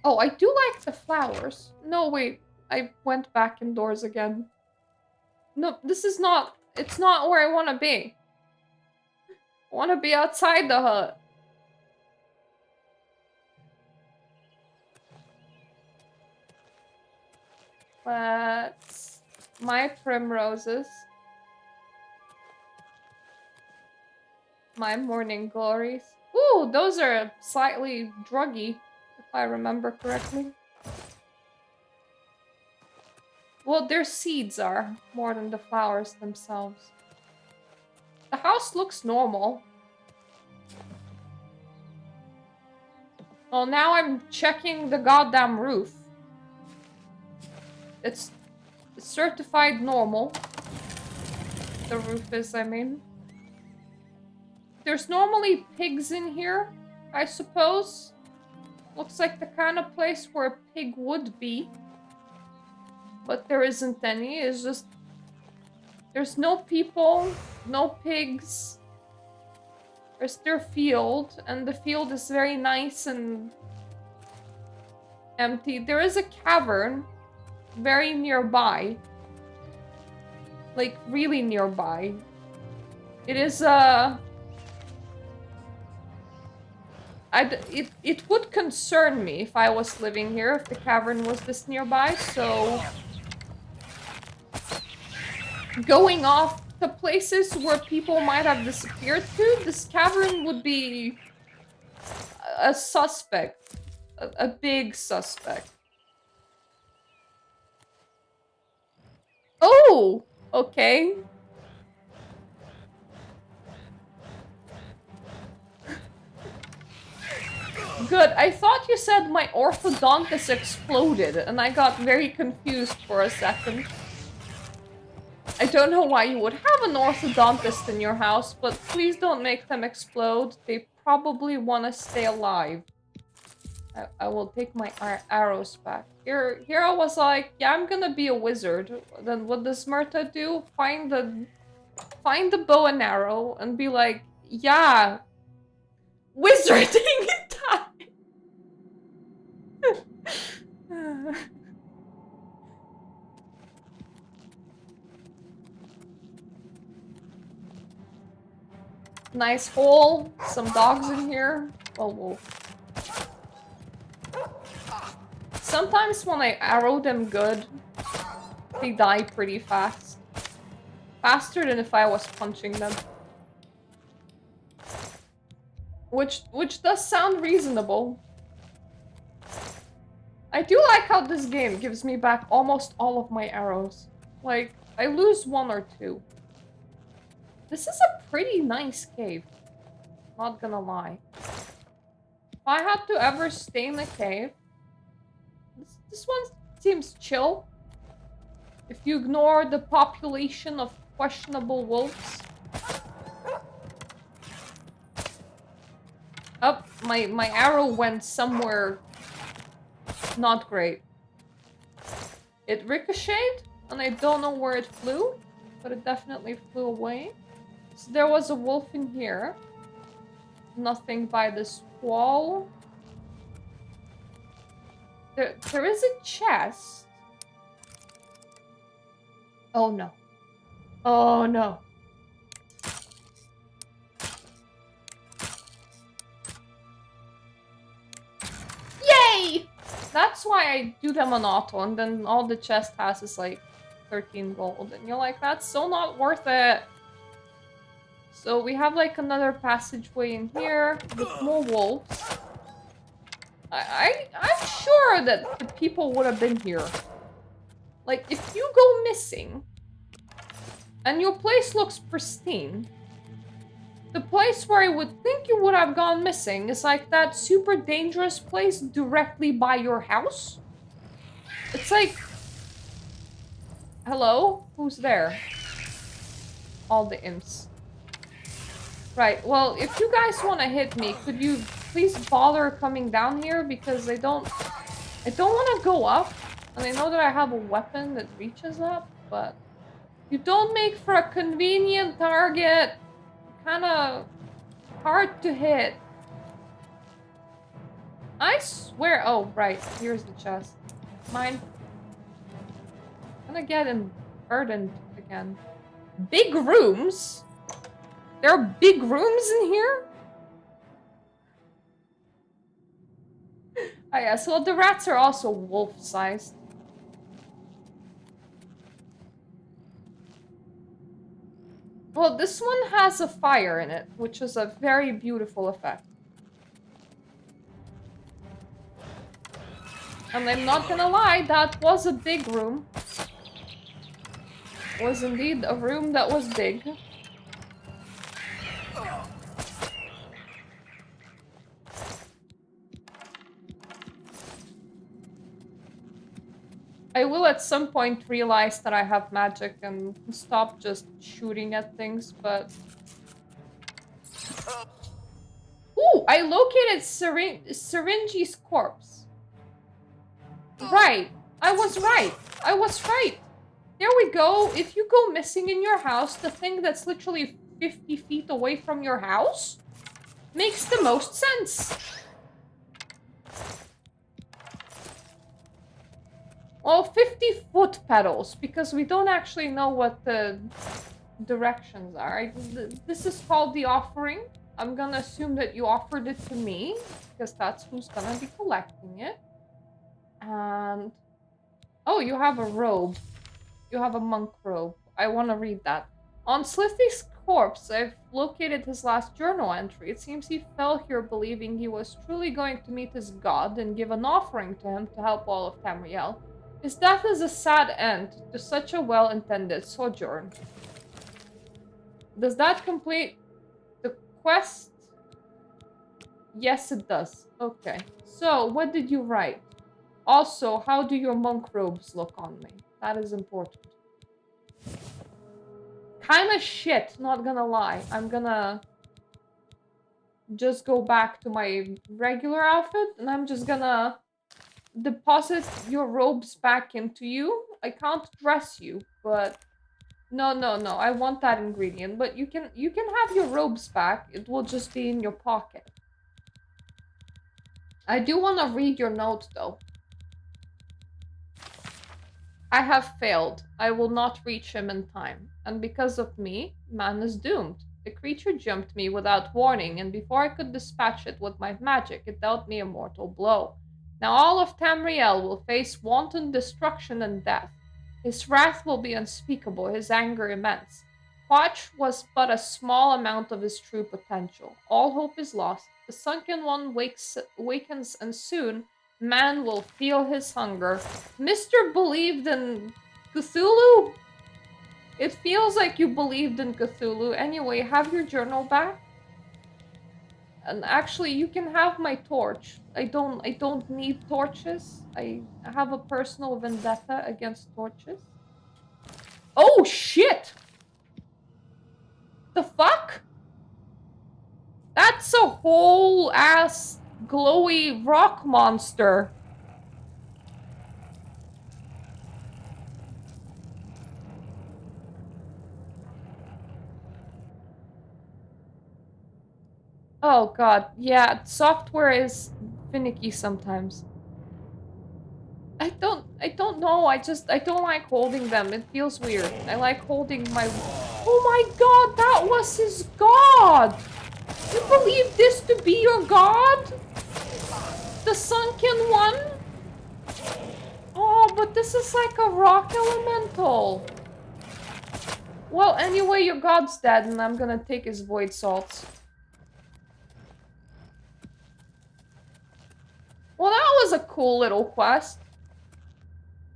[SPEAKER 1] Oh, I do like the flowers. No, wait. I went back indoors again. No, this is not... It's not where I want to be. I want to be outside the hut. Let's... My primroses. My morning glories. Ooh, those are slightly druggy, if I remember correctly. Well, their seeds are more than the flowers themselves. The house looks normal. Well, now I'm checking the goddamn roof. It's certified normal. The roof is, I mean. There's normally pigs in here, I suppose. Looks like the kind of place where a pig would be. But there isn't any. It's just... There's no people, no pigs. There's their field, and the field is very nice and empty. There is a cavern very nearby. Like, really nearby. It is, it would concern me if I was living here, if the cavern was this nearby, so... Going off the places where people might have disappeared to, this cavern would be a suspect. A big suspect. Oh! Okay. Good. I thought you said my orthodontist exploded, and I got very confused for a second. I don't know why you would have an orthodontist in your house, but please don't make them explode. They probably want to stay alive. I will take my arrows back. Here I was like, yeah, I'm gonna be a wizard. Then what does Mirta do? Find the bow and arrow and be like, yeah, wizarding time. Nice hole. Some dogs in here. Oh, wolf. Sometimes when I arrow them good, they die pretty fast. Faster than if I was punching them. Which does sound reasonable. I do like how this game gives me back almost all of my arrows. Like, I lose one or two. This is a pretty nice cave. Not gonna lie. If I had to ever stay in a cave, this one seems chill. If you ignore the population of questionable wolves. Oh, my arrow went somewhere not great. It ricocheted, and I don't know where it flew, but it definitely flew away. So there was a wolf in here. Nothing by this wall. There is a chest. Oh no. Oh no. Yay! That's why I do them on auto, and then all the chest has is like 13 gold, and you're like, that's so not worth it. So we have like another passageway in here with more wolves. I'm sure that the people would have been here. Like, if you go missing and your place looks pristine, the place where I would think you would have gone missing is like that super dangerous place directly by your house. It's like, hello? Who's there? All the imps. Right, well, if you guys want to hit me, could you please bother coming down here? Because I don't want to go up. And I know that I have a weapon that reaches up, but you don't make for a convenient target. Kind of hard to hit. I swear. Oh, right. Here's the chest. Mine. I'm gonna get burdened again. Big rooms? There are big rooms in here? Oh yeah, so the rats are also wolf-sized. Well, this one has a fire in it, which is a very beautiful effect. And I'm not gonna lie, that was a big room. Was indeed a room that was big. I will at some point realize that I have magic and stop just shooting at things, but... Ooh, I located Syringe's corpse. Right. I was right. I was right. There we go. If you go missing in your house, the thing that's literally 50 feet away from your house makes the most sense. Well, 50 foot pedals, because we don't actually know what the directions are. This is called the offering. I'm gonna assume that you offered it to me, because that's who's gonna be collecting it. And... oh, you have a robe. You have a monk robe. I want to read that. On Slithy's corpse, I've located his last journal entry. It seems he fell here believing he was truly going to meet his god and give an offering to him to help all of Tamriel. His death is a sad end to such a well-intended sojourn. Does that complete the quest? Yes, it does. Okay. So, what did you write? Also, how do your monk robes look on me? That is important. Kinda shit, not gonna lie. I'm gonna just go back to my regular outfit and I'm just gonna deposit your robes back into you. I can't dress you, but no. I want that ingredient, but you can have your robes back. It will just be in your pocket. I do want to read your note though. I have failed. I will not reach him in time. And because of me, man is doomed. The creature jumped me without warning, and before I could dispatch it with my magic, it dealt me a mortal blow. Now all of Tamriel will face wanton destruction and death. His wrath will be unspeakable, his anger immense. Quatch was but a small amount of his true potential. All hope is lost. The sunken one wakens, and soon man will feel his hunger. Mr. believed in Cthulhu? It feels like you believed in Cthulhu. Anyway, have your journal back. And actually, you can have my torch. I don't need torches. I have a personal vendetta against torches. Oh, shit! The fuck? That's a whole ass glowy rock monster. Oh god, yeah, software is finicky sometimes. I don't know, I don't like holding them. It feels weird. I like holding my... Oh my god, that was his god! You believe this to be your god? The sunken one? Oh, but this is like a rock elemental. Well, anyway, your god's dead, and I'm gonna take his void salts. Well, that was a cool little quest.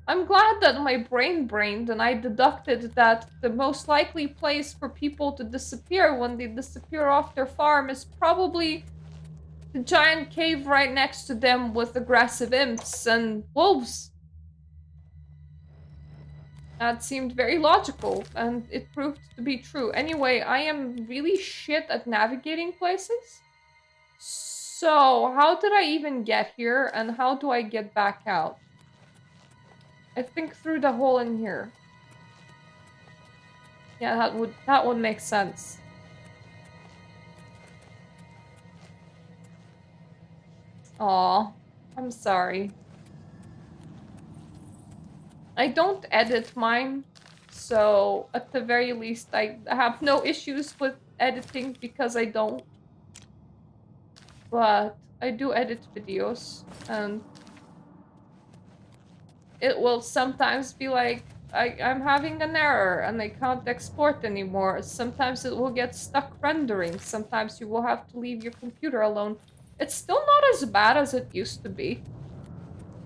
[SPEAKER 1] I'm glad that my brain brained and I deducted that the most likely place for people to disappear when they disappear off their farm is probably the giant cave right next to them with aggressive imps and wolves. That seemed very logical, and it proved to be true. Anyway, I am really shit at navigating places. So, how did I even get here, and how do I get back out? I think through the hole in here. Yeah, that would make sense. Aw, I'm sorry. I don't edit mine, so at the very least I have no issues with editing because I don't. But I do edit videos, and it will sometimes be like, I'm having an error and I can't export anymore. Sometimes it will get stuck rendering. Sometimes you will have to leave your computer alone. It's still not as bad as it used to be.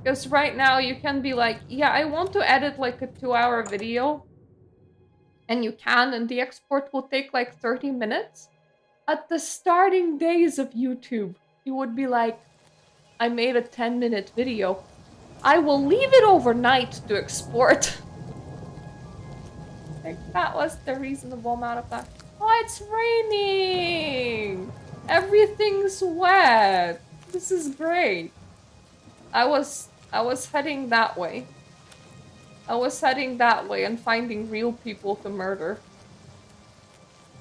[SPEAKER 1] Because right now you can be like, yeah, I want to edit like a 2-hour video. And you can, and the export will take like 30 minutes. At the starting days of YouTube, you would be like, I made a 10-minute video. I will leave it overnight to export. Like, that was the reasonable amount of time. Oh, it's raining! Everything's wet. This is great. I was heading that way. I was heading that way and finding real people to murder.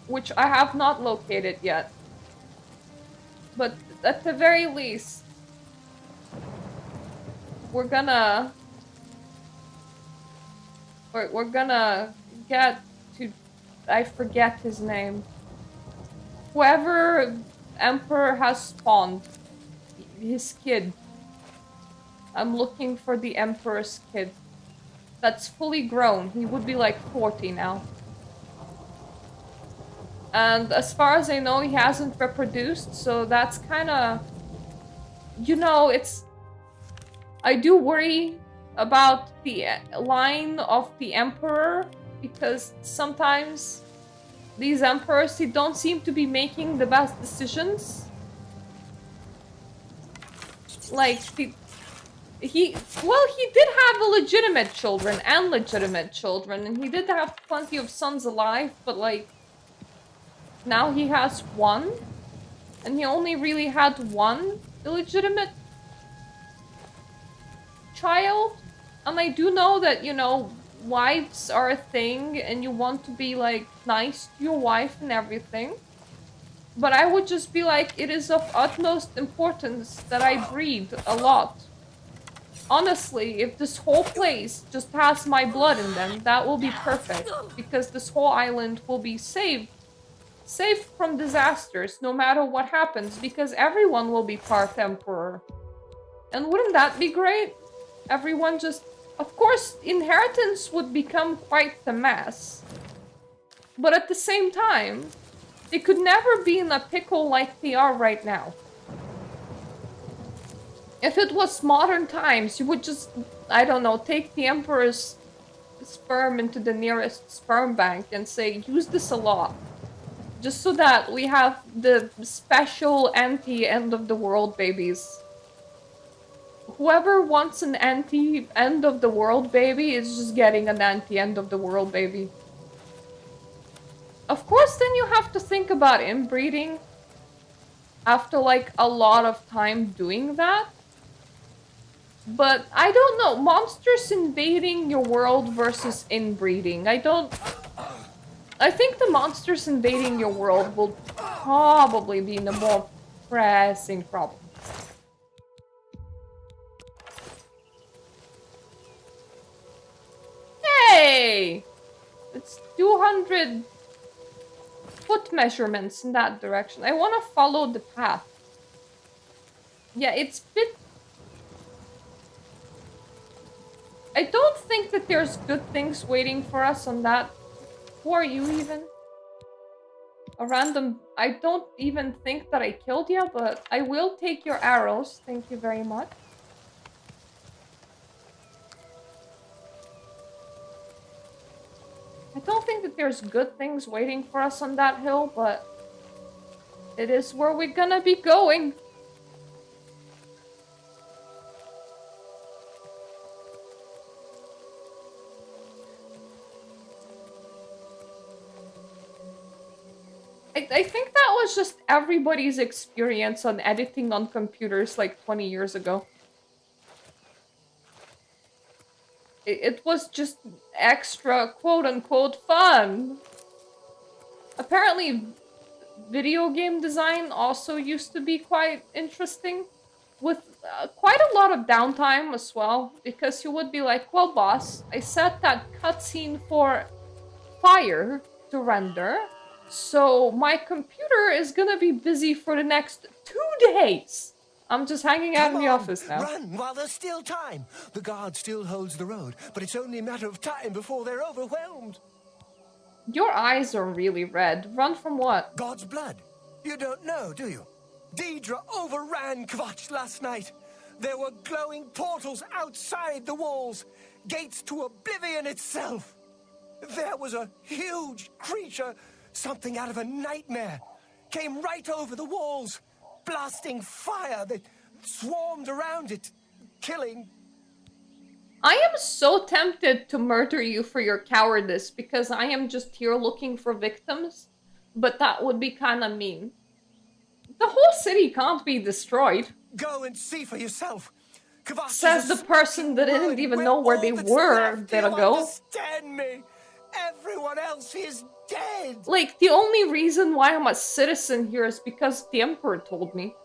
[SPEAKER 1] Which I have not located yet. But at the very least, we're gonna get to, I forget his name. Whoever Emperor has spawned, his kid. I'm looking for the Emperor's kid. That's fully grown. He would be like 40 now. And as far as I know, he hasn't reproduced, so that's kind of... You know, it's... I do worry about the line of the Emperor, because sometimes these Emperors, they don't seem to be making the best decisions. Like, he did have illegitimate children and legitimate children, and he did have plenty of sons alive, but like... Now he has one, and he only really had one illegitimate child. And I do know that, you know, wives are a thing, and you want to be, like, nice to your wife and everything. But I would just be like, it is of utmost importance that I breed a lot. Honestly, if this whole place just has my blood in them, that will be perfect. Because this whole island will be safe from disasters, no matter what happens, because everyone will be part Emperor. And wouldn't that be great? Everyone just... Of course, inheritance would become quite the mess. But at the same time, they could never be in a pickle like they are right now. If it was modern times, you would just, I don't know, take the Emperor's sperm into the nearest sperm bank and say, use this a lot. Just so that we have the special anti-end-of-the-world babies. Whoever wants an anti-end-of-the-world baby is just getting an anti-end-of-the-world baby. Of course, then you have to think about inbreeding. After, like, a lot of time doing that. But, I don't know. Monsters invading your world versus inbreeding. I think the monsters invading your world will probably be the more pressing problem. Hey! It's 200 foot measurements in that direction. I want to follow the path. Yeah, it's a bit... I don't think that there's good things waiting for us on that. Who are you even? A random... I don't even think that I killed you, but I will take your arrows. Thank you very much. I don't think that there's good things waiting for us on that hill, but... It is where we're gonna be going. I think that was just everybody's experience on editing on computers like 20 years ago. It was just extra quote-unquote fun. Apparently, video game design also used to be quite interesting. With quite a lot of downtime as well. Because you would be like, well boss, I set that cutscene for fire to render. So my computer is gonna be busy for the next 2 days. I'm just hanging out in the office now.
[SPEAKER 3] Run while there's still time. The guard still holds the road, but it's only a matter of time before they're overwhelmed.
[SPEAKER 1] Your eyes are really red. Run from what?
[SPEAKER 3] God's blood. You don't know, do you? Deidre overran Kvatch last night. There were glowing portals outside the walls, gates to Oblivion itself. There was a huge creature, something out of a nightmare, came right over the walls, blasting fire that swarmed around it, killing.
[SPEAKER 1] I am so tempted to murder you for your cowardice because I am just here looking for victims, but that would be kind of mean. The whole city can't be destroyed.
[SPEAKER 3] Go and see for yourself. Kvatch
[SPEAKER 1] Says
[SPEAKER 3] is
[SPEAKER 1] the
[SPEAKER 3] a
[SPEAKER 1] person that
[SPEAKER 3] ruin.
[SPEAKER 1] didn't even
[SPEAKER 3] We're
[SPEAKER 1] know where
[SPEAKER 3] all
[SPEAKER 1] they
[SPEAKER 3] that's
[SPEAKER 1] were a
[SPEAKER 3] left.
[SPEAKER 1] bit
[SPEAKER 3] You
[SPEAKER 1] ago.
[SPEAKER 3] Understand me? Everyone else is dead.
[SPEAKER 1] Like, the only reason why I'm a citizen here is because the Emperor told me.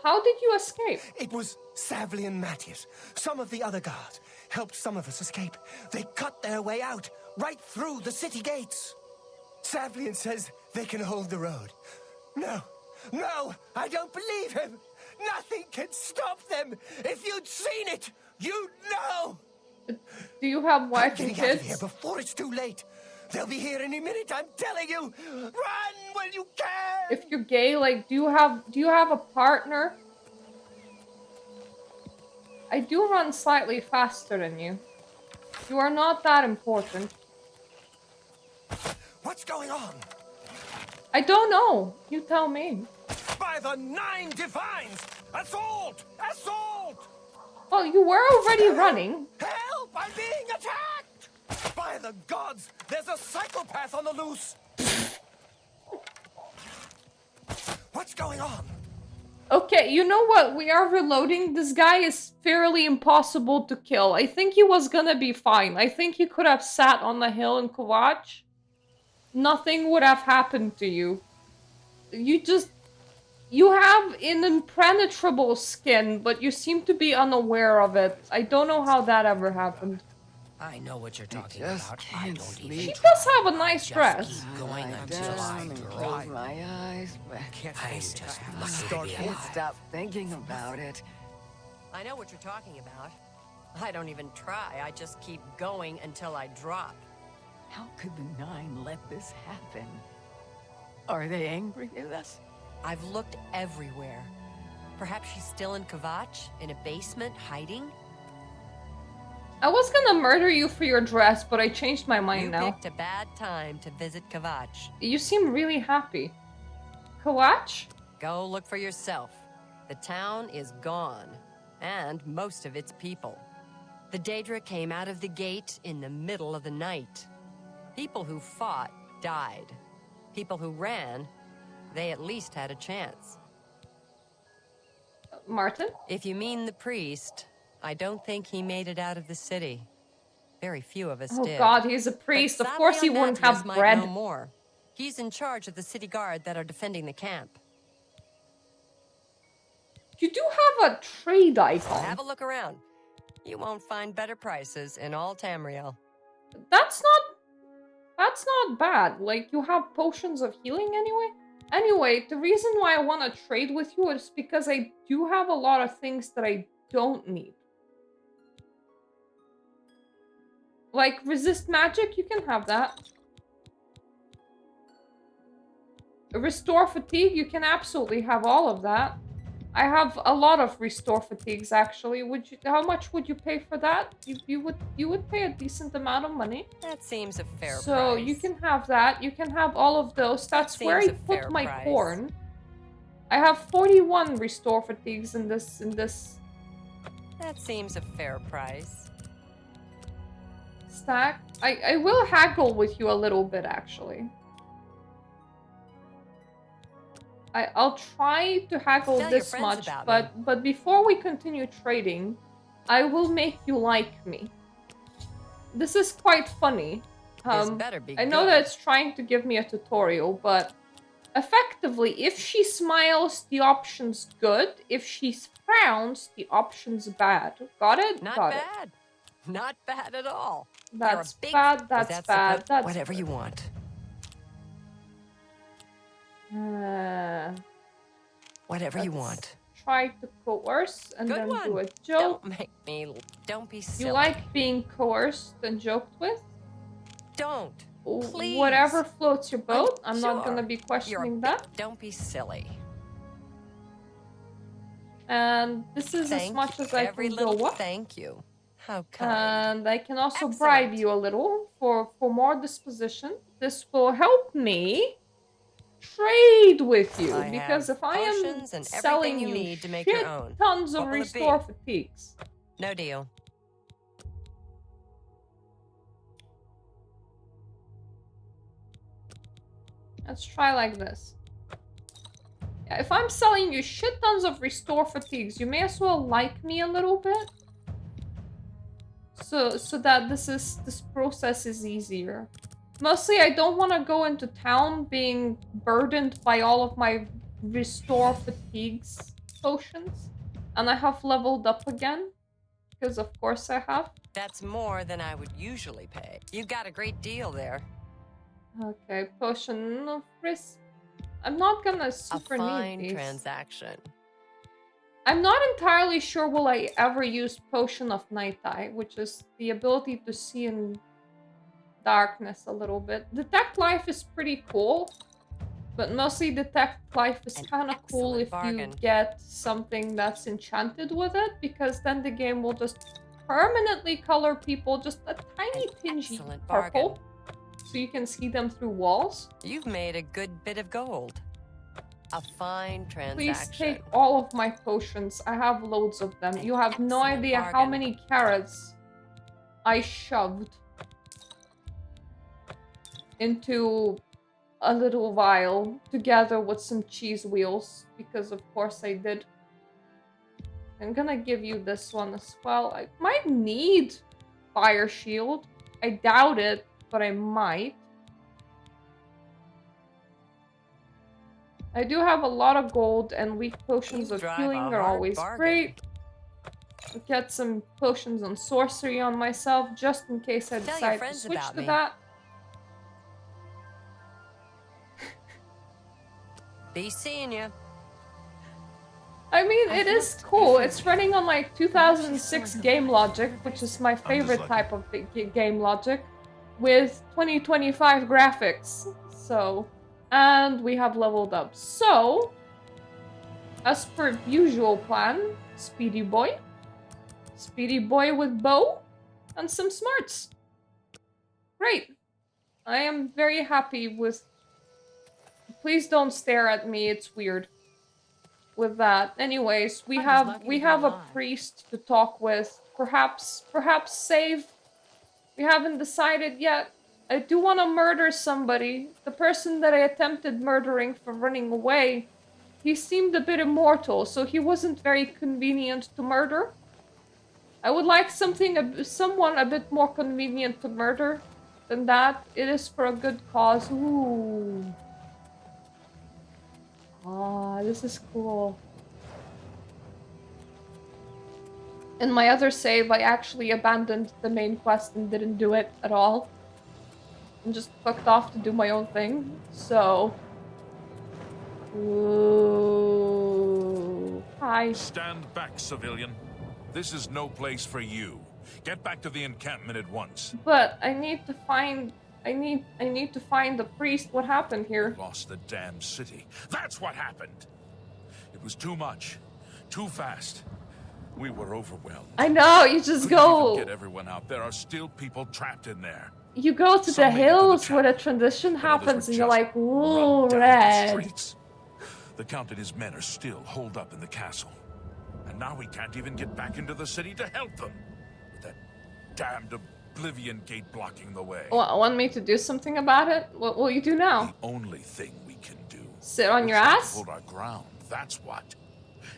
[SPEAKER 1] How did you escape?
[SPEAKER 3] It was Savli and Matthias. Some of the other guards helped some of us escape. They cut their way out, right through the city gates. Savlian says they can hold the road. No, I don't believe him. Nothing can stop them. If you'd seen it, you'd know.
[SPEAKER 1] Do you have wife
[SPEAKER 3] I'm
[SPEAKER 1] and
[SPEAKER 3] getting out of here
[SPEAKER 1] kids?
[SPEAKER 3] before it's too late. They'll be here any minute, I'm telling you. Run when you can.
[SPEAKER 1] If you're gay, like, do you have a partner? I do run slightly faster than you. You are not that important.
[SPEAKER 3] What's going on?
[SPEAKER 1] I don't know. You tell me.
[SPEAKER 3] By the 9 divines! Assault! Assault!
[SPEAKER 1] Well, you were already running.
[SPEAKER 3] Help! I'm being attacked! By the gods! There's a psychopath on the loose! What's going on?
[SPEAKER 1] Okay, you know what? We are reloading. This guy is fairly impossible to kill. I think he was gonna be fine. I think he could have sat on the hill in Kvatch. Nothing would have happened to you. You have an impenetrable skin, but you seem to be unaware of it. I don't know how that ever happened.
[SPEAKER 9] I know what you're talking about. I don't even.
[SPEAKER 1] She does have a nice
[SPEAKER 9] Just
[SPEAKER 1] dress.
[SPEAKER 9] keep going until I
[SPEAKER 10] Close
[SPEAKER 9] drop.
[SPEAKER 10] my eyes, but
[SPEAKER 9] I'm just lucky to be
[SPEAKER 10] can't
[SPEAKER 9] alive.
[SPEAKER 10] stop thinking about it.
[SPEAKER 11] I know what you're talking about. I don't even try. I just keep going until I drop.
[SPEAKER 10] How could the 9 let this happen? Are they angry with us?
[SPEAKER 11] I've looked everywhere. Perhaps she's still in Kvatch, in a basement, hiding?
[SPEAKER 1] I was gonna murder you for your dress, but I changed my mind
[SPEAKER 11] You
[SPEAKER 1] now.
[SPEAKER 11] picked a bad time to visit Kvatch.
[SPEAKER 1] You seem really happy. Kvatch?
[SPEAKER 11] Go look for yourself. The town is gone, and most of its people. The Daedra came out of the gate in the middle of the night. People who fought died. People who ran, they at least had a chance.
[SPEAKER 1] Martin?
[SPEAKER 11] If you mean the priest, I don't think he made it out of the city. Very few of us
[SPEAKER 1] Oh
[SPEAKER 11] did.
[SPEAKER 1] god, he's a priest.
[SPEAKER 11] But
[SPEAKER 1] Of course he
[SPEAKER 11] Savlion
[SPEAKER 1] wouldn't
[SPEAKER 11] Matthias
[SPEAKER 1] have
[SPEAKER 11] might
[SPEAKER 1] bread.
[SPEAKER 11] know more. He's in charge of the city guard that are defending the camp.
[SPEAKER 1] You do have a trade icon.
[SPEAKER 11] Have a look around. You won't find better prices in all Tamriel.
[SPEAKER 1] That's not bad. Like, you have potions of healing anyway? Anyway, the reason why I want to trade with you is because I do have a lot of things that I don't need. Like, resist magic, you can have that. Restore fatigue, you can absolutely have all of that. I have a lot of restore fatigues, actually. How much would you pay for that? You would pay a decent amount of money.
[SPEAKER 11] That seems a fair price.
[SPEAKER 1] So you can have that. You can have all of those. That's where I
[SPEAKER 11] seems a fair
[SPEAKER 1] put my
[SPEAKER 11] price.
[SPEAKER 1] corn. I have 41 restore fatigues in this.
[SPEAKER 11] That seems a fair price.
[SPEAKER 1] Stack. I will haggle with you a little bit, actually. I'll try to haggle
[SPEAKER 11] Tell your
[SPEAKER 1] this
[SPEAKER 11] friends
[SPEAKER 1] much,
[SPEAKER 11] about me.
[SPEAKER 1] but before we continue trading, I will make you like me. This is quite funny.
[SPEAKER 11] This better be
[SPEAKER 1] I know
[SPEAKER 11] good.
[SPEAKER 1] that it's trying to give me a tutorial, but effectively, if she smiles, the option's good. If she frowns, the option's bad. Got it?
[SPEAKER 11] Not
[SPEAKER 1] Got it.
[SPEAKER 11] bad. Not bad at all.
[SPEAKER 1] That's
[SPEAKER 11] You're a big-
[SPEAKER 1] bad,
[SPEAKER 11] Is
[SPEAKER 1] that's
[SPEAKER 11] that
[SPEAKER 1] bad,
[SPEAKER 11] so-
[SPEAKER 1] that's
[SPEAKER 11] Whatever
[SPEAKER 1] bad.
[SPEAKER 11] you want. Whatever you
[SPEAKER 1] Let's
[SPEAKER 11] want.
[SPEAKER 1] Try to coerce and
[SPEAKER 11] Good
[SPEAKER 1] then
[SPEAKER 11] one.
[SPEAKER 1] do a joke.
[SPEAKER 11] Don't be silly.
[SPEAKER 1] You like being coerced and joked with?
[SPEAKER 11] Don't. Please.
[SPEAKER 1] Whatever floats your boat. I'm not
[SPEAKER 11] Sure.
[SPEAKER 1] gonna be
[SPEAKER 11] You're a
[SPEAKER 1] questioning
[SPEAKER 11] big-
[SPEAKER 1] that.
[SPEAKER 11] Don't be silly.
[SPEAKER 1] And this is as much as I
[SPEAKER 11] Every
[SPEAKER 1] can
[SPEAKER 11] little
[SPEAKER 1] go up.
[SPEAKER 11] thank you. How kind.
[SPEAKER 1] And I can also bribe you a little for more disposition. This will help me trade with you,
[SPEAKER 11] I
[SPEAKER 1] because
[SPEAKER 11] have
[SPEAKER 1] if I am
[SPEAKER 11] potions and
[SPEAKER 1] selling
[SPEAKER 11] everything you
[SPEAKER 1] you
[SPEAKER 11] need to make your
[SPEAKER 1] shit
[SPEAKER 11] own.
[SPEAKER 1] tons of
[SPEAKER 11] What will it
[SPEAKER 1] restore
[SPEAKER 11] be?
[SPEAKER 1] fatigues.
[SPEAKER 11] No deal.
[SPEAKER 1] Let's try like this. Yeah, if I'm selling you shit tons of restore fatigues, you may as well like me a little bit. So that this process is easier. Mostly I don't want to go into town being burdened by all of my restore fatigues potions. And I have leveled up again. Because of course I have.
[SPEAKER 11] That's more than I would usually pay. You got a great deal there.
[SPEAKER 1] Okay, potion of risk. I'm not gonna super
[SPEAKER 11] a fine
[SPEAKER 1] need these.
[SPEAKER 11] Transaction.
[SPEAKER 1] I'm not entirely sure will I ever use Potion of Night Eye, which is the ability to see in darkness a little bit. Detect Life is pretty cool, but mostly Detect Life is kind of cool if you get something that's enchanted with it, because then the game will just permanently color people just a tiny tingy purple, so you can see them through walls.
[SPEAKER 11] You've made a good bit of gold. A fine transaction.
[SPEAKER 1] Please take all of my potions. I have loads of them. You have no idea how many carrots I shoved into a little vial together with some cheese wheels, because of course I did. I'm gonna give you this one as well. I might need Fire Shield. I doubt it, but I might. I do have a lot of gold, and weak potions of healing are always great. I'll get some potions on sorcery on myself, just in case I decide to switch to that.
[SPEAKER 11] Be seeing you.
[SPEAKER 1] I mean, it is cool. It's running on like 2006 game logic, which is my favorite type of game logic, with 2025 graphics. So... and we have leveled up. So, as per usual plan, Speedy Boy. Speedy Boy with bow and some smarts. Great. I am very happy with... please don't stare at me, it's weird. With that. Anyways, we have a priest to talk with. Perhaps save. We haven't decided yet. I do want to murder somebody. The person that I attempted murdering for running away, he seemed a bit immortal, so he wasn't very convenient to murder. I would like someone a bit more convenient to murder than that. It is for a good cause. Ooh. Ah, this is cool. In my other save, I actually abandoned the main quest and didn't do it at all. And just fucked off to do my own thing, so... Ooh. Hi.
[SPEAKER 5] Stand back, civilian. This is no place for you. Get back to the encampment at once.
[SPEAKER 1] But I need to find... I need to find the priest. What happened here?
[SPEAKER 5] Lost the damn city. That's what happened! It was too much. Too fast. We were overwhelmed.
[SPEAKER 1] I know, you just go...
[SPEAKER 5] Get everyone out. There are still people trapped in there.
[SPEAKER 1] You go to the hills where the transition happens and you're like, ooh, red.
[SPEAKER 5] The Count and his men are still holed up in the castle. And now we can't even get back into the city to help them. With that damned Oblivion gate blocking the way.
[SPEAKER 1] Want me to do something about it? What will you do now?
[SPEAKER 5] The only thing we can do.
[SPEAKER 1] Sit on your ass?
[SPEAKER 5] Hold our ground, that's what.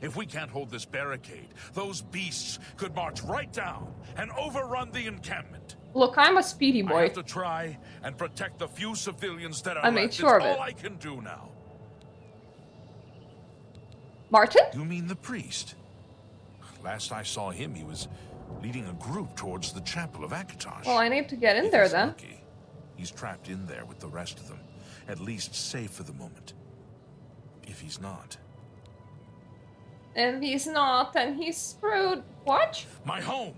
[SPEAKER 5] If we can't hold this barricade, those beasts could march right down and overrun the encampment.
[SPEAKER 1] Look, I'm a speedy boy.
[SPEAKER 5] I have to try and protect the few civilians that are
[SPEAKER 1] I
[SPEAKER 5] left.
[SPEAKER 1] made sure of
[SPEAKER 5] It's
[SPEAKER 1] it.
[SPEAKER 5] all I can do now.
[SPEAKER 1] Martin?
[SPEAKER 5] You mean the priest? Last I saw him, he was leading a group towards the chapel of Akatosh.
[SPEAKER 1] Well, I need to get in there then.
[SPEAKER 5] Lucky, he's trapped in there with the rest of them. At least safe for the moment. If he's not.
[SPEAKER 1] If he's not, then he's screwed. What?
[SPEAKER 5] My home!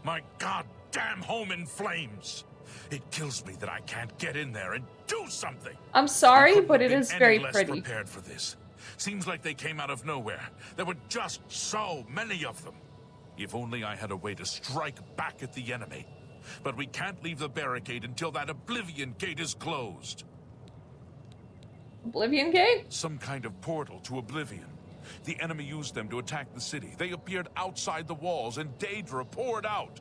[SPEAKER 5] My goddamn home in flames! It kills me that I can't get in there and do something!
[SPEAKER 1] I'm sorry, but it is very
[SPEAKER 5] less
[SPEAKER 1] pretty.
[SPEAKER 5] Prepared for this. Seems like they came out of nowhere. There were just so many of them. If only I had a way to strike back at the enemy. But we can't leave the barricade until that Oblivion Gate is closed.
[SPEAKER 1] Oblivion Gate?
[SPEAKER 5] Some kind of portal to Oblivion. The enemy used them to attack the city. They appeared outside the walls and Daedra poured out.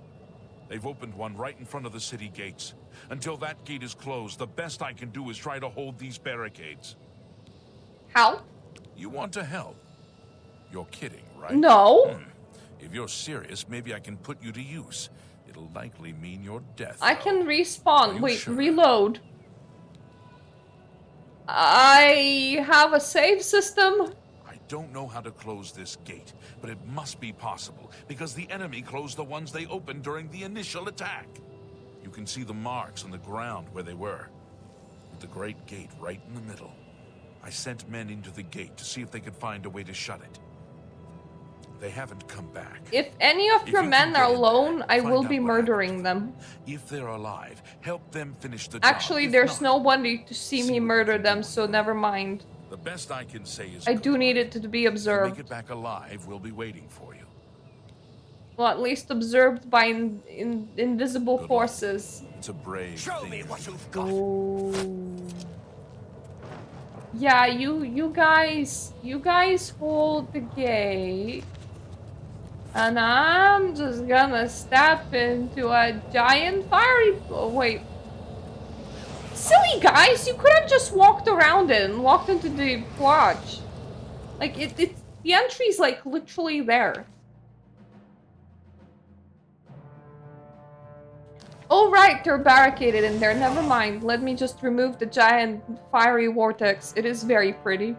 [SPEAKER 5] They've opened one right in front of the city gates. Until that gate is closed, the best I can do is try to hold these barricades.
[SPEAKER 1] How?
[SPEAKER 5] You want to help? You're kidding, right?
[SPEAKER 1] No.
[SPEAKER 5] If you're serious, maybe I can put you to use. It'll likely mean your death.
[SPEAKER 1] I can respawn. Wait,
[SPEAKER 5] sure?
[SPEAKER 1] reload. I have a save system.
[SPEAKER 5] I don't know how to close this gate, but it must be possible, because the enemy closed the ones they opened during the initial attack. You can see the marks on the ground where they were, with the great gate right in the middle. I sent men into the gate to see if they could find a way to shut it. They haven't come back.
[SPEAKER 1] If any of your men are alone, I will be murdering them.
[SPEAKER 5] If they're alive, help them finish the job.
[SPEAKER 1] Actually, there's nobody to see me murder them, so never mind.
[SPEAKER 5] The best I can say is
[SPEAKER 1] I do need it to be observed.
[SPEAKER 5] make it back alive, we'll be waiting for you.
[SPEAKER 1] Well, at least observed by invisible forces.
[SPEAKER 5] It's a brave
[SPEAKER 3] Show
[SPEAKER 5] thing.
[SPEAKER 3] me what you've got.
[SPEAKER 1] Oh. Yeah, you guys hold the gate. And I'm just gonna step into a giant fiery... Oh, wait. Silly guys, you could have just walked around it and walked into the lodge. Like, the entry's, like, literally there. Oh, right, they're barricaded in there. Never mind. Let me just remove the giant fiery vortex. It is very pretty.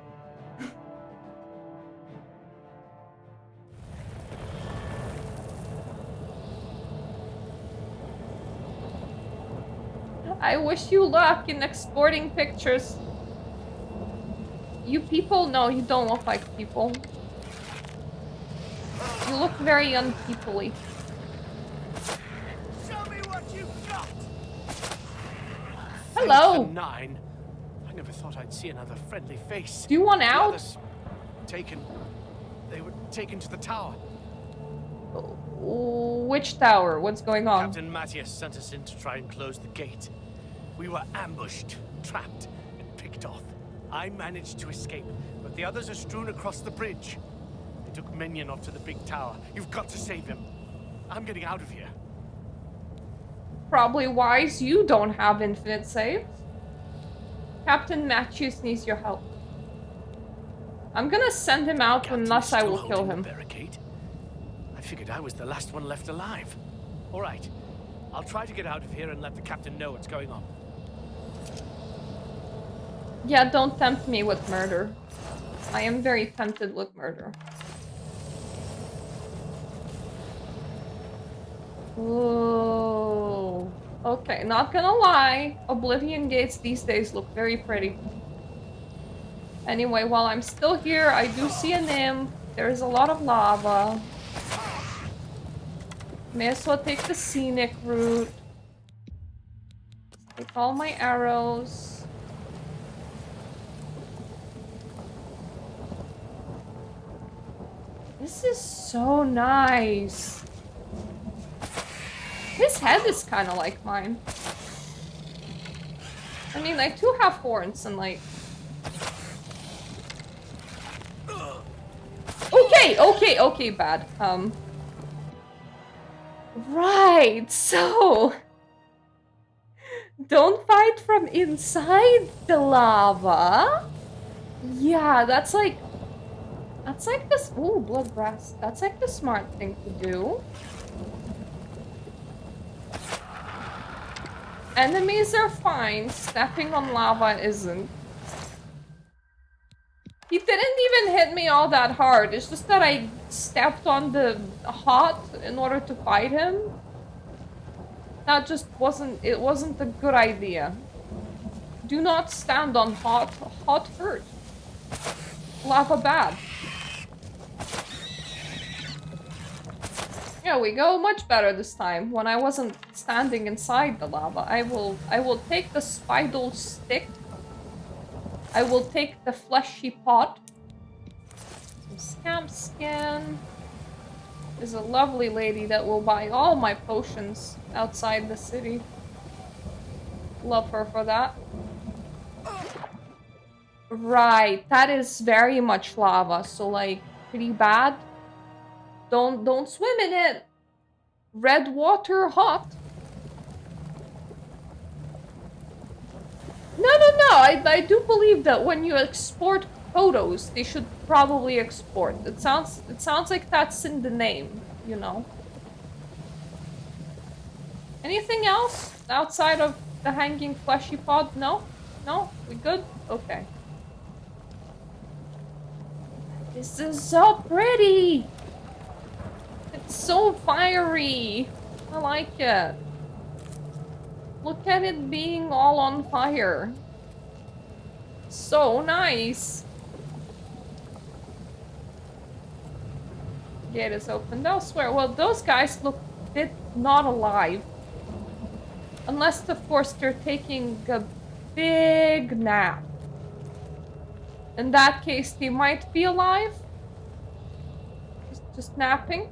[SPEAKER 1] I wish you luck in exporting pictures. You people? No, you don't look like people. You look very unpeopley.
[SPEAKER 7] Show me what you've got.
[SPEAKER 1] Hello.
[SPEAKER 7] Thanks for 9. I never thought I'd see another friendly face.
[SPEAKER 1] Do you want
[SPEAKER 7] The
[SPEAKER 1] out?
[SPEAKER 7] others taken. They were taken to the tower.
[SPEAKER 1] Which tower? What's going on?
[SPEAKER 7] Captain Matthias sent us in to try and close the gate. We were ambushed, trapped, and picked off. I managed to escape, but the others are strewn across the bridge. They took Menionov to the big tower. You've got to save him. I'm getting out of here.
[SPEAKER 1] Probably wise. You don't have infinite saves. Captain Matthews needs your help. I'm gonna send him out unless I will kill him.
[SPEAKER 7] Barricade? I figured I was the last one left alive. All right. I'll try to get out of here and let the captain know what's going on.
[SPEAKER 1] Yeah, don't tempt me with murder. I am very tempted with murder. Ooh. Okay, not gonna lie. Oblivion gates these days look very pretty. Anyway, while I'm still here, I do see a nymph. There's a lot of lava. May as well take the scenic route. Take all my arrows. This is so nice. His head is kind of like mine. I mean, I do have horns and like... Okay, bad. Right, so... Don't fight from inside the lava? Yeah, that's like this... Ooh, blood brass. That's like the smart thing to do. Enemies are fine. Stepping on lava isn't. He didn't even hit me all that hard. It's just that I stepped on the hot in order to fight him. That just wasn't... It wasn't a good idea. Do not stand on hot. Hot hurt. Lava bad. There we go, much better this time. When I wasn't standing inside the lava, I will take the spidal stick. I will take the fleshy pot. Some scamp skin. There's a lovely lady that will buy all my potions outside the city. Love her for that. Right, that is very much lava, so like pretty bad. Don't swim in it. Red water hot. No. I do believe that when you export photos, they should probably export. It sounds like that's in the name, you know. Anything else outside of the hanging fleshy pod? No? No? We good? Okay. This is so pretty! It's so fiery! I like it. Look at it being all on fire. So nice! Gate is opened elsewhere. Well, those guys look a bit not alive. Unless, of course, they're taking a big nap. In that case, they might be alive. Just napping.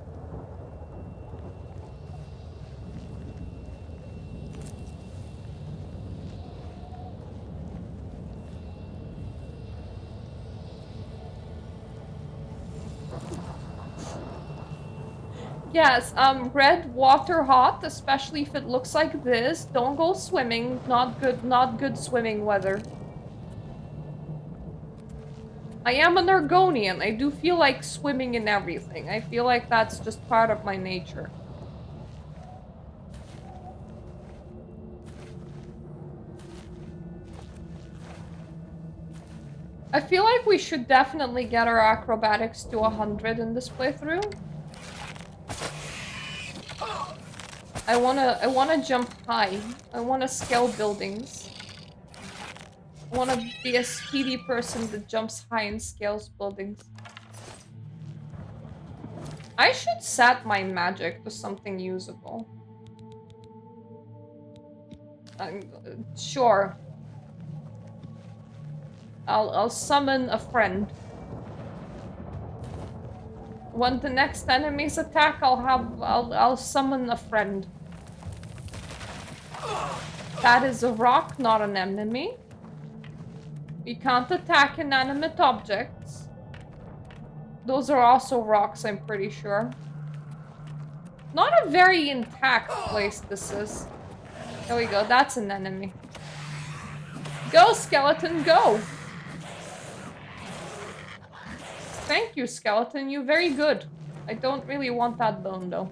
[SPEAKER 1] Yes, red water hot, especially if it looks like this. Don't go swimming. Not good swimming weather. I am an Argonian. I do feel like swimming in everything. I feel like that's just part of my nature. I feel like we should definitely get our acrobatics to 100 in this playthrough. I wanna jump high. I wanna scale buildings. I wanna be a speedy person that jumps high and scales buildings. I should set my magic to something usable. Sure. I'll summon a friend. When the next enemies attack, I'll summon a friend. That is a rock, not an enemy. We can't attack inanimate objects. Those are also rocks, I'm pretty sure. Not a very intact place this is. There we go, that's an enemy. Go, skeleton, go! Thank you, skeleton, you're very good. I don't really want that bone, though.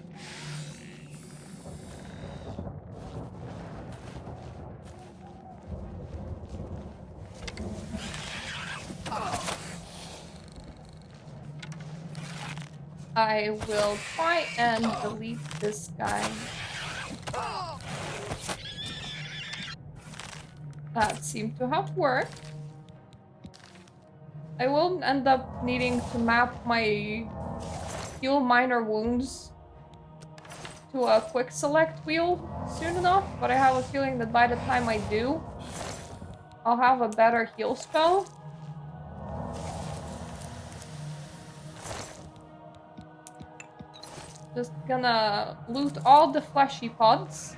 [SPEAKER 1] I will try and delete this guy. That seemed to have worked. I will end up needing to map my heal minor wounds to a quick select wheel soon enough, but I have a feeling that by the time I do, I'll have a better heal spell. Just gonna loot all the fleshy pods.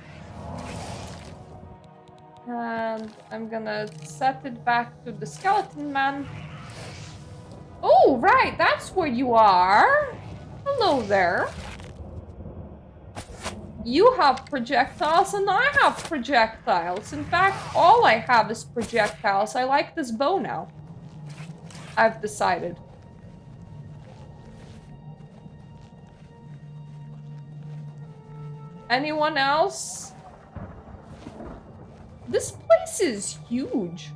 [SPEAKER 1] And I'm gonna set it back to the skeleton man. Oh, right, that's where you are. Hello there. You have projectiles and I have projectiles. In fact, all I have is projectiles. I like this bow now. I've decided. Anyone else? This place is huge.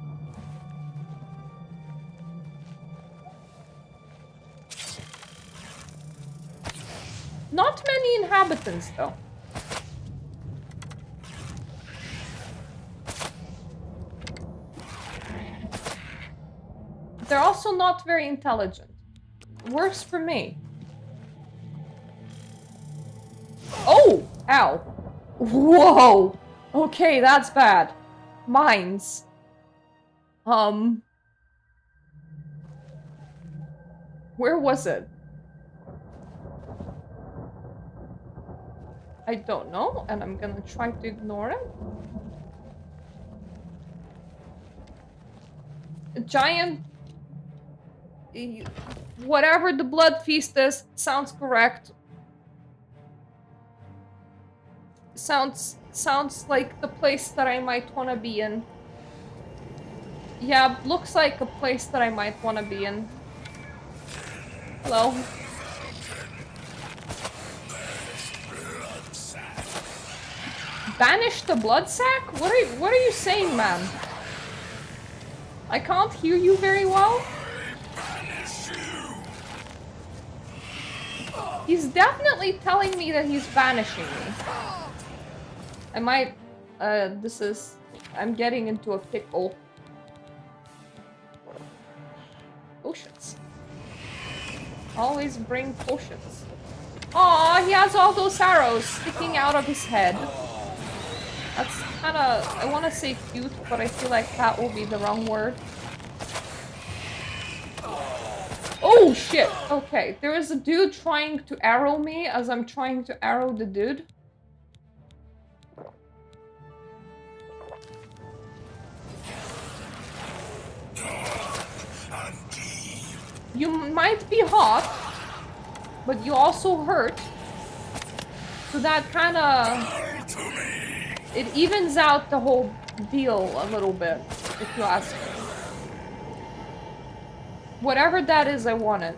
[SPEAKER 1] Not many inhabitants, though. They're also not very intelligent. Works for me. Oh! Ow. Whoa! Okay, that's bad. Mines. Where was it? I don't know, and I'm gonna try to ignore it. A giant... Whatever the blood feast is, sounds correct. Sounds like the place that I might want to be in. Yeah, looks like a place that I might want to be in. Hello. Banish the blood sack? What are you saying, man? I can't hear you very well. He's definitely telling me that he's banishing me. I might... I'm getting into a pickle. Potions. Always bring potions. Aw, he has all those arrows sticking out of his head. That's kinda... I want to say cute, but I feel like that will be the wrong word. Oh, shit! Okay, there is a dude trying to arrow me as I'm trying to arrow the dude. You might be hot, but you also hurt. So that kinda... It evens out the whole deal a little bit, if you ask me. Whatever that is, I want it.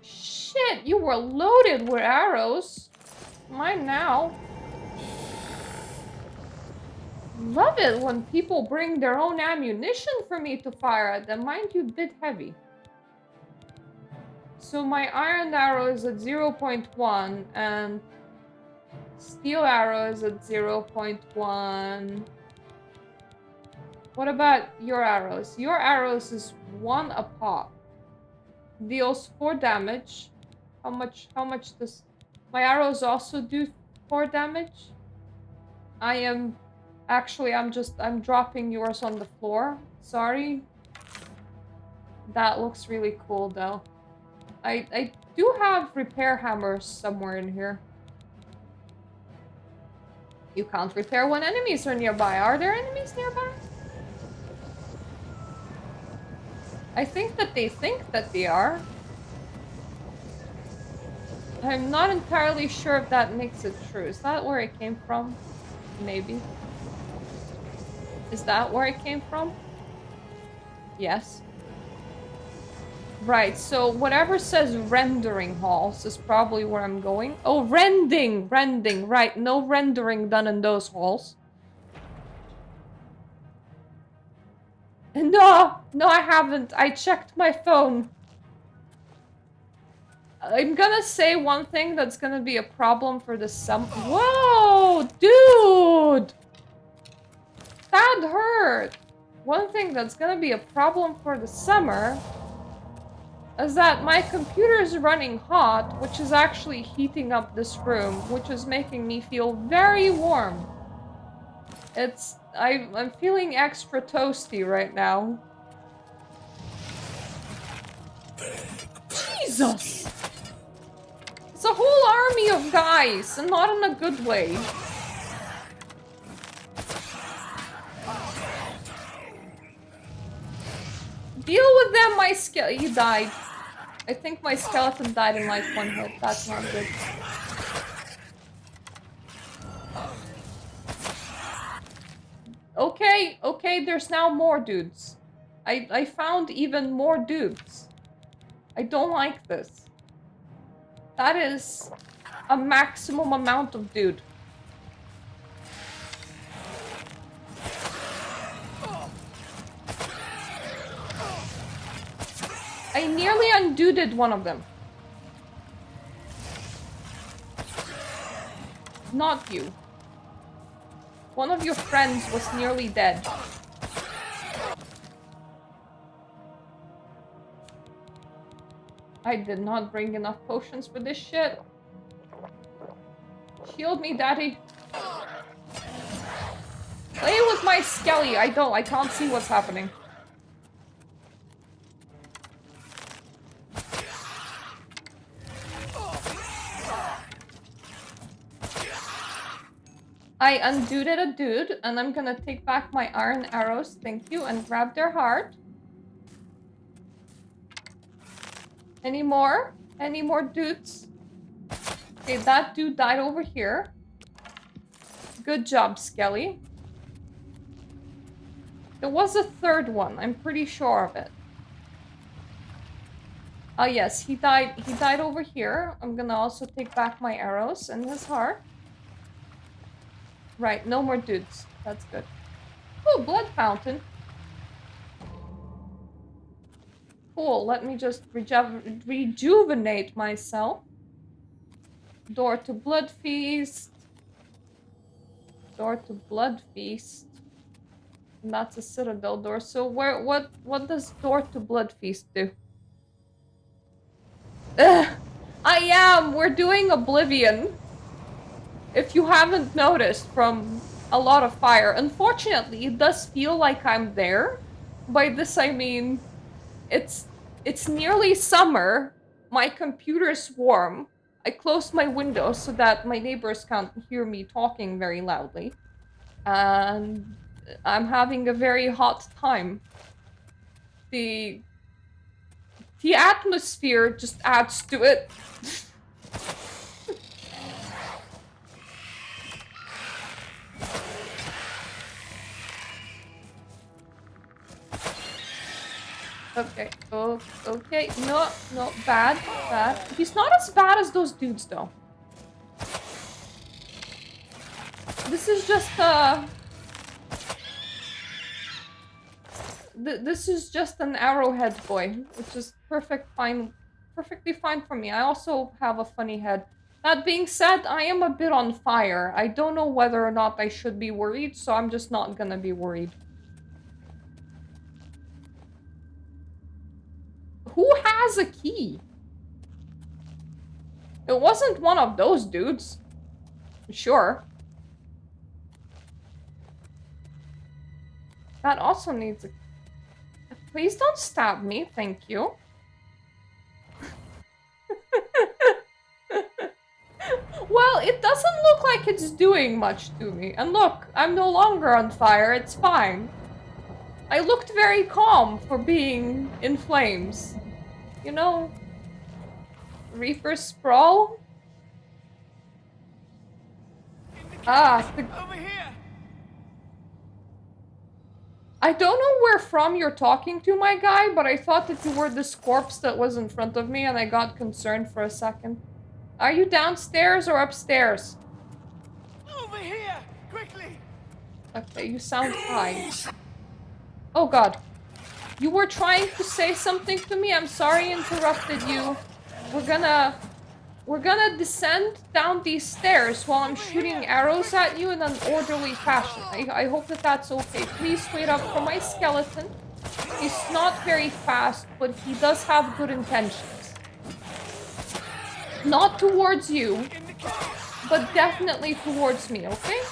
[SPEAKER 1] Shit, you were loaded with arrows. Mine now. Love it when people bring their own ammunition for me to fire at them. Mind you, a bit heavy. So my iron arrow is at 0.1 and steel arrow is at 0.1. What about your arrows? Your arrows is 1 a pop. Deals 4 damage. How much does... My arrows also do 4 damage? Actually, I'm dropping yours on the floor. Sorry. That looks really cool, though. I do have repair hammers somewhere in here. You can't repair when enemies are nearby. Are there enemies nearby? I think that they think that they are. I'm not entirely sure if that makes it true. Is that where it came from? Maybe. Is that where it came from? Yes. Right, so whatever says rendering halls is probably where I'm going. Oh, rending! Rending, right. No rendering done in those halls. No! No, I haven't. I checked my phone. I'm gonna say one thing that's gonna be a problem for the Whoa! Dude! That hurt! One thing that's gonna be a problem for the summer is that my computer is running hot, which is actually heating up this room, which is making me feel very warm. I'm feeling extra toasty right now. Jesus! It's a whole army of guys, and not in a good way. Deal with them, my he died. I think my skeleton died in like 1 hit. That's not good. Okay, there's now more dudes. I found even more dudes. I don't like this. That is a maximum amount of dude. I nearly unduded one of them. Not you. One of your friends was nearly dead. I did not bring enough potions for this shit. Shield me, daddy. Play with my skelly. I can't see what's happening. I undooed a dude, and I'm gonna take back my iron arrows, thank you, and grab their heart. Any more? Any more dudes? Okay, that dude died over here. Good job, Skelly. There was a third one, I'm pretty sure of it. Oh yes, he died over here. I'm gonna also take back my arrows and his heart. Right, no more dudes. That's good. Oh, blood fountain. Cool, let me just rejuvenate myself. Door to blood feast. Door to blood feast. And that's a citadel door. So what does door to blood feast do? Ugh, we're doing Oblivion. If you haven't noticed from a lot of fire. Unfortunately, it does feel like I'm there. By this I mean, it's nearly summer. My computer's warm. I closed my window so that my neighbors can't hear me talking very loudly. And I'm having a very hot time. The atmosphere just adds to it. Okay, oh, okay, no, bad. He's not as bad as those dudes, though. This is just, this is just an arrowhead boy, which is perfectly fine for me. I also have a funny head. That being said, I am a bit on fire. I don't know whether or not I should be worried, so I'm just not gonna be worried. Who has a key? It wasn't one of those dudes. Sure. That also needs a... Please don't stab me, thank you. Well, it doesn't look like it's doing much to me. And look, I'm no longer on fire, it's fine. I looked very calm for being in flames. You know, Reaper Sprawl?
[SPEAKER 7] Over here.
[SPEAKER 1] I don't know where from you're talking to, my guy, but I thought that you were this corpse that was in front of me and I got concerned for a second. Are you downstairs or upstairs?
[SPEAKER 7] Over here, quickly.
[SPEAKER 1] Okay, you sound high. Oh god. You were trying to say something to me? I'm sorry I interrupted you. We're gonna descend down these stairs while I'm shooting arrows at you in an orderly fashion. I hope that that's okay. Please wait up for my skeleton. He's not very fast, but he does have good intentions. Not towards you, but definitely towards me, okay?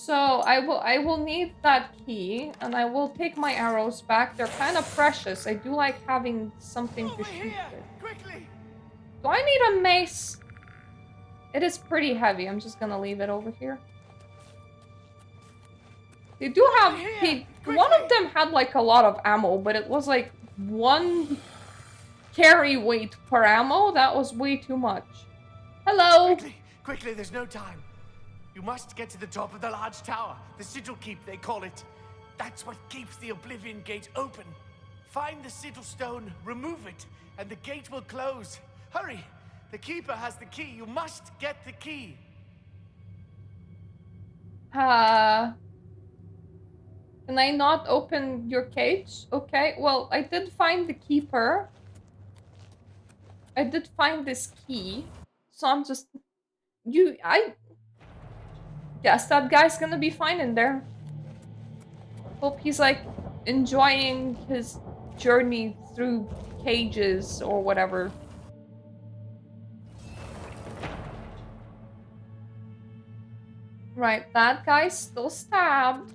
[SPEAKER 1] So I will need that key, and I will take my arrows back. They're kind of precious. I do like having something to shoot with. Do I need a mace? It is pretty heavy. I'm just gonna leave it over here. They do have... one of them had like a lot of ammo, but it was like 1 carry weight per ammo. That was way too much. Hello!
[SPEAKER 7] Quickly, there's no time. You must get to the top of the large tower. The sigil keep, they call it. That's what keeps the Oblivion Gate open. Find the sigil stone, remove it, and the gate will close. Hurry! The keeper has the key. You must get the key.
[SPEAKER 1] Can I not open your cage? Okay, well, I did find the keeper. I did find this key. So I'm just... Guess that guy's gonna be fine in there. Hope he's like enjoying his journey through cages or whatever. Right, that guy's still stabbed.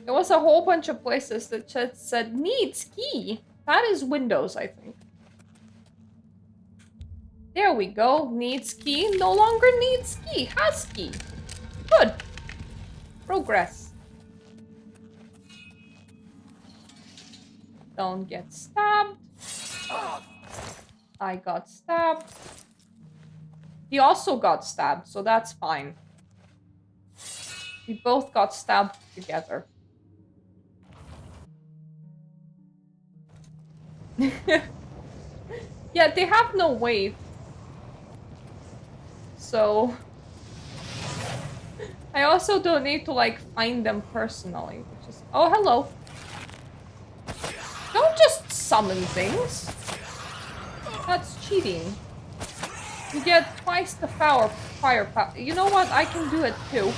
[SPEAKER 1] There was a whole bunch of places that just said needs key. That is Windows, I think. There we go. Needs key. No longer needs key. Has key. Good. Progress. Don't get stabbed. I got stabbed. He also got stabbed, so that's fine. We both got stabbed together. Yeah, they have no weight. So... I also don't need to, like, find them personally. Which is... Oh, hello. Don't just summon things. That's cheating. You get twice the firepower. You know what? I can do it too.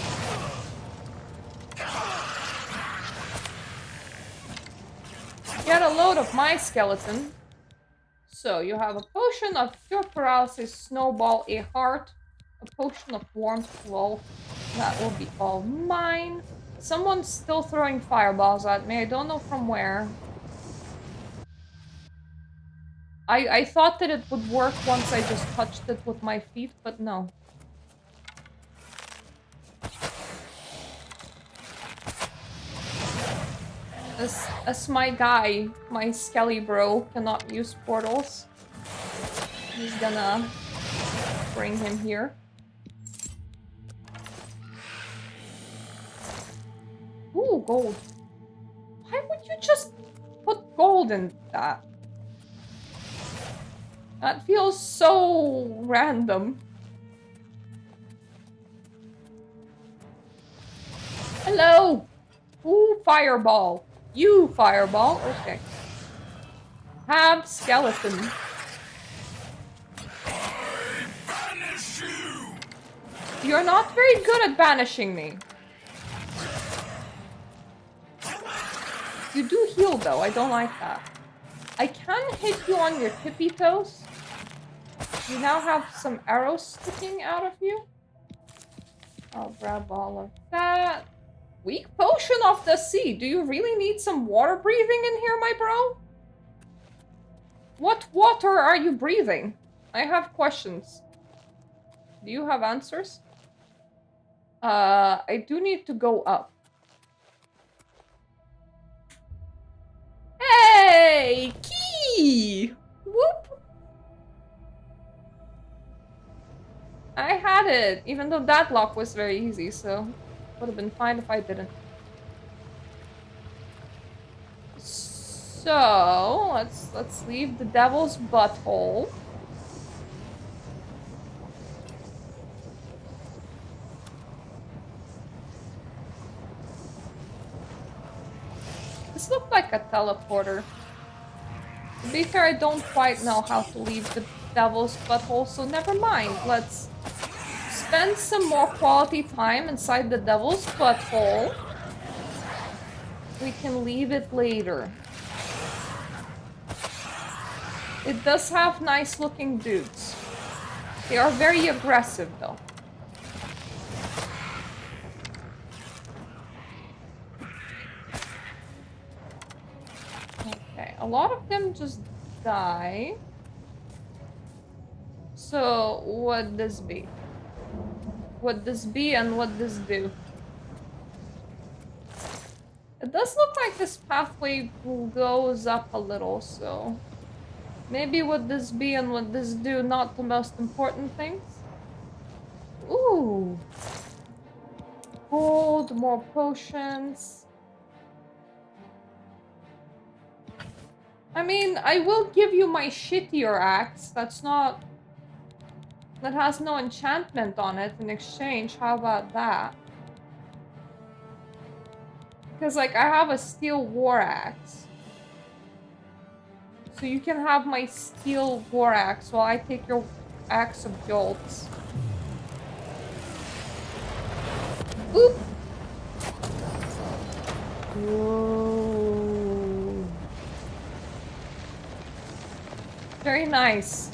[SPEAKER 1] Get a load of my skeleton. So, you have a potion of cure paralysis, snowball, a heart, a potion of warmth. Well, that will be all mine. Someone's still throwing fireballs at me. I don't know from where. I thought that it would work once I just touched it with my feet, but no. As my guy, my skelly bro, cannot use portals, he's gonna bring him here. Ooh, gold. Why would you just put gold in that? That feels so random. Hello! Ooh, fireball. You, fireball. Okay. Have skeleton. You're not very good at banishing me. You do heal, though. I don't like that. I can hit you on your tippy toes. You now have some arrows sticking out of you. I'll grab all of that. Weak potion of the sea. Do you really need some water breathing in here, my bro? What water are you breathing? I have questions. Do you have answers? I do need to go up. Hey! Key! Whoop! I had it, even though that lock was very easy, so would have been fine if I didn't. So let's leave the devil's butthole. This looked like a teleporter. To be fair, I don't quite know how to leave the devil's butthole, so never mind. Let's spend some more quality time inside the devil's butthole. We can leave it later. It does have nice looking dudes. They are very aggressive though. Okay, a lot of them just die. So, what this be? What this be and what this do? It does look like this pathway goes up a little, so... Maybe what this be and what this do, not the most important things. Ooh! Gold, more potions. I mean, I will give you my shittier axe. That's not... That has no enchantment on it in exchange. How about that? Because, like, I have a steel war axe. So you can have my steel war axe while I take your axe of jolts. Oop! Ooh. Very nice.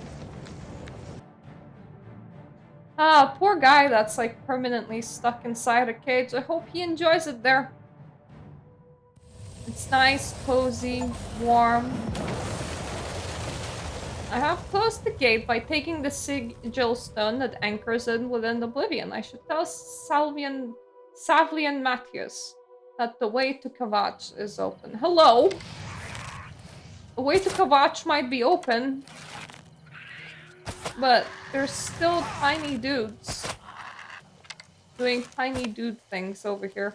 [SPEAKER 1] Ah, poor guy that's like permanently stuck inside a cage. I hope he enjoys it there. It's nice, cozy, warm. I have closed the gate by taking the sigil stone that anchors it within Oblivion. I should tell Savlian Matthias that the way to Kavach is open. Hello? The way to Kavach might be open, but there's still tiny dudes doing tiny dude things over here.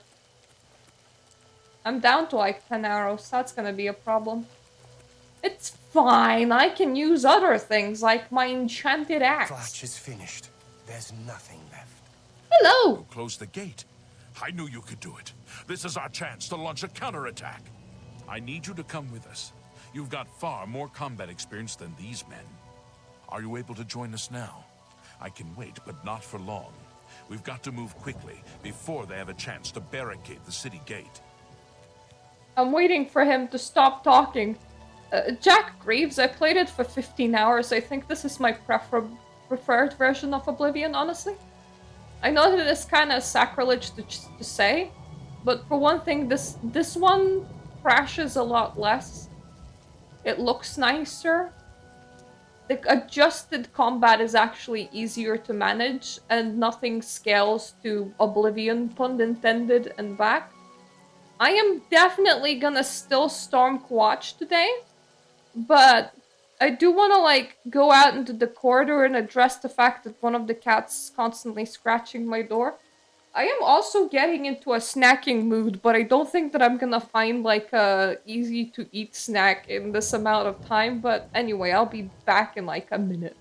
[SPEAKER 1] I'm down to like 10 arrows. That's gonna be a problem. It's fine. I can use other things like my enchanted axe.
[SPEAKER 3] Clutch is finished. There's nothing left.
[SPEAKER 1] Hello!
[SPEAKER 5] Who closed the gate? I knew you could do it. This is our chance to launch a counterattack. I need you to come with us. You've got far more combat experience than these men. Are you able to join us now? I can wait, but not for long. We've got to move quickly before they have a chance to barricade the city gate.
[SPEAKER 1] I'm waiting for him to stop talking. Jack Greaves, I played it for 15 hours. I think this is my preferred version of Oblivion, honestly. I know that it's kind of sacrilege to say, but for one thing, this one crashes a lot less. It looks nicer. The adjusted combat is actually easier to manage, and nothing scales to Oblivion, pun intended, and back. I am definitely gonna still storm Quatch today, but I do want to, like, go out into the corridor and address the fact that one of the cats is constantly scratching my door. I am also getting into a snacking mood, but I don't think that I'm gonna find, like, a easy-to-eat snack in this amount of time. But anyway, I'll be back in, like, a minute.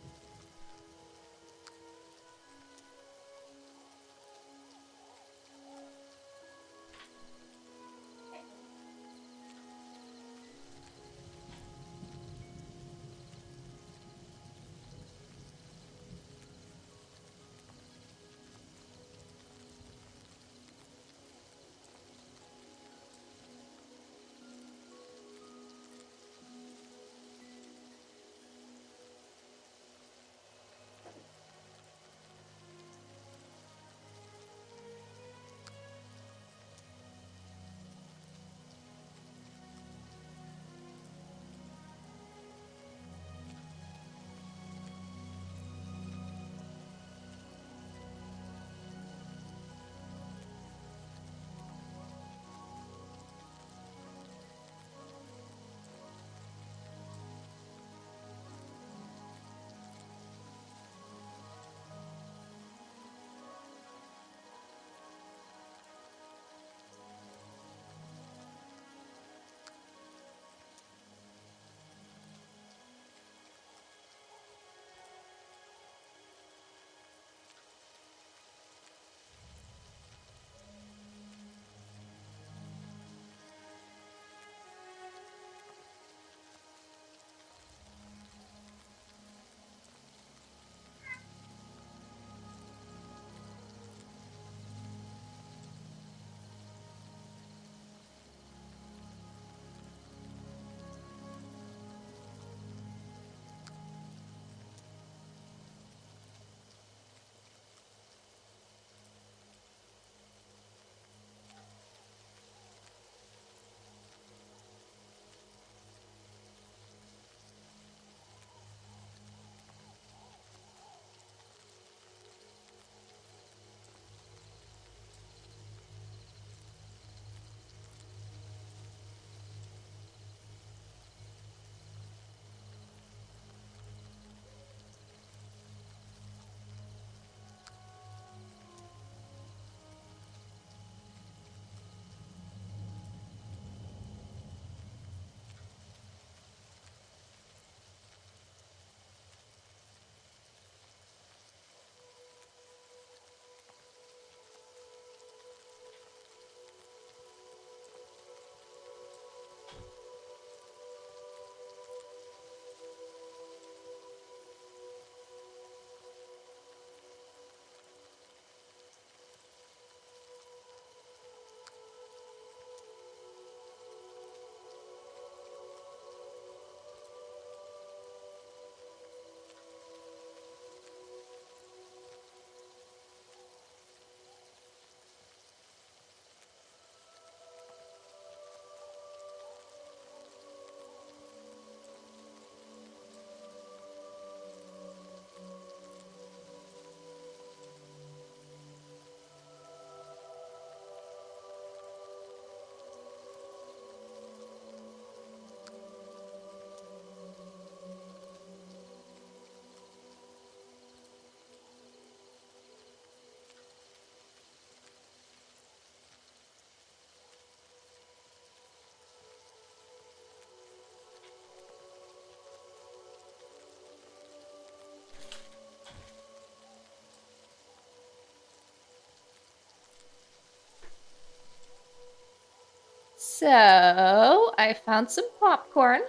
[SPEAKER 1] So, I found some popcorn.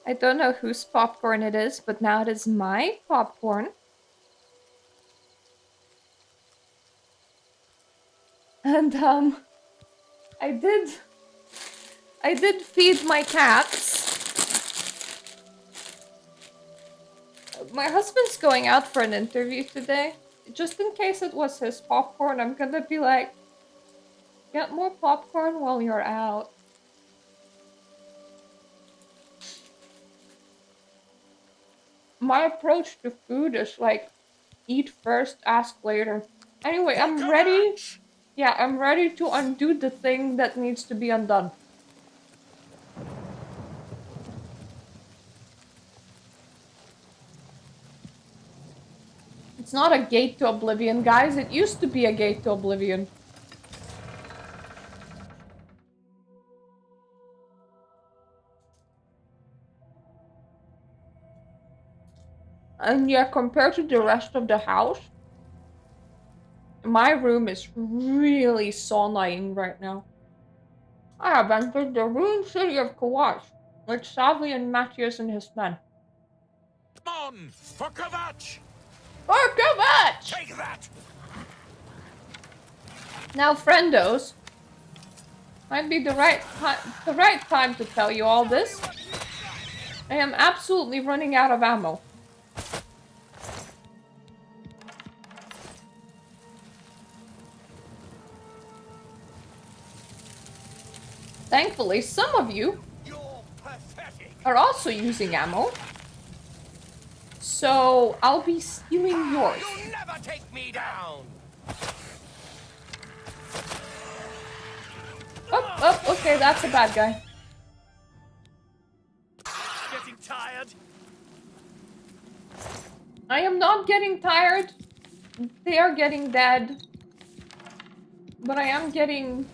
[SPEAKER 1] I don't know whose popcorn it is, but now it is my popcorn. And, I did feed my cats. My husband's going out for an interview today. Just in case it was his popcorn, I'm gonna be like, get more popcorn while you're out. My approach to food is like, eat first, ask later. Anyway, I'm ready. Yeah, I'm ready to undo the thing that needs to be undone. It's not a gate to Oblivion, guys. It used to be a gate to Oblivion. And yeah, compared to the rest of the house, my room is really saunering right now. I have entered the ruined city of Kawach with Savli and Matthias and his men.
[SPEAKER 5] Come on! For Kavach!
[SPEAKER 1] For Kavach!
[SPEAKER 5] Take that!
[SPEAKER 1] Now, friendos, might be the right time to tell you all this. I am absolutely running out of ammo. Thankfully, some of you are also using ammo. So, I'll be stealing yours.
[SPEAKER 3] You'll never take me down!
[SPEAKER 1] Oh, okay, that's a bad guy.
[SPEAKER 7] Getting tired?
[SPEAKER 1] I am not getting tired. They are getting dead. But I am getting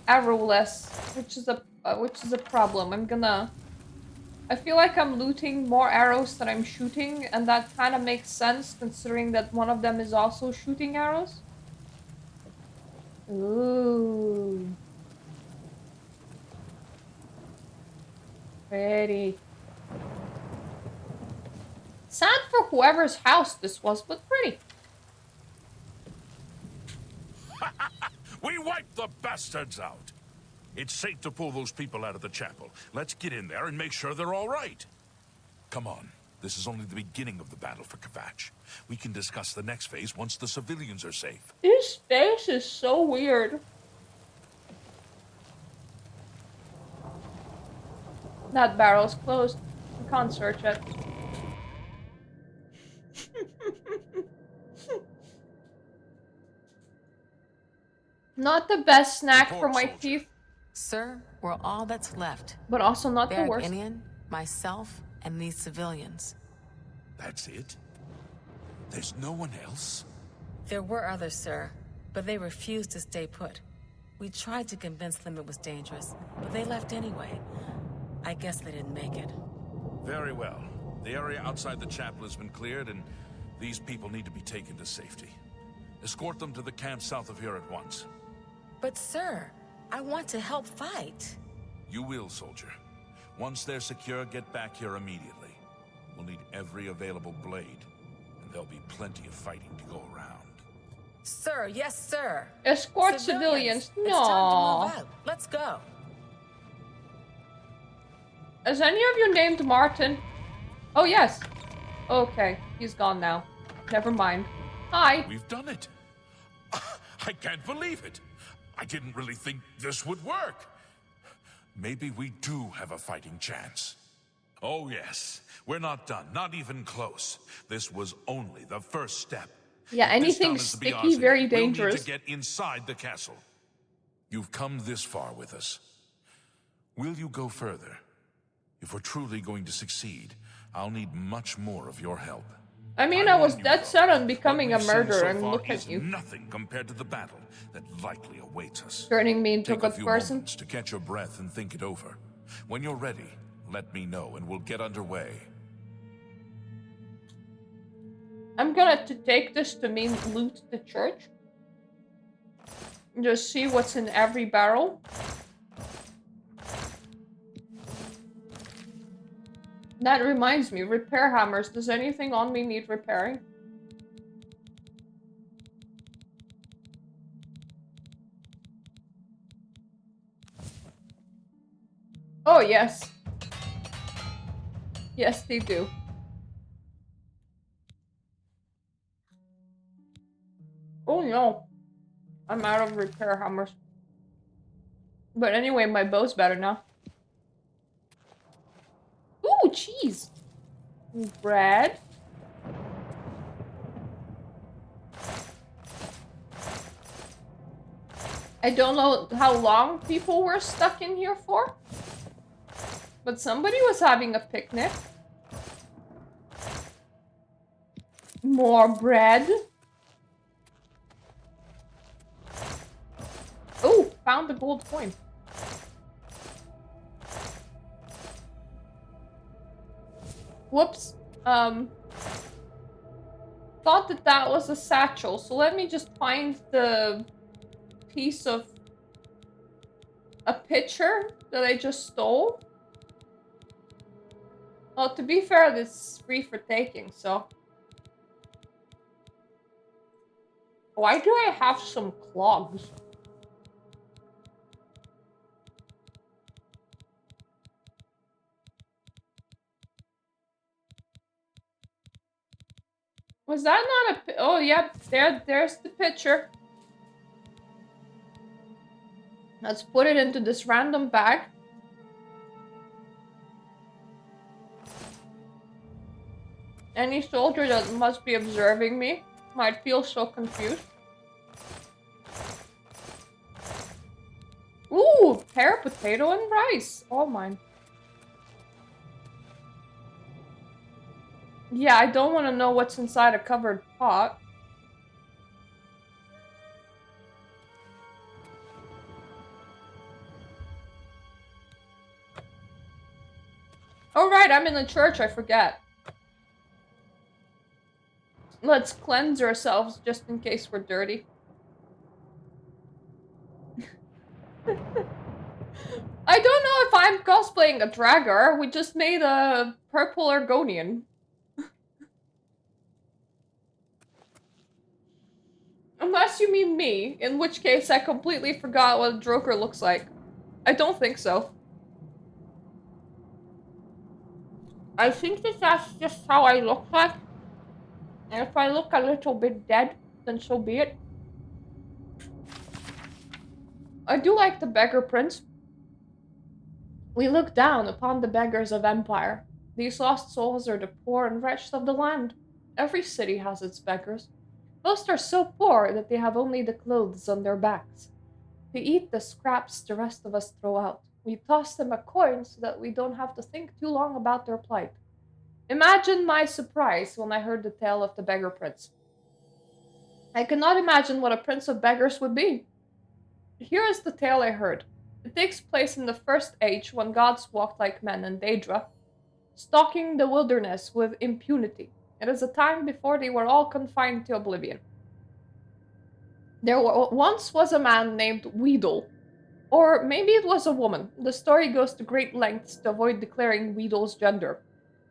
[SPEAKER 1] arrowless, which is a problem. I feel like I'm looting more arrows than I'm shooting, and that kind of makes sense considering that one of them is also shooting arrows. Ooh. Pretty. Sad for whoever's house this was, but pretty.
[SPEAKER 5] We wiped the bastards out. It's safe to pull those people out of the chapel. Let's get in there and make sure they're all right. Come on. This is only the beginning of the battle for Kavach. We can discuss the next phase once the civilians are safe.
[SPEAKER 1] This face is so weird. That barrel's closed. You can't search it. Not the best snack for my teeth.
[SPEAKER 12] Sir, we're all that's left.
[SPEAKER 1] But also not the worst.
[SPEAKER 12] Baraginian, myself, and these civilians.
[SPEAKER 5] That's it? There's no one else?
[SPEAKER 12] There were others, sir, but they refused to stay put. We tried to convince them it was dangerous, but they left anyway. I guess they didn't make it.
[SPEAKER 5] Very well. The area outside the chapel has been cleared, and these people need to be taken to safety. Escort them to the camp south of here at once.
[SPEAKER 12] But sir, I want to help fight.
[SPEAKER 5] You will, soldier. Once they're secure, get back here immediately. We'll need every available blade, and there'll be plenty of fighting to go around.
[SPEAKER 12] Sir, yes, sir.
[SPEAKER 1] Escort civilians.
[SPEAKER 12] It's
[SPEAKER 1] No.
[SPEAKER 12] time to move out. Let's go.
[SPEAKER 1] Is any of you named Martin? Oh, yes. Okay, he's gone now. Never mind. Hi.
[SPEAKER 5] We've done it. I can't believe it. I didn't really think this would work. Maybe we do have a fighting chance. Oh yes, we're not done, not even close. This was only the first step.
[SPEAKER 1] Yeah, anything sticky, very dangerous.
[SPEAKER 5] We'll need to get inside the castle. You've come this far with us. Will you go further? If we're truly going to succeed, I'll need much more of your help.
[SPEAKER 1] I mean, I was dead set on becoming a murderer, and look at you.
[SPEAKER 5] Nothing compared to the battle that likely awaits us.
[SPEAKER 1] Turning me into a good
[SPEAKER 5] Take a few
[SPEAKER 1] person.
[SPEAKER 5] moments to catch your breath and think it over. When you're ready, let me know and we'll get underway.
[SPEAKER 1] I'm gonna take this to mean loot the church. Just see what's in every barrel. That reminds me, repair hammers. Does anything on me need repairing? Oh, yes. Yes, they do. Oh no. I'm out of repair hammers. But anyway, my bow's better now. Ooh, cheese! Bread. I don't know how long people were stuck in here for. But somebody was having a picnic. More bread. Oh, found the gold coin. Whoops. Thought that that was a satchel, so let me just find the piece of a pitcher that I just stole. Well, to be fair, this is free for taking, so. Why do I have some clogs? Was that not a... Oh, yep. There's the pitcher. Let's put it into this random bag. Any soldier that must be observing me might feel so confused. Ooh, pear, potato, and rice. All mine. Yeah, I don't want to know what's inside a covered pot. Oh right, I'm in the church, I forget. Let's cleanse ourselves just in case we're dirty. I don't know if I'm cosplaying a dragger. We just made a purple Argonian. Unless you mean me, in which case I completely forgot what a Droker looks like. I don't think so. I think that that's just how I look like. And if I look a little bit dead, then so be it. I do like the beggar prince. We look down upon the beggars of empire. These lost souls are the poor and wretched of the land. Every city has its beggars. Most are so poor that they have only the clothes on their backs. They eat the scraps the rest of us throw out. We toss them a coin so that we don't have to think too long about their plight. Imagine my surprise when I heard the tale of the beggar prince. I cannot imagine what a prince of beggars would be. Here is the tale I heard. It takes place in the First Age when gods walked like men in Daedra, stalking the wilderness with impunity. It is a time before they were all confined to oblivion. There once was a man named Weedle, or maybe it was a woman. The story goes to great lengths to avoid declaring Weedle's gender.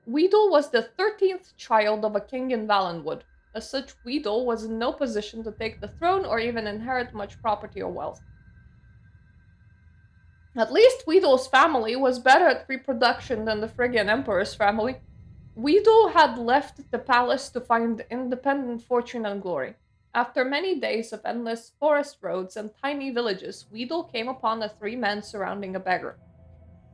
[SPEAKER 1] Weedle was the 13th child of a king in Valenwood. As such, Weedle was in no position to take the throne or even inherit much property or wealth. At least Weedle's family was better at reproduction than the Phrygian Emperor's family. Weedle had left the palace to find independent fortune and glory. After many days of endless forest roads and tiny villages, Weedle came upon the 3 men surrounding a beggar.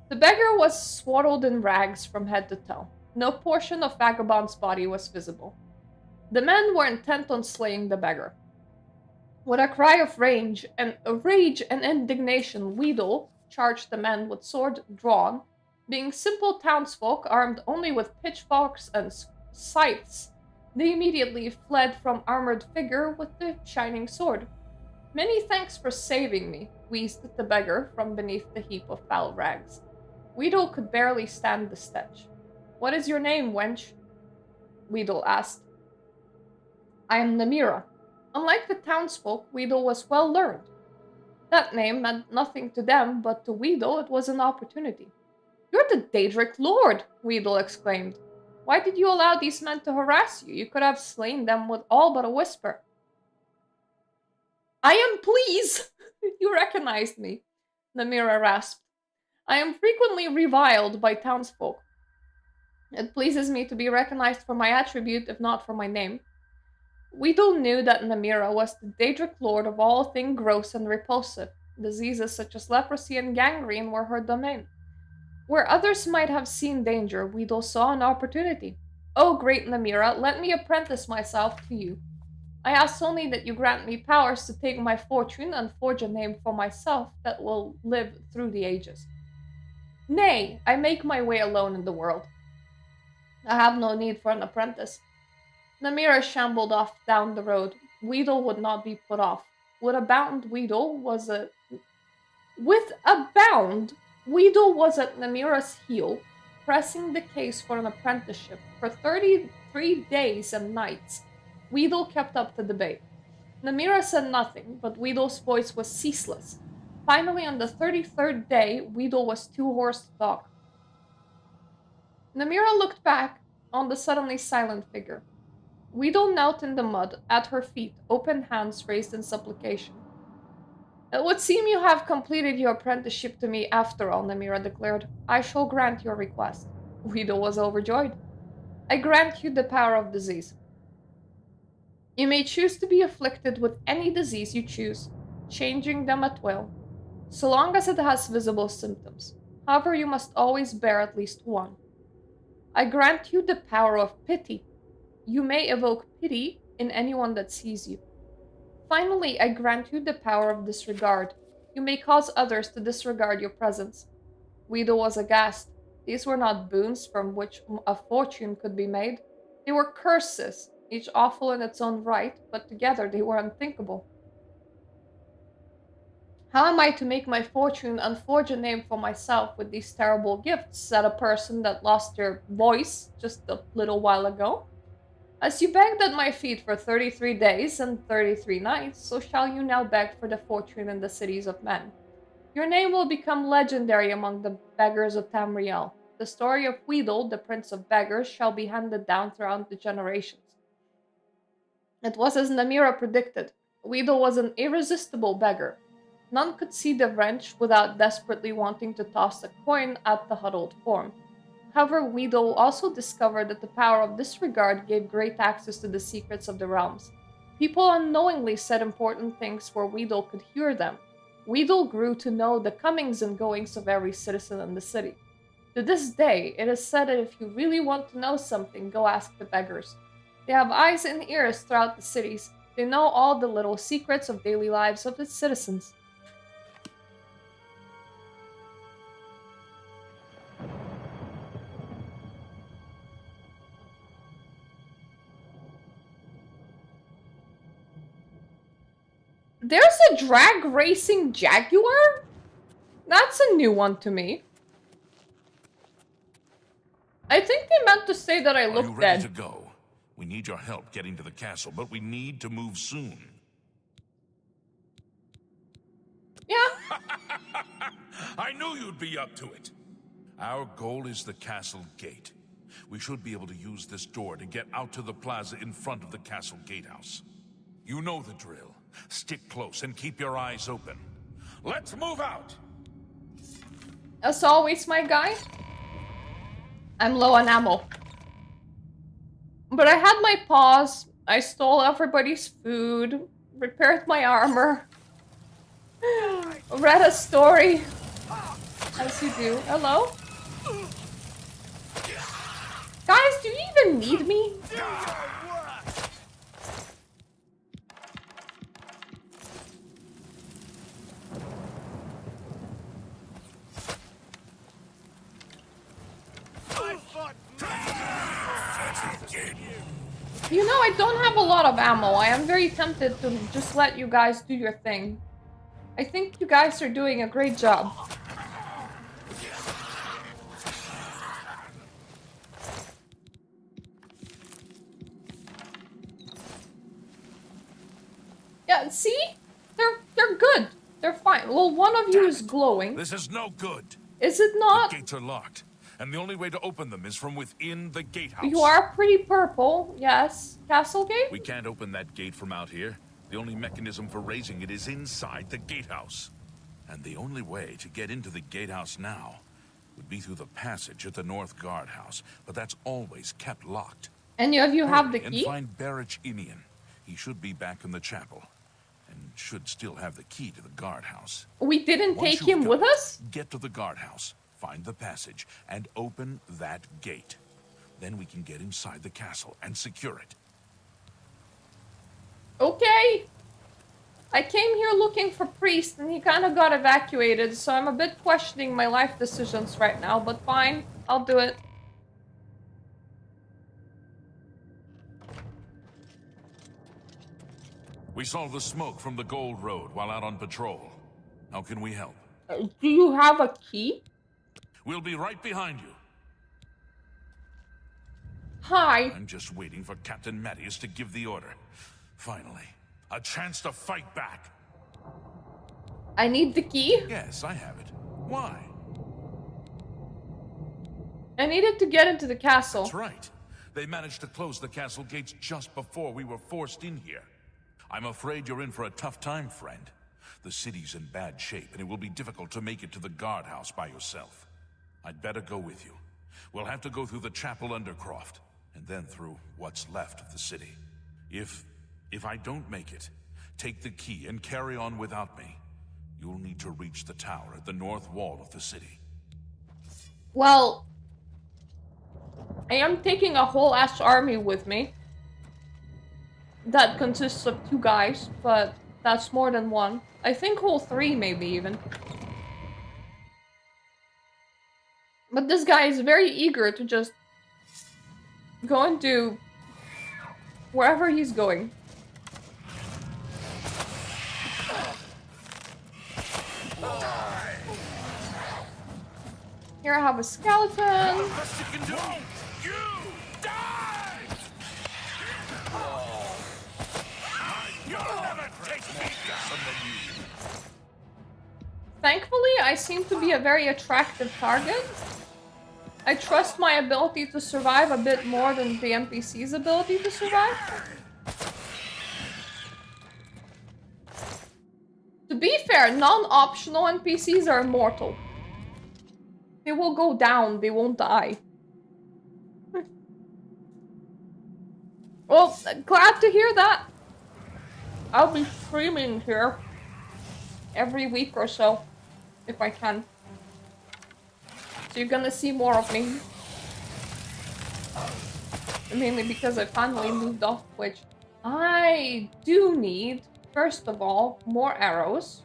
[SPEAKER 1] The beggar was swaddled in rags from head to toe. No portion of Vagabond's body was visible. The men were intent on slaying the beggar. With a cry of rage and indignation, Weedle charged the men with sword drawn. Being simple townsfolk armed only with pitchforks and scythes, they immediately fled from armored figure with the shining sword. Many thanks for saving me, wheezed the beggar from beneath the heap of foul rags. Weedle could barely stand the stench. What is your name, wench? Weedle asked. I am Namira. Unlike the townsfolk, Weedle was well learned. That name meant nothing to them, but to Weedle it was an opportunity. "You're the Daedric Lord!" Weedle exclaimed. "Why did you allow these men to harass you? You could have slain them with all but a whisper." "I am pleased you recognized me," Namira rasped. "I am frequently reviled by townsfolk. It pleases me to be recognized for my attribute, if not for my name." Weedle knew that Namira was the Daedric Lord of all things gross and repulsive. Diseases such as leprosy and gangrene were her domain. Where others might have seen danger, Weedle saw an opportunity. "Oh, great Namira, let me apprentice myself to you. I ask only that you grant me powers to take my fortune and forge a name for myself that will live through the ages." "Nay, I make my way alone in the world. I have no need for an apprentice." Namira shambled off down the road. Weedle would not be put off. With a bound, Weedle was at Namira's heel, pressing the case for an apprenticeship. For 33 days and nights, Weedle kept up the debate. Namira said nothing, but Weedle's voice was ceaseless. Finally, on the 33rd day, Weedle was too hoarse to talk. Namira looked back on the suddenly silent figure. Weedle knelt in the mud at her feet, open hands raised in supplication. "It would seem you have completed your apprenticeship to me after all," Namira declared. "I shall grant your request." Weedle was overjoyed. "I grant you the power of disease. You may choose to be afflicted with any disease you choose, changing them at will, so long as it has visible symptoms. However, you must always bear at least one. I grant you the power of pity. You may evoke pity in anyone that sees you. Finally, I grant you the power of disregard. You may cause others to disregard your presence." Weedle was aghast. These were not boons from which a fortune could be made. They were curses, each awful in its own right, but together they were unthinkable. "How am I to make my fortune and forge a name for myself with these terrible gifts?" said a person that lost their voice just a little while ago. "As you begged at my feet for 33 days and 33 nights, so shall you now beg for the fortune in the cities of men. Your name will become legendary among the beggars of Tamriel. The story of Weedle, the prince of beggars, shall be handed down throughout the generations." It was as Namira predicted. Weedle was an irresistible beggar. None could see the wrench without desperately wanting to toss a coin at the huddled form. However, Weedle also discovered that the power of disregard gave great access to the secrets of the realms. People unknowingly said important things where Weedle could hear them. Weedle grew to know the comings and goings of every citizen in the city. To this day, it is said that if you really want to know something, go ask the beggars. They have eyes and ears throughout the cities. They know all the little secrets of daily lives of its citizens. There's a drag racing jaguar? That's a new one to me. I think they meant to say that I look dead.
[SPEAKER 5] Are you ready to go? We need your help getting to the castle, but we need to move soon.
[SPEAKER 1] Yeah.
[SPEAKER 5] I knew you'd be up to it. Our goal is the castle gate. We should be able to use this door to get out to the plaza in front of the castle gatehouse. You know the drill. Stick close and keep your eyes open. Let's move out!
[SPEAKER 1] As always, my guy. I'm low on ammo. But I had my pause. I stole everybody's food. Repaired my armor. Read a story. As you do. Hello? Guys, do you even need me? You know, I don't have a lot of ammo. I am very tempted to just let you guys do your thing. I think you guys are doing a great job. Yeah, see? They're good. They're fine. Well, one of you is glowing.
[SPEAKER 5] This is no good.
[SPEAKER 1] Is it not?
[SPEAKER 5] The gates are locked, and the only way to open them is from within the gatehouse.
[SPEAKER 1] You are pretty purple. Yes. Castle gate?
[SPEAKER 5] We can't open that gate from out here. The only mechanism for raising it is inside the gatehouse. And the only way to get into the gatehouse now would be through the passage at the North Guardhouse, but that's always kept locked.
[SPEAKER 1] Any of you have the
[SPEAKER 5] And
[SPEAKER 1] key?
[SPEAKER 5] find Barrich Inian. He should be back in the chapel, and should still have the key to the guardhouse.
[SPEAKER 1] We didn't
[SPEAKER 5] Once
[SPEAKER 1] take
[SPEAKER 5] you've
[SPEAKER 1] him
[SPEAKER 5] got
[SPEAKER 1] with
[SPEAKER 5] it,
[SPEAKER 1] us?
[SPEAKER 5] Get to the guardhouse, find the passage, and open that gate. Then we can get inside the castle and secure it.
[SPEAKER 1] Okay. I came here looking for Priest, and he kind of got evacuated, so I'm a bit questioning my life decisions right now, but fine. I'll do it.
[SPEAKER 5] We saw the smoke from the Gold Road while out on patrol. How can we help?
[SPEAKER 1] Do you have a key?
[SPEAKER 5] We'll be right behind you.
[SPEAKER 1] Hi.
[SPEAKER 5] I'm just waiting for Captain Mattias to give the order. Finally, a chance to fight back.
[SPEAKER 1] I need the key.
[SPEAKER 5] Yes, I have it. Why?
[SPEAKER 1] I needed to get into the castle.
[SPEAKER 5] That's right. They managed to close the castle gates just before we were forced in here. I'm afraid you're in for a tough time, friend. The city's in bad shape, and it will be difficult to make it to the guardhouse by yourself. I'd better go with you. We'll have to go through the chapel undercroft, and then through what's left of the city. If I don't make it, take the key and carry on without me. You'll need to reach the tower at the north wall of the city.
[SPEAKER 1] Well, I am taking a whole ass army with me. That consists of 2 guys, but that's more than 1. I think whole 3 maybe even. But this guy is very eager to just go into wherever he's going. Here I have a skeleton. Thankfully, I seem to be a very attractive target. I trust my ability to survive a bit more than the NPC's ability to survive. To be fair, non-optional NPCs are immortal. They will go down, they won't die. Well, glad to hear that. I'll be streaming here every week or so, if I can. So you're gonna see more of me. Mainly because I finally moved off Twitch. I do need, first of all, more arrows.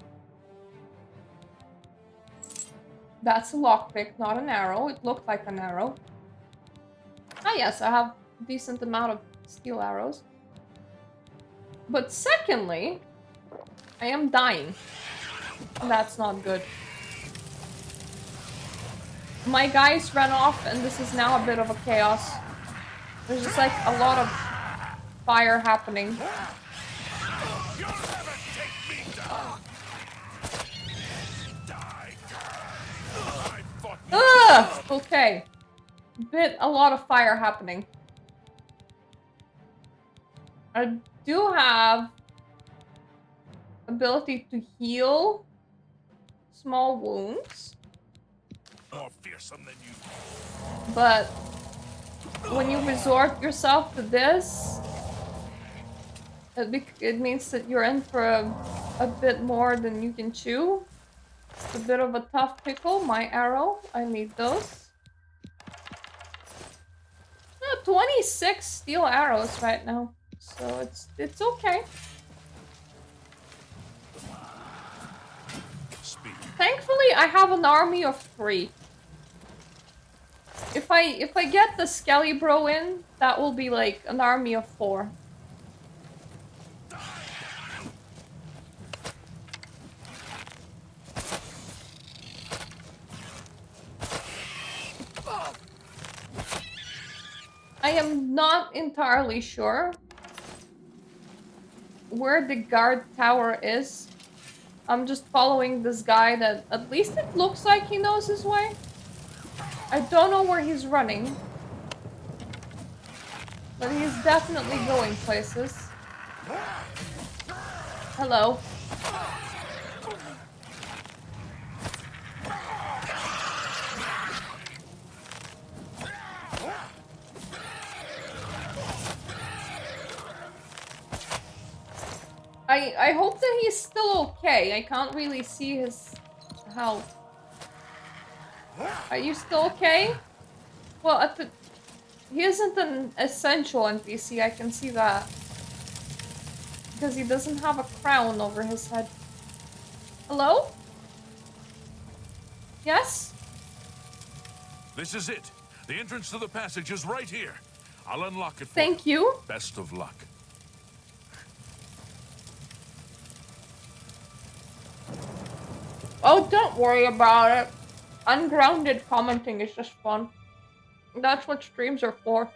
[SPEAKER 1] That's a lockpick, not an arrow. It looked like an arrow. Ah yes, I have a decent amount of steel arrows. But secondly, I am dying. That's not good. My guys ran off and this is now a bit of a chaos. There's just like a lot of fire happening. Ugh! Okay. A lot of fire happening. I do have ability to heal small wounds.
[SPEAKER 5] More fearsome than you.
[SPEAKER 1] But when you resort yourself to this, it means that you're in for a bit more than you can chew. It's a bit of a tough pickle. My arrow, I need those. 26 steel arrows right now, so it's okay. Thankfully, I have an army of 3. If I get the Skelly Bro in, that will be like an army of 4. I am not entirely sure where the guard tower is I'm just following this guy that at least it looks like he knows his way. I don't know where he's running. But he's definitely going places. Hello. I hope that he's still okay. I can't really see his health. Are you still okay? Well, he isn't an essential NPC, I can see that. Because he doesn't have a crown over his head. Hello? Yes?
[SPEAKER 5] This is it. The entrance to the passage is right here. I'll unlock it for
[SPEAKER 1] Thank you.
[SPEAKER 5] Best of luck.
[SPEAKER 1] Oh, don't worry about it. Ungrounded commenting is just fun. That's what streams are for.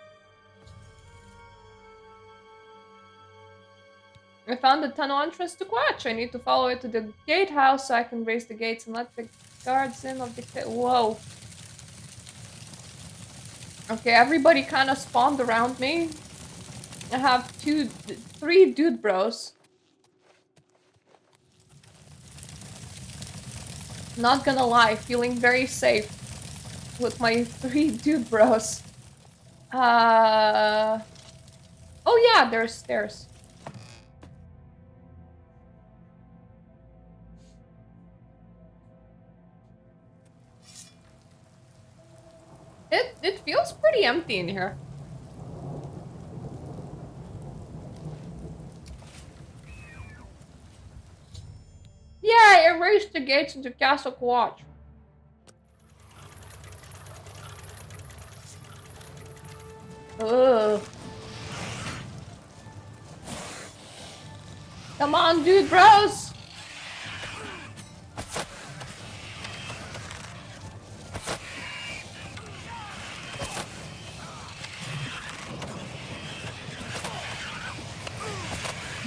[SPEAKER 1] I found the tunnel entrance to Quatch. I need to follow it to the gatehouse so I can raise the gates and let the guards in of the Whoa. Okay, everybody kind of spawned around me. I have 3 dude bros. Not gonna lie, feeling very safe with my 3 dude bros. Oh yeah, there's stairs. It feels pretty empty in here. Yeah, erased the gates into Castle Quatch. Ugh. Come on, dude, bros!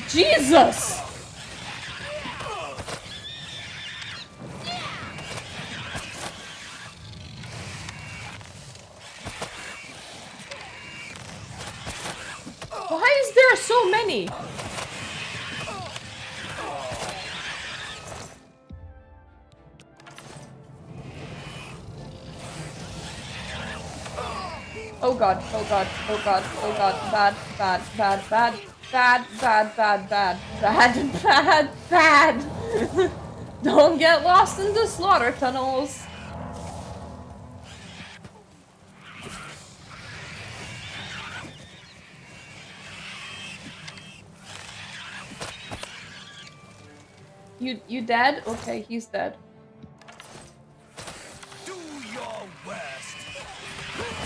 [SPEAKER 1] Jesus! Why is there so many? Oh god, oh god, oh god, oh god, bad, bad, bad, bad, bad, bad, bad, bad, bad, bad, bad. Don't get lost in the slaughter tunnels. You dead? Okay, he's dead.
[SPEAKER 3] Do your worst.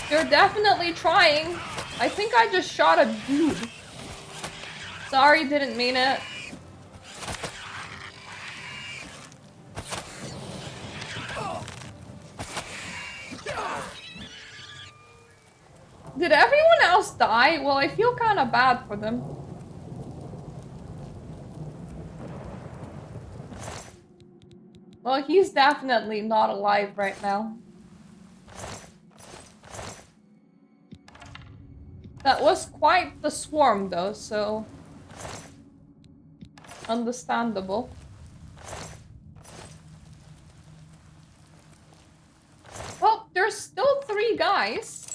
[SPEAKER 1] They're definitely trying. I think I just shot a dude. Sorry, didn't mean it. Did everyone else die? Well, I feel kind of bad for them. Well, he's definitely not alive right now. That was quite the swarm, though, so... understandable. Well, there's still 3 guys.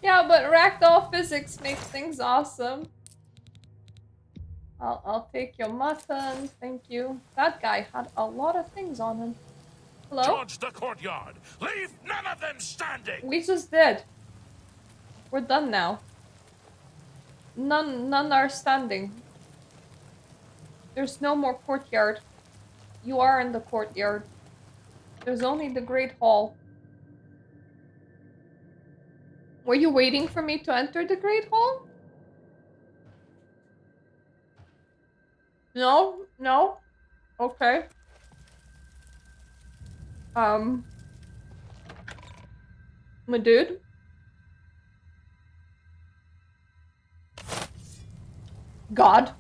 [SPEAKER 1] Yeah, but ragdoll physics makes things awesome. I'll take your mutton, thank you. That guy had a lot of things on him. Hello?
[SPEAKER 5] Towards the courtyard. Leave none of them standing.
[SPEAKER 1] We just did. We're done now. None are standing. There's no more courtyard. You are in the courtyard. There's only the Great Hall. Were you waiting for me to enter the Great Hall? No? No? Okay. My dude? God.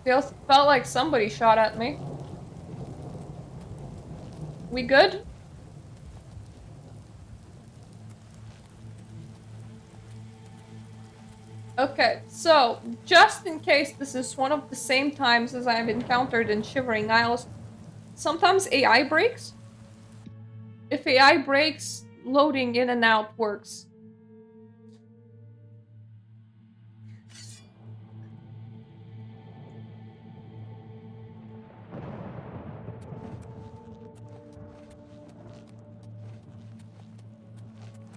[SPEAKER 1] Felt like somebody shot at me. We good? Okay, so, just in case this is one of the same times as I've encountered in Shivering Isles, sometimes AI breaks. If AI breaks, loading in and out works.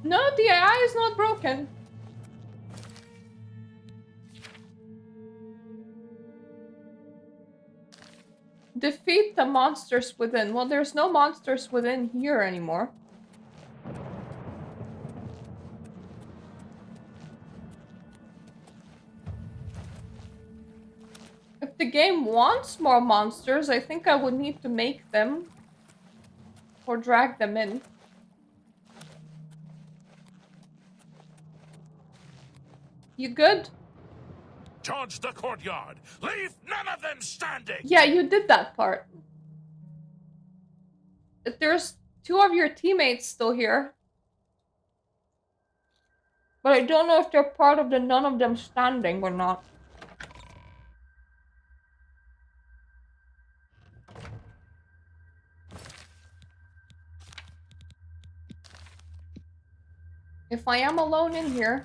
[SPEAKER 1] No, the AI is not broken. Defeat the monsters within. Well, there's no monsters within here anymore. If the game wants more monsters, I think I would need to make them. Or drag them in. You good?
[SPEAKER 5] Charge the courtyard! Leave none of them standing!
[SPEAKER 1] Yeah, you did that part. There's 2 of your teammates still here. But I don't know if they're part of the none of them standing or not. If I am alone in here,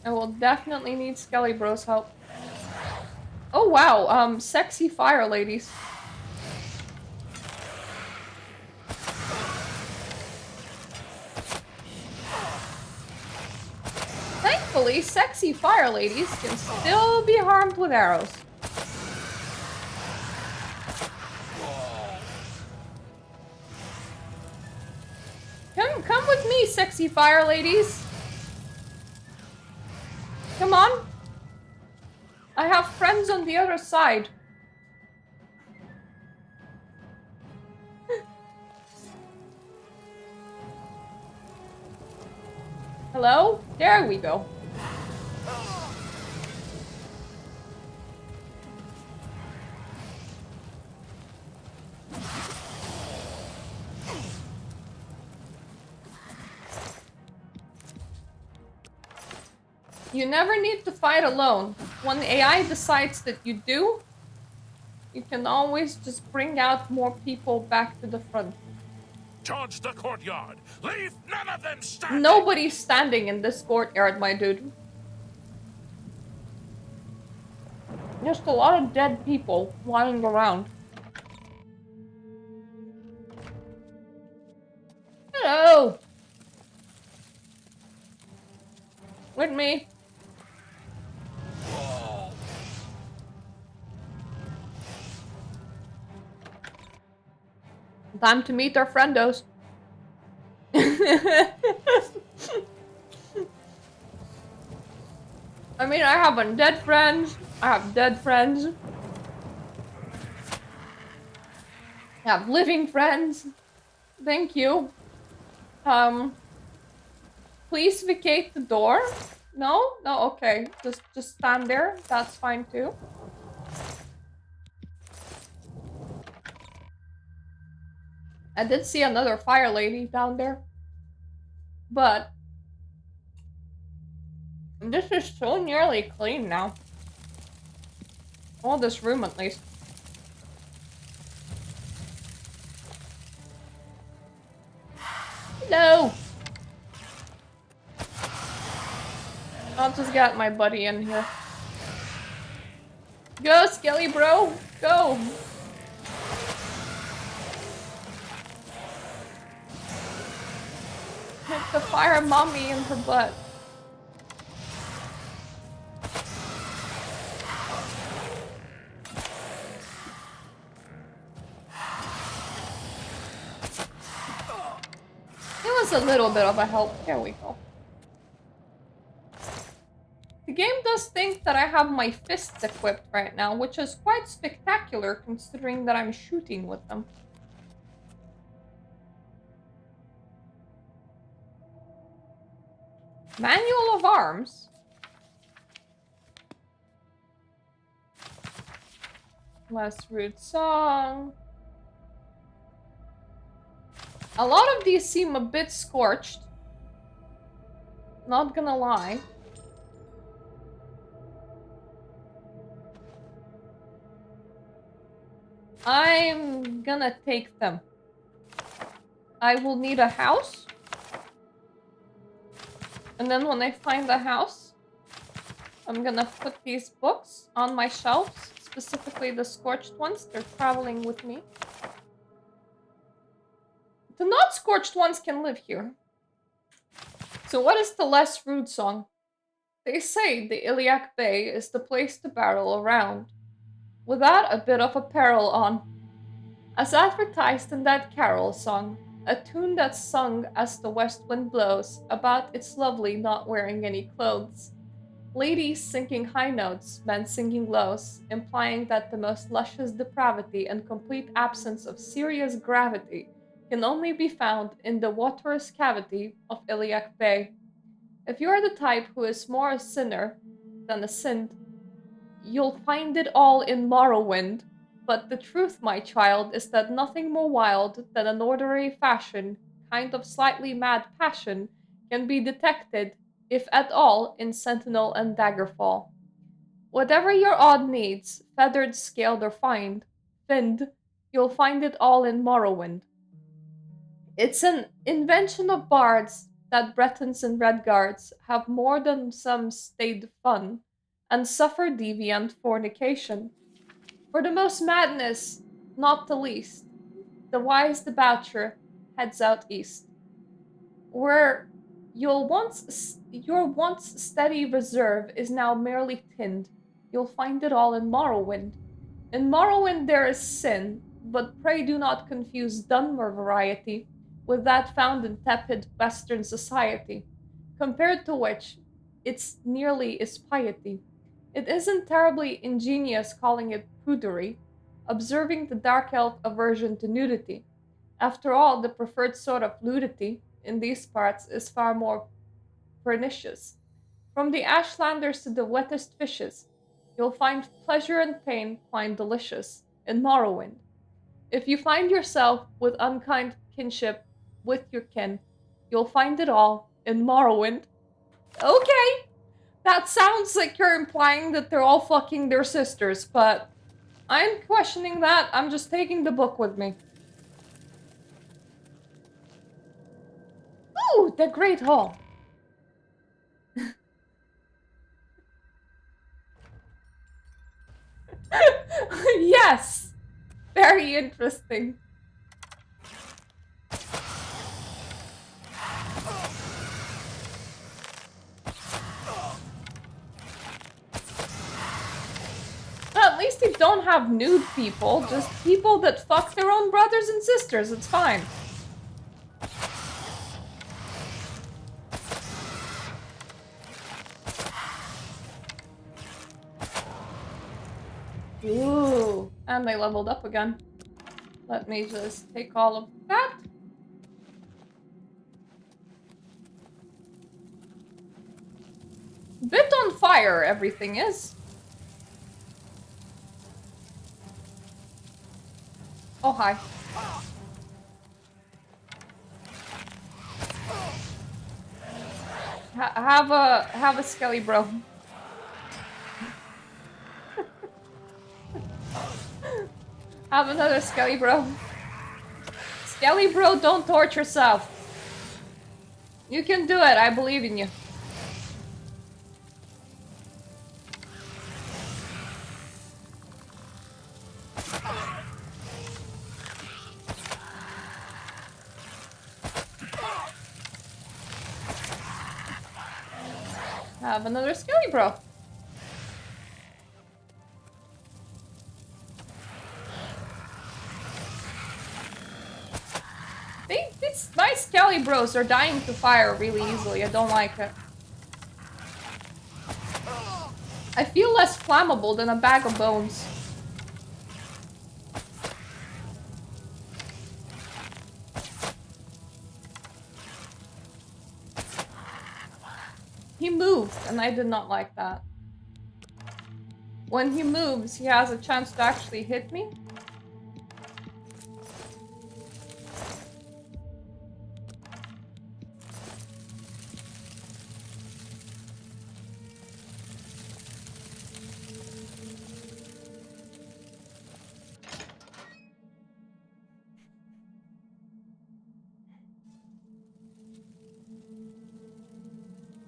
[SPEAKER 1] I will definitely need Skelly Bro's help. Oh wow, sexy fire ladies. Thankfully, sexy fire ladies can still be harmed with arrows. Come with me, sexy fire ladies. Come on. I have friends on the other side. Hello? There we go. You never need to fight alone. When the AI decides that you do, you can always just bring out more people back to the front.
[SPEAKER 5] Charge the courtyard! Leave none of them standing!
[SPEAKER 1] Nobody's standing in this courtyard, my dude. Just a lot of dead people lying around. Hello! With me. Time to meet our friendos. I mean, I have undead friends. I have dead friends. I have living friends. Thank you. Please vacate the door. No? No, okay. Just stand there. That's fine too. I did see another fire lady down there. But this is so nearly clean now. All this room at least. Hello! I'll just get my buddy in here. Go, Skelly bro! Go! Hit the fire mommy in her butt. It was a little bit of a help. There we go. The game does think that I have my fists equipped right now, which is quite spectacular considering that I'm shooting with them. Manual of arms? Less rude song. A lot of these seem a bit scorched. Not gonna lie. I'm gonna take them. I will need a house. And then when I find a house, I'm gonna put these books on my shelves, specifically the scorched ones. They're traveling with me. The not scorched ones can live here. So what is the less rude song? They say the Iliac Bay is the place to barrel around, without a bit of apparel on. As advertised in that carol song, a tune that's sung as the west wind blows, about its lovely not wearing any clothes. Ladies singing high notes, men singing lows, implying that the most luscious depravity and complete absence of serious gravity can only be found in the waterous cavity of Iliac Bay. If you are the type who is more a sinner than a saint, you'll find it all in Morrowind. But the truth, my child, is that nothing more wild than an ordinary fashion, kind of slightly mad passion, can be detected, if at all, in Sentinel and Daggerfall. Whatever your odd needs, feathered, scaled, or finned, you'll find it all in Morrowind. It's an invention of bards that Bretons and Redguards have more than some staid fun, and suffer deviant fornication. For the most madness, not the least, the wise debaucher heads out east, where your once steady reserve is now merely tinned. You'll find it all in Morrowind. In Morrowind there is sin, but pray do not confuse Dunmer variety with that found in tepid Western society, compared to which it's nearly is piety. It isn't terribly ingenious calling it prudery, observing the dark elf aversion to nudity. After all, the preferred sort of nudity in these parts is far more pernicious. From the Ashlanders to the wettest fishes, you'll find pleasure and pain quite delicious in Morrowind. If you find yourself with unkind kinship with your kin, you'll find it all in Morrowind. Okay! That sounds like you're implying that they're all fucking their sisters, but I'm questioning that. I'm just taking the book with me. Ooh, the Great Hall. Yes! Very interesting. At least you don't have nude people, just people that fuck their own brothers and sisters. It's fine. Ooh, and they leveled up again. Let me just take all of that. Bit on fire, everything is. Oh, hi. Have a skelly bro. Have another skelly bro. Skelly bro, don't torture yourself. You can do it, I believe in you. Have another skelly bro. My skelly bros are dying to fire really easily. I don't like it. I feel less flammable than a bag of bones. He moved, and I did not like that. when he moves, he has a chance to actually hit me.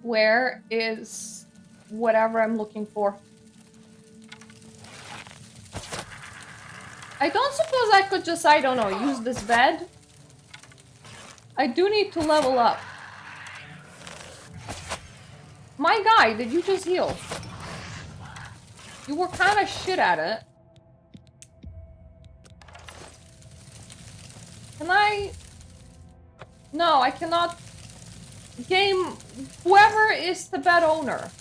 [SPEAKER 1] Where is whatever I'm looking for? I don't suppose I could just, I don't know, use this bed? I do need to level up. My guy, did you just heal? You were kind of shit at it. Can I... No, I cannot... Game, whoever is the bed owner,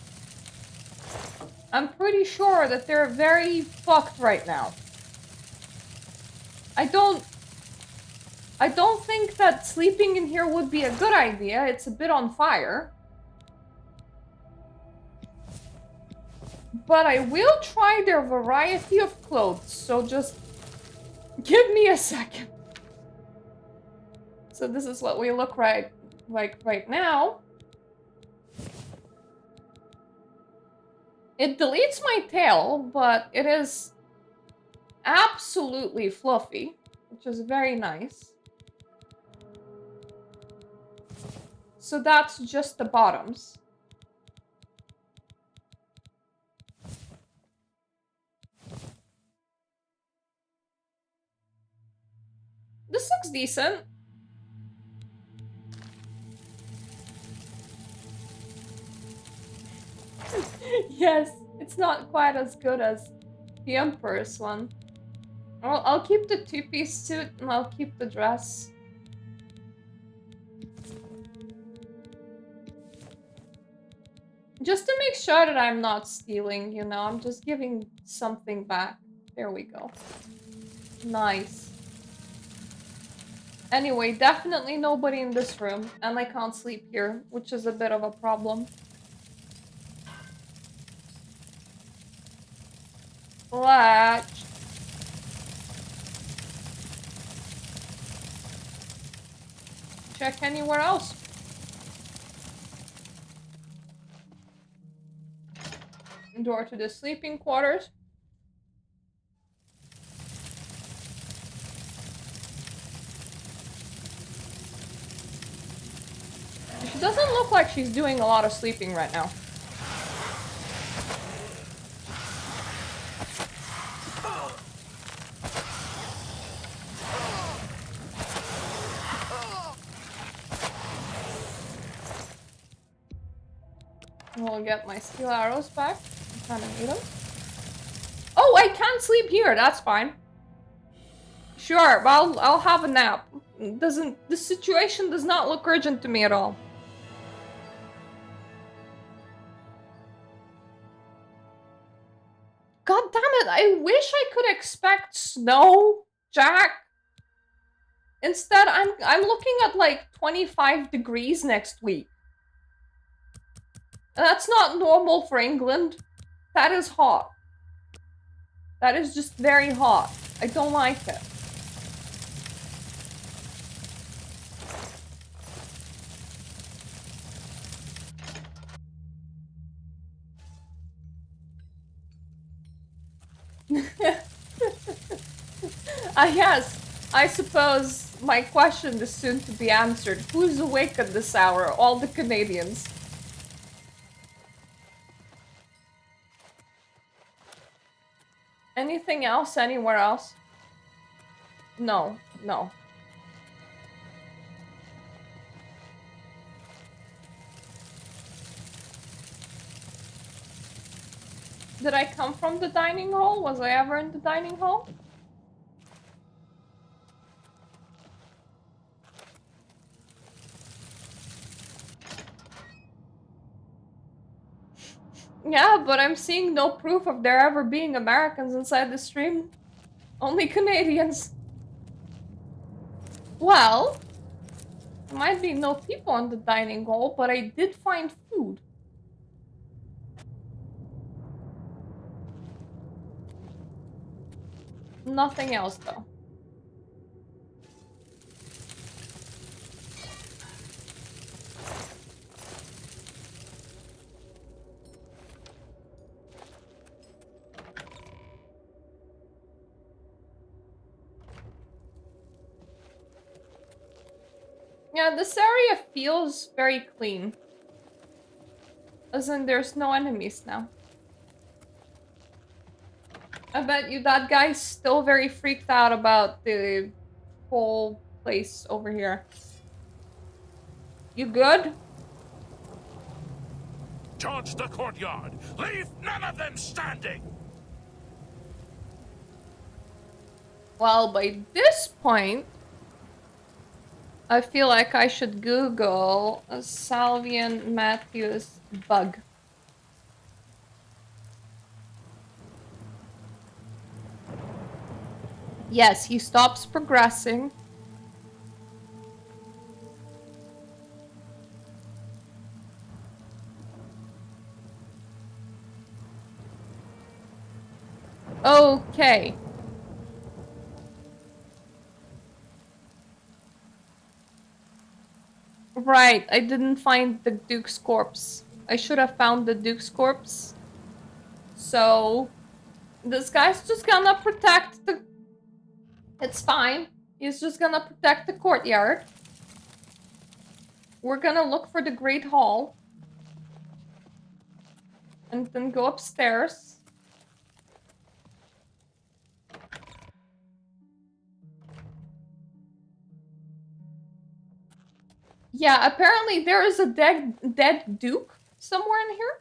[SPEAKER 1] I'm pretty sure that they're very fucked right now. I don't think that sleeping in here would be a good idea. It's a bit on fire. But I will try their variety of clothes, so just give me a second. So this is what we look like right now. It deletes my tail, but it is absolutely fluffy, which is very nice. So that's just the bottoms. This looks decent. Yes, it's not quite as good as the Emperor's one. I'll keep the two-piece suit and I'll keep the dress. Just to make sure that I'm not stealing, you know, I'm just giving something back. There we go. Nice. Anyway, definitely nobody in this room, and I can't sleep here, which is a bit of a problem. Latch. Check anywhere else. Door to the sleeping quarters. She doesn't look like she's doing a lot of sleeping right now. We'll get my steel arrows back. I kind of need them. Oh, I can't sleep here. That's fine. Sure, well, I'll have a nap. The situation does not look urgent to me at all. God damn it, I wish I could expect snow, Jack. Instead, I'm looking at like 25 degrees next week. That's not normal for England. That is hot. That is just very hot. I don't like it. Yes, I suppose my question is soon to be answered. Who's awake at this hour? All the Canadians. Anything else anywhere else? No, no. Did I come from the dining hall? Was I ever in the dining hall? Yeah, but I'm seeing no proof of there ever being Americans inside the stream. Only Canadians. Well, there might be no people in the dining hall, but I did find food. Nothing else, though. Yeah, this area feels very clean. As in, there's no enemies now. I bet you that guy's still very freaked out about the whole place over here. You good?
[SPEAKER 5] Charge the courtyard! Leave none of them standing!
[SPEAKER 1] Well, by this point, I feel like I should Google Salvian Matthews bug. Yes, he stops progressing. Okay. Right, I didn't find the Duke's corpse. I should have found the Duke's corpse. So, this guy's just gonna protect the... It's fine. He's just gonna protect the courtyard. We're gonna look for the Great Hall. And then go upstairs. Yeah, apparently there is a dead Duke somewhere in here.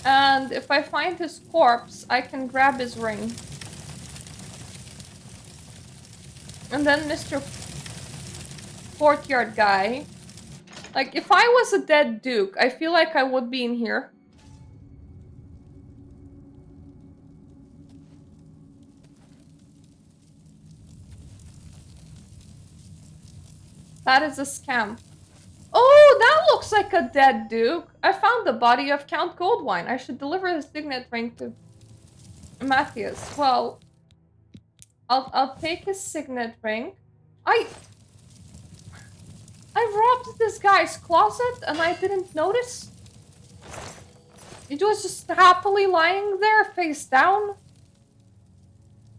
[SPEAKER 1] And if I find his corpse, I can grab his ring. And then Mr. Courtyard guy. Like, if I was a dead Duke, I feel like I would be in here. That is a scam. Oh, that looks like a dead Duke. I found the body of Count Goldwine. I should deliver his signet ring to Matthias. Well, I'll take his signet ring. I robbed this guy's closet and I didn't notice. It was just happily lying there, face down.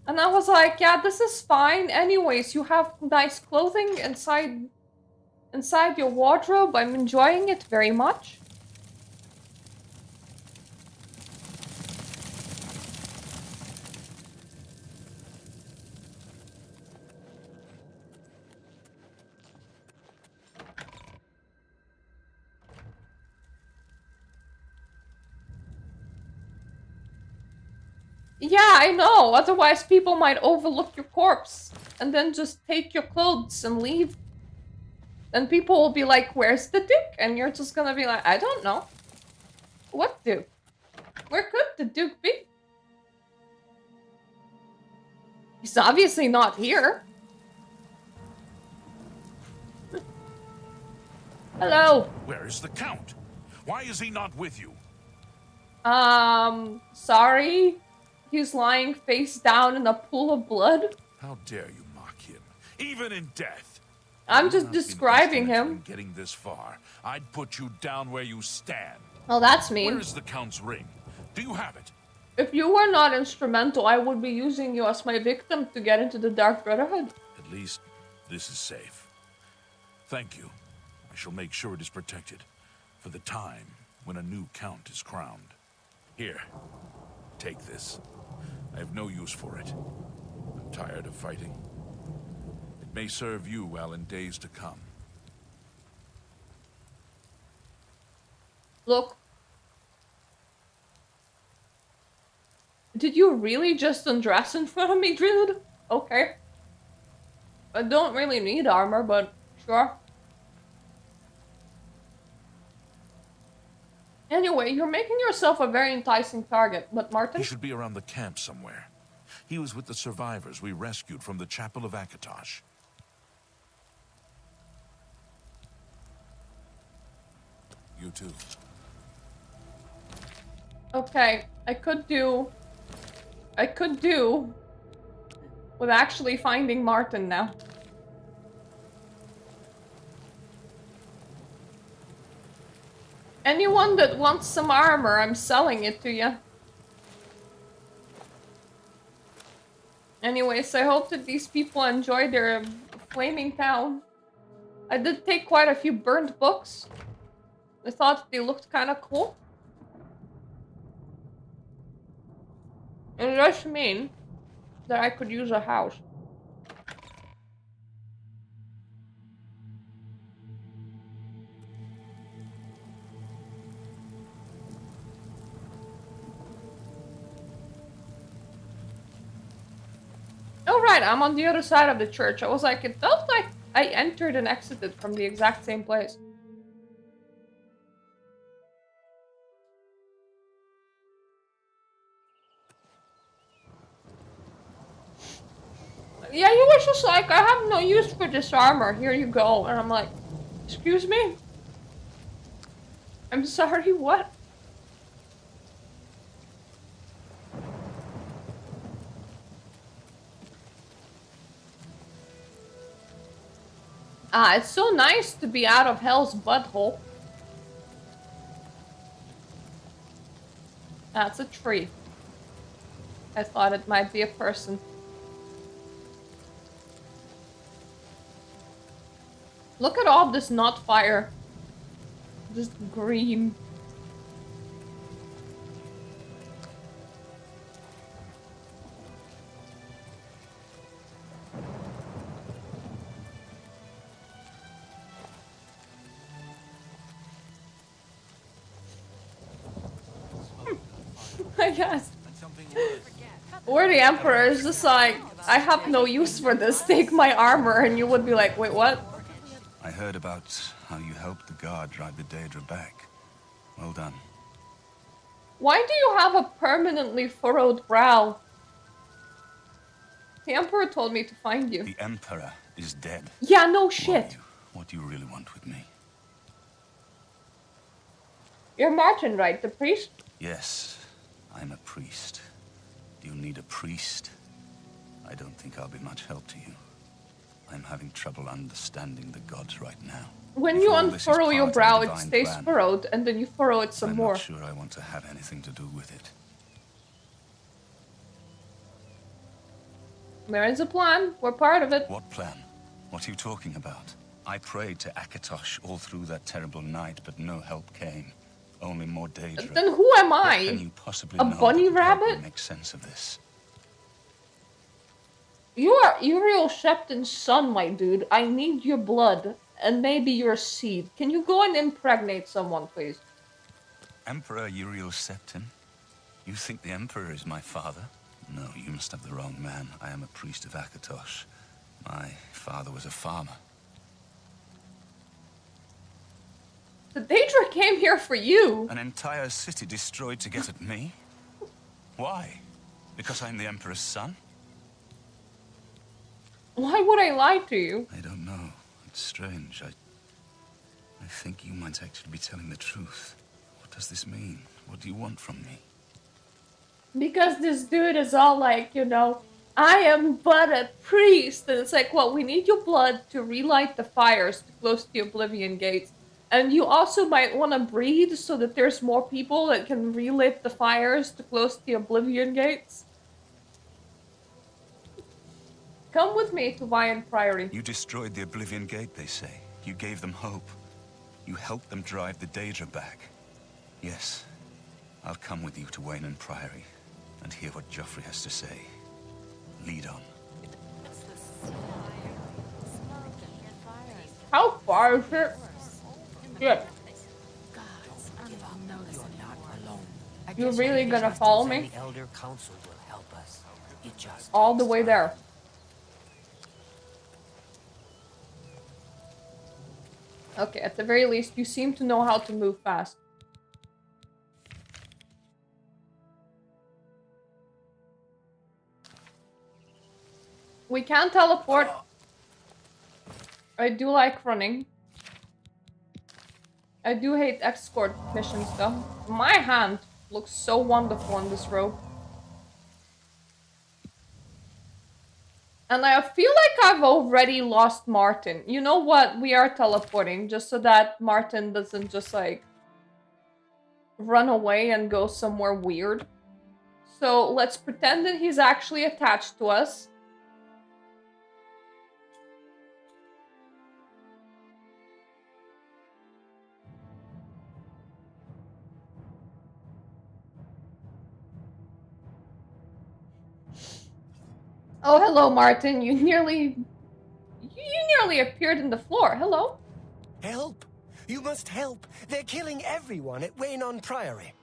[SPEAKER 1] And I was like, yeah, this is fine. Anyways, you have nice clothing inside your wardrobe. I'm enjoying it very much. Yeah, I know. Otherwise, people might overlook your corpse and then just take your clothes and leave. Then people will be like, where's the Duke? And you're just gonna be like, I don't know. What Duke? Where could the Duke be? He's obviously not here. Hello.
[SPEAKER 5] Where is the Count? Why is he not with you?
[SPEAKER 1] Sorry. He's lying face down in a pool of blood.
[SPEAKER 5] How dare you mock him, even in death?
[SPEAKER 1] I'm just describing him.
[SPEAKER 5] Getting this far, I'd put you down where you stand.
[SPEAKER 1] Oh, that's mean.
[SPEAKER 5] Where is the Count's ring? Do you have it?
[SPEAKER 1] If you were not instrumental, I would be using you as my victim to get into the Dark Brotherhood.
[SPEAKER 5] At least, this is safe. Thank you. I shall make sure it is protected for the time when a new Count is crowned. Here, take this. I have no use for it. I'm tired of fighting. It may serve you well in days to come.
[SPEAKER 1] Look. Did you really just undress in front of me, dude? Okay. I don't really need armor, but sure. Anyway, you're making yourself a very enticing target, but Martin?
[SPEAKER 5] He should be around the camp somewhere. He was with the survivors we rescued from the Chapel of Akatosh. You too.
[SPEAKER 1] Okay, I could do I could do with actually finding Martin now. Anyone that wants some armor, I'm selling it to you. Anyways, I hope that these people enjoy their flaming town. I did take quite a few burnt books. I thought they looked kind of cool. It does mean that I could use a house. Oh right, I'm on the other side of the church. I was like, it felt like I entered and exited from the exact same place. Yeah, he was just like, I have no use for this armor, here you go. And I'm like, excuse me? I'm sorry, what? Ah, it's so nice to be out of hell's butthole. That's a tree. I thought it might be a person. Look at all this not fire. Just green. I guess. Or the Emperor is just like, I have no use for this, take my armor, and you would be like, wait, what?
[SPEAKER 13] I heard about how you helped the guard drive the Daedra back. Well done.
[SPEAKER 1] Why do you have a permanently furrowed brow? The Emperor told me to find you.
[SPEAKER 13] The Emperor is dead.
[SPEAKER 1] Yeah, no shit.
[SPEAKER 13] What do you really want with me?
[SPEAKER 1] You're Martin, right? The priest?
[SPEAKER 13] Yes, I'm a priest. Do you need a priest? I don't think I'll be much help to you. I'm having trouble understanding the gods right now.
[SPEAKER 1] When you unfurrow your brow, it stays furrowed, and then you furrow it some more.
[SPEAKER 13] I'm not sure I want to have anything to do with it.
[SPEAKER 1] There is a plan. We're part of it.
[SPEAKER 13] What plan? What are you talking about? I prayed to Akatosh all through that terrible night, but no help came. Only more Daedra.
[SPEAKER 1] Then who am I?
[SPEAKER 13] What can you possibly
[SPEAKER 1] a
[SPEAKER 13] know
[SPEAKER 1] bunny
[SPEAKER 13] that could help me
[SPEAKER 1] rabbit?
[SPEAKER 13] make sense of this?
[SPEAKER 1] You are Uriel Shepton's son, my dude. I need your blood. And maybe your seed. Can you go and impregnate someone, please?
[SPEAKER 13] Emperor Uriel Septon? You think the Emperor is my father? No, you must have the wrong man. I am a priest of Akatosh. My father was a farmer.
[SPEAKER 1] The Daedra came here for you.
[SPEAKER 13] An entire city destroyed to get at me? Why? Because I'm the Emperor's son?
[SPEAKER 1] Why would I lie to you?
[SPEAKER 13] I don't know. It's strange. I think you might actually be telling the truth. What does this mean? What do you want from me?
[SPEAKER 1] Because this dude is all like, you know, I am but a priest. And it's like, well, we need your blood to relight the fires to close the Oblivion gates. And you also might want to breed so that there's more people that can relight the fires to close the Oblivion gates. Come with me to Vian Priory.
[SPEAKER 13] You destroyed the Oblivion Gate, they say. You gave them hope. You helped them drive the Daedra back. Yes, I'll come with you to Wayne Priory and hear what Joffrey has to say. Lead on.
[SPEAKER 1] How far is it? Shit. You're really gonna follow me?
[SPEAKER 9] The Elder Council will help us. It just
[SPEAKER 1] all the way there. Okay, at the very least, you seem to know how to move fast. We can teleport. I do like running. I do hate escort missions though. My hand looks so wonderful in this robe. And I feel like I've already lost Martin. You know what? We are teleporting just so that Martin doesn't just like run away and go somewhere weird. So let's pretend that he's actually attached to us. Oh, hello, Martin. You nearly appeared in the floor. Hello.
[SPEAKER 3] Help! You must help! They're killing everyone at Waynon Priory.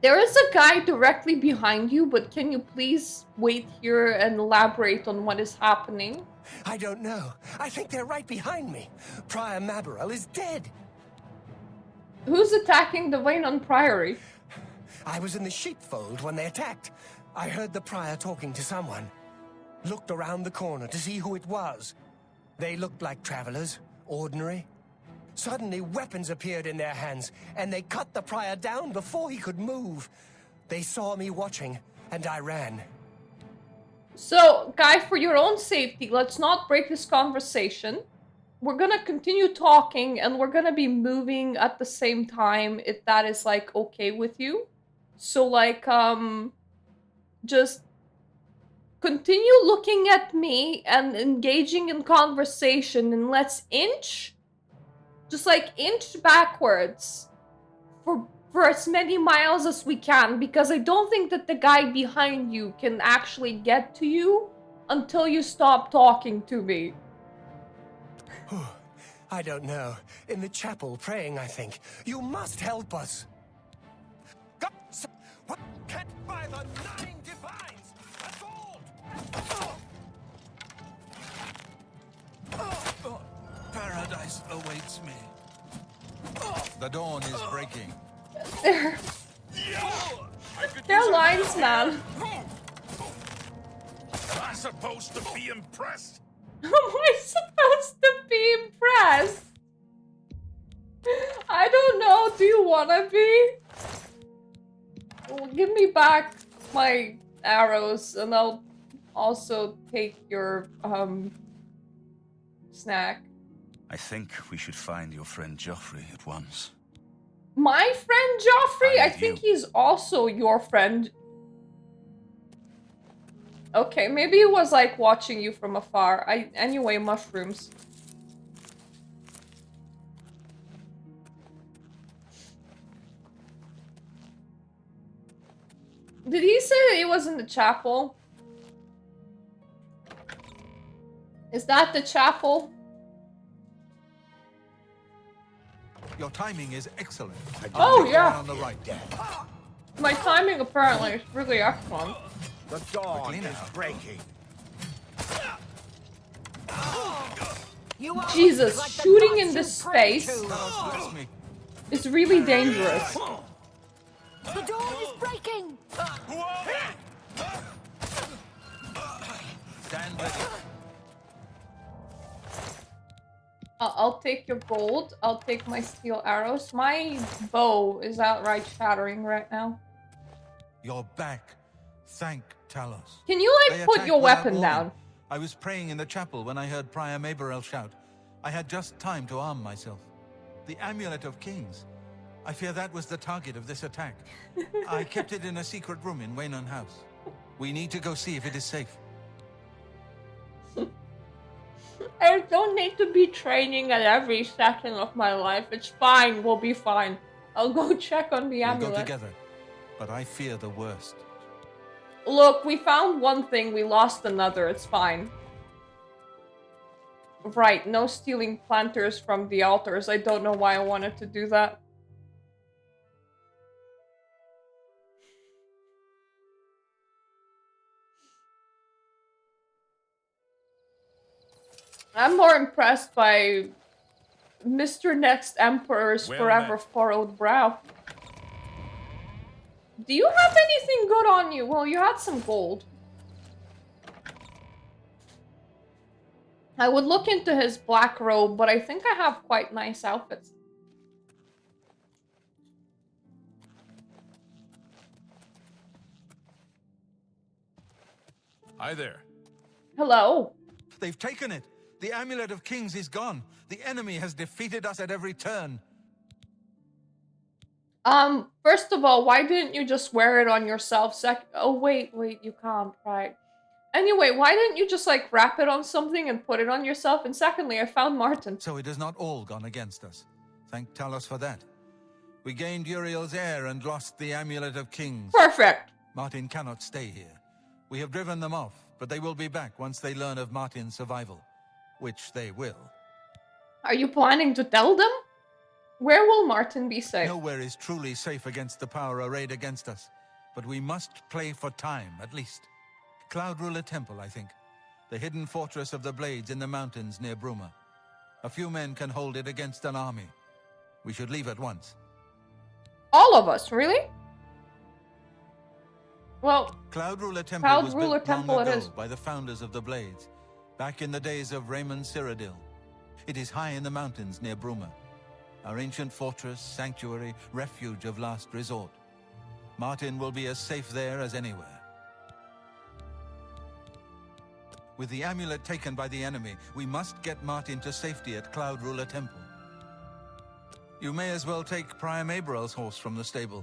[SPEAKER 1] There is a guy directly behind you, but can you please wait here and elaborate on what is happening?
[SPEAKER 3] I don't know. I think they're right behind me. Prior Maborel is dead.
[SPEAKER 1] Who's attacking the Waynon Priory?
[SPEAKER 3] I was in the sheepfold when they attacked. I heard the prior talking to someone. Looked around the corner to see who it was. They looked like travelers, ordinary. Suddenly, weapons appeared in their hands, and they cut the prior down before he could move. They saw me watching, and I ran.
[SPEAKER 1] So, guy, for your own safety, let's not break this conversation. We're gonna continue talking, and we're gonna be moving at the same time, if that is, like, okay with you. So, like, just continue looking at me and engaging in conversation, and let's inch, just like inch backwards for as many miles as we can, because I don't think that the guy behind you can actually get to you until you stop talking to me.
[SPEAKER 3] I don't know. In the chapel, praying, I think. You must help us. What? Can't buy the 9 divines! Assault!
[SPEAKER 8] Paradise awaits me. The dawn is breaking.
[SPEAKER 1] They're lines, man.
[SPEAKER 5] Am I supposed to be impressed?
[SPEAKER 1] Am I supposed to be impressed? I don't know. Do you wanna be? Well, give me back my arrows, and I'll also take your snack.
[SPEAKER 13] I think we should find your friend Joffrey at once.
[SPEAKER 1] My friend Joffrey? I think he's also your friend. Okay, maybe he was like watching you from afar. Anyway, mushrooms. Did he say that he was in the chapel? Is that the chapel?
[SPEAKER 8] Your timing is excellent.
[SPEAKER 1] Oh, yeah.
[SPEAKER 8] On the right.
[SPEAKER 1] My timing apparently is really excellent.
[SPEAKER 14] The dawn is breaking.
[SPEAKER 1] Jesus, shooting in this space is really dangerous.
[SPEAKER 4] The dawn is breaking!
[SPEAKER 8] Stand ready.
[SPEAKER 1] I'll take your gold. I'll take my steel arrows. My bow is outright shattering right now.
[SPEAKER 8] You're back. Thank Talos.
[SPEAKER 1] Can you, like, put your weapon down?
[SPEAKER 8] I was praying in the chapel when I heard Prior Maborel shout. I had just time to arm myself. The Amulet of Kings. I fear that was the target of this attack. I kept it in a secret room in Waynon House. We need to go see if it is safe.
[SPEAKER 1] I don't need to be training at every second of my life. It's fine. We'll be fine. I'll go check on the amulet.
[SPEAKER 8] We'll go together, but I fear the worst.
[SPEAKER 1] Look, we found one thing, we lost another. It's fine. Right, no stealing planters from the altars. I don't know why I wanted to do that. I'm more impressed by Mr. Next Emperor's forever furrowed brow. Do you have anything good on you? Well, you had some gold. I would look into his black robe, but I think I have quite nice outfits.
[SPEAKER 5] Hi there.
[SPEAKER 1] Hello.
[SPEAKER 8] They've taken it. The Amulet of Kings is gone. The enemy has defeated us at every turn.
[SPEAKER 1] First of all, why didn't you just wear it on yourself? Oh, wait, you can't, right? Anyway, why didn't you just, like, wrap it on something and put it on yourself? And secondly, I found Martin.
[SPEAKER 8] So it has not all gone against us. Thank Talos for that. We gained Uriel's heir and lost the Amulet of Kings.
[SPEAKER 1] Perfect.
[SPEAKER 8] Martin cannot stay here. We have driven them off, but they will be back once they learn of Martin's survival. Which they will.
[SPEAKER 1] Are you planning to tell them? Where will Martin be safe?
[SPEAKER 8] Nowhere is truly safe against the power arrayed against us. But we must play for time, at least. Cloud Ruler Temple, I think. The hidden fortress of the Blades in the mountains near Bruma. A few men can hold it against an army. We should leave at once.
[SPEAKER 1] All of us, really? Well,
[SPEAKER 8] Cloud Ruler Temple was built long ago
[SPEAKER 1] it is.
[SPEAKER 8] by the founders of the Blades, back in the days of Raymond Cyrodiil. It is high in the mountains near Bruma. Our ancient fortress, sanctuary, refuge of last resort. Martin will be as safe there as anywhere. With the amulet taken by the enemy, we must get Martin to safety at Cloud Ruler Temple. You may as well take Priam Abrel's horse from the stable.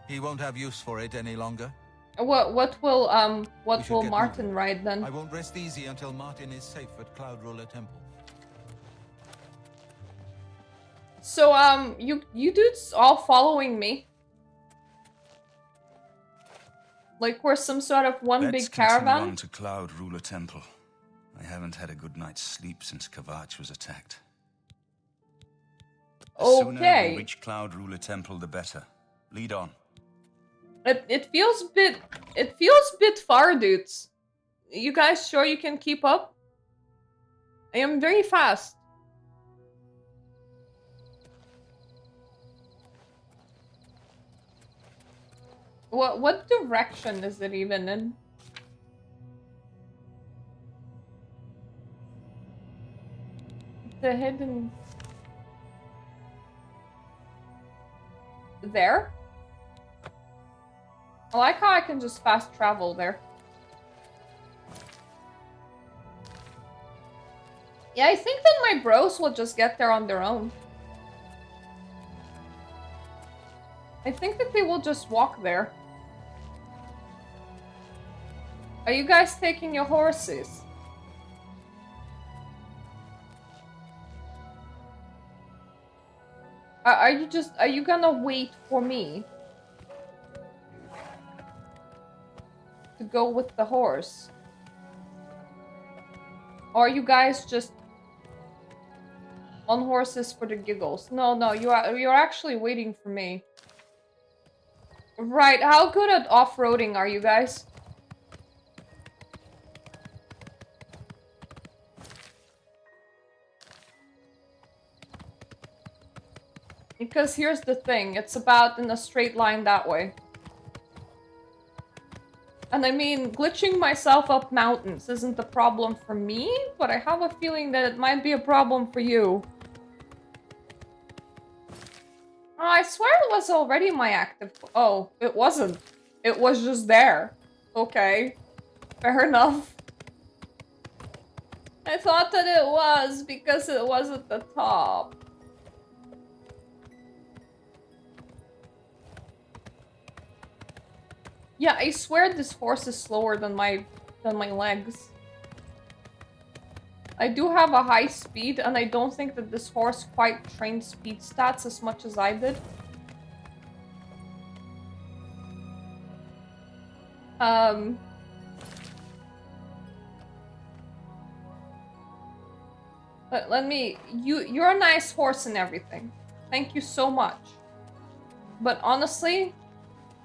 [SPEAKER 8] He won't have use for it any longer.
[SPEAKER 1] What will Martin ride then?
[SPEAKER 8] I won't rest easy until Martin is safe at Cloud Ruler Temple.
[SPEAKER 1] So you dudes all following me? Like we're some sort of one big caravan?
[SPEAKER 13] Let's continue on to Cloud Ruler Temple. I haven't had a good night's sleep since Kavach was attacked. The sooner we reach Cloud Ruler Temple, the better. Lead on.
[SPEAKER 1] It feels a bit far, dudes. You guys sure you can keep up? I am very fast. What direction is it even in? The hidden... There? I like how I can just fast travel there. Yeah, I think that my bros will just get there on their own. I think that they will just walk there. Are you guys taking your horses? Are you gonna wait for me to go with the horse? Or are you guys just on horses for the giggles? No, you're actually waiting for me. Right, how good at off-roading are you guys? Because here's the thing, it's about in a straight line that way. And I mean, glitching myself up mountains isn't a problem for me, but I have a feeling that it might be a problem for you. Oh, I swear it was already my active... Oh, it wasn't. It was just there. Okay. Fair enough. I thought that it was because it was at the top. Yeah, I swear this horse is slower than my legs. I do have a high speed, and I don't think that this horse quite trained speed stats as much as I did. Let me... You're a nice horse and everything. Thank you so much. But honestly,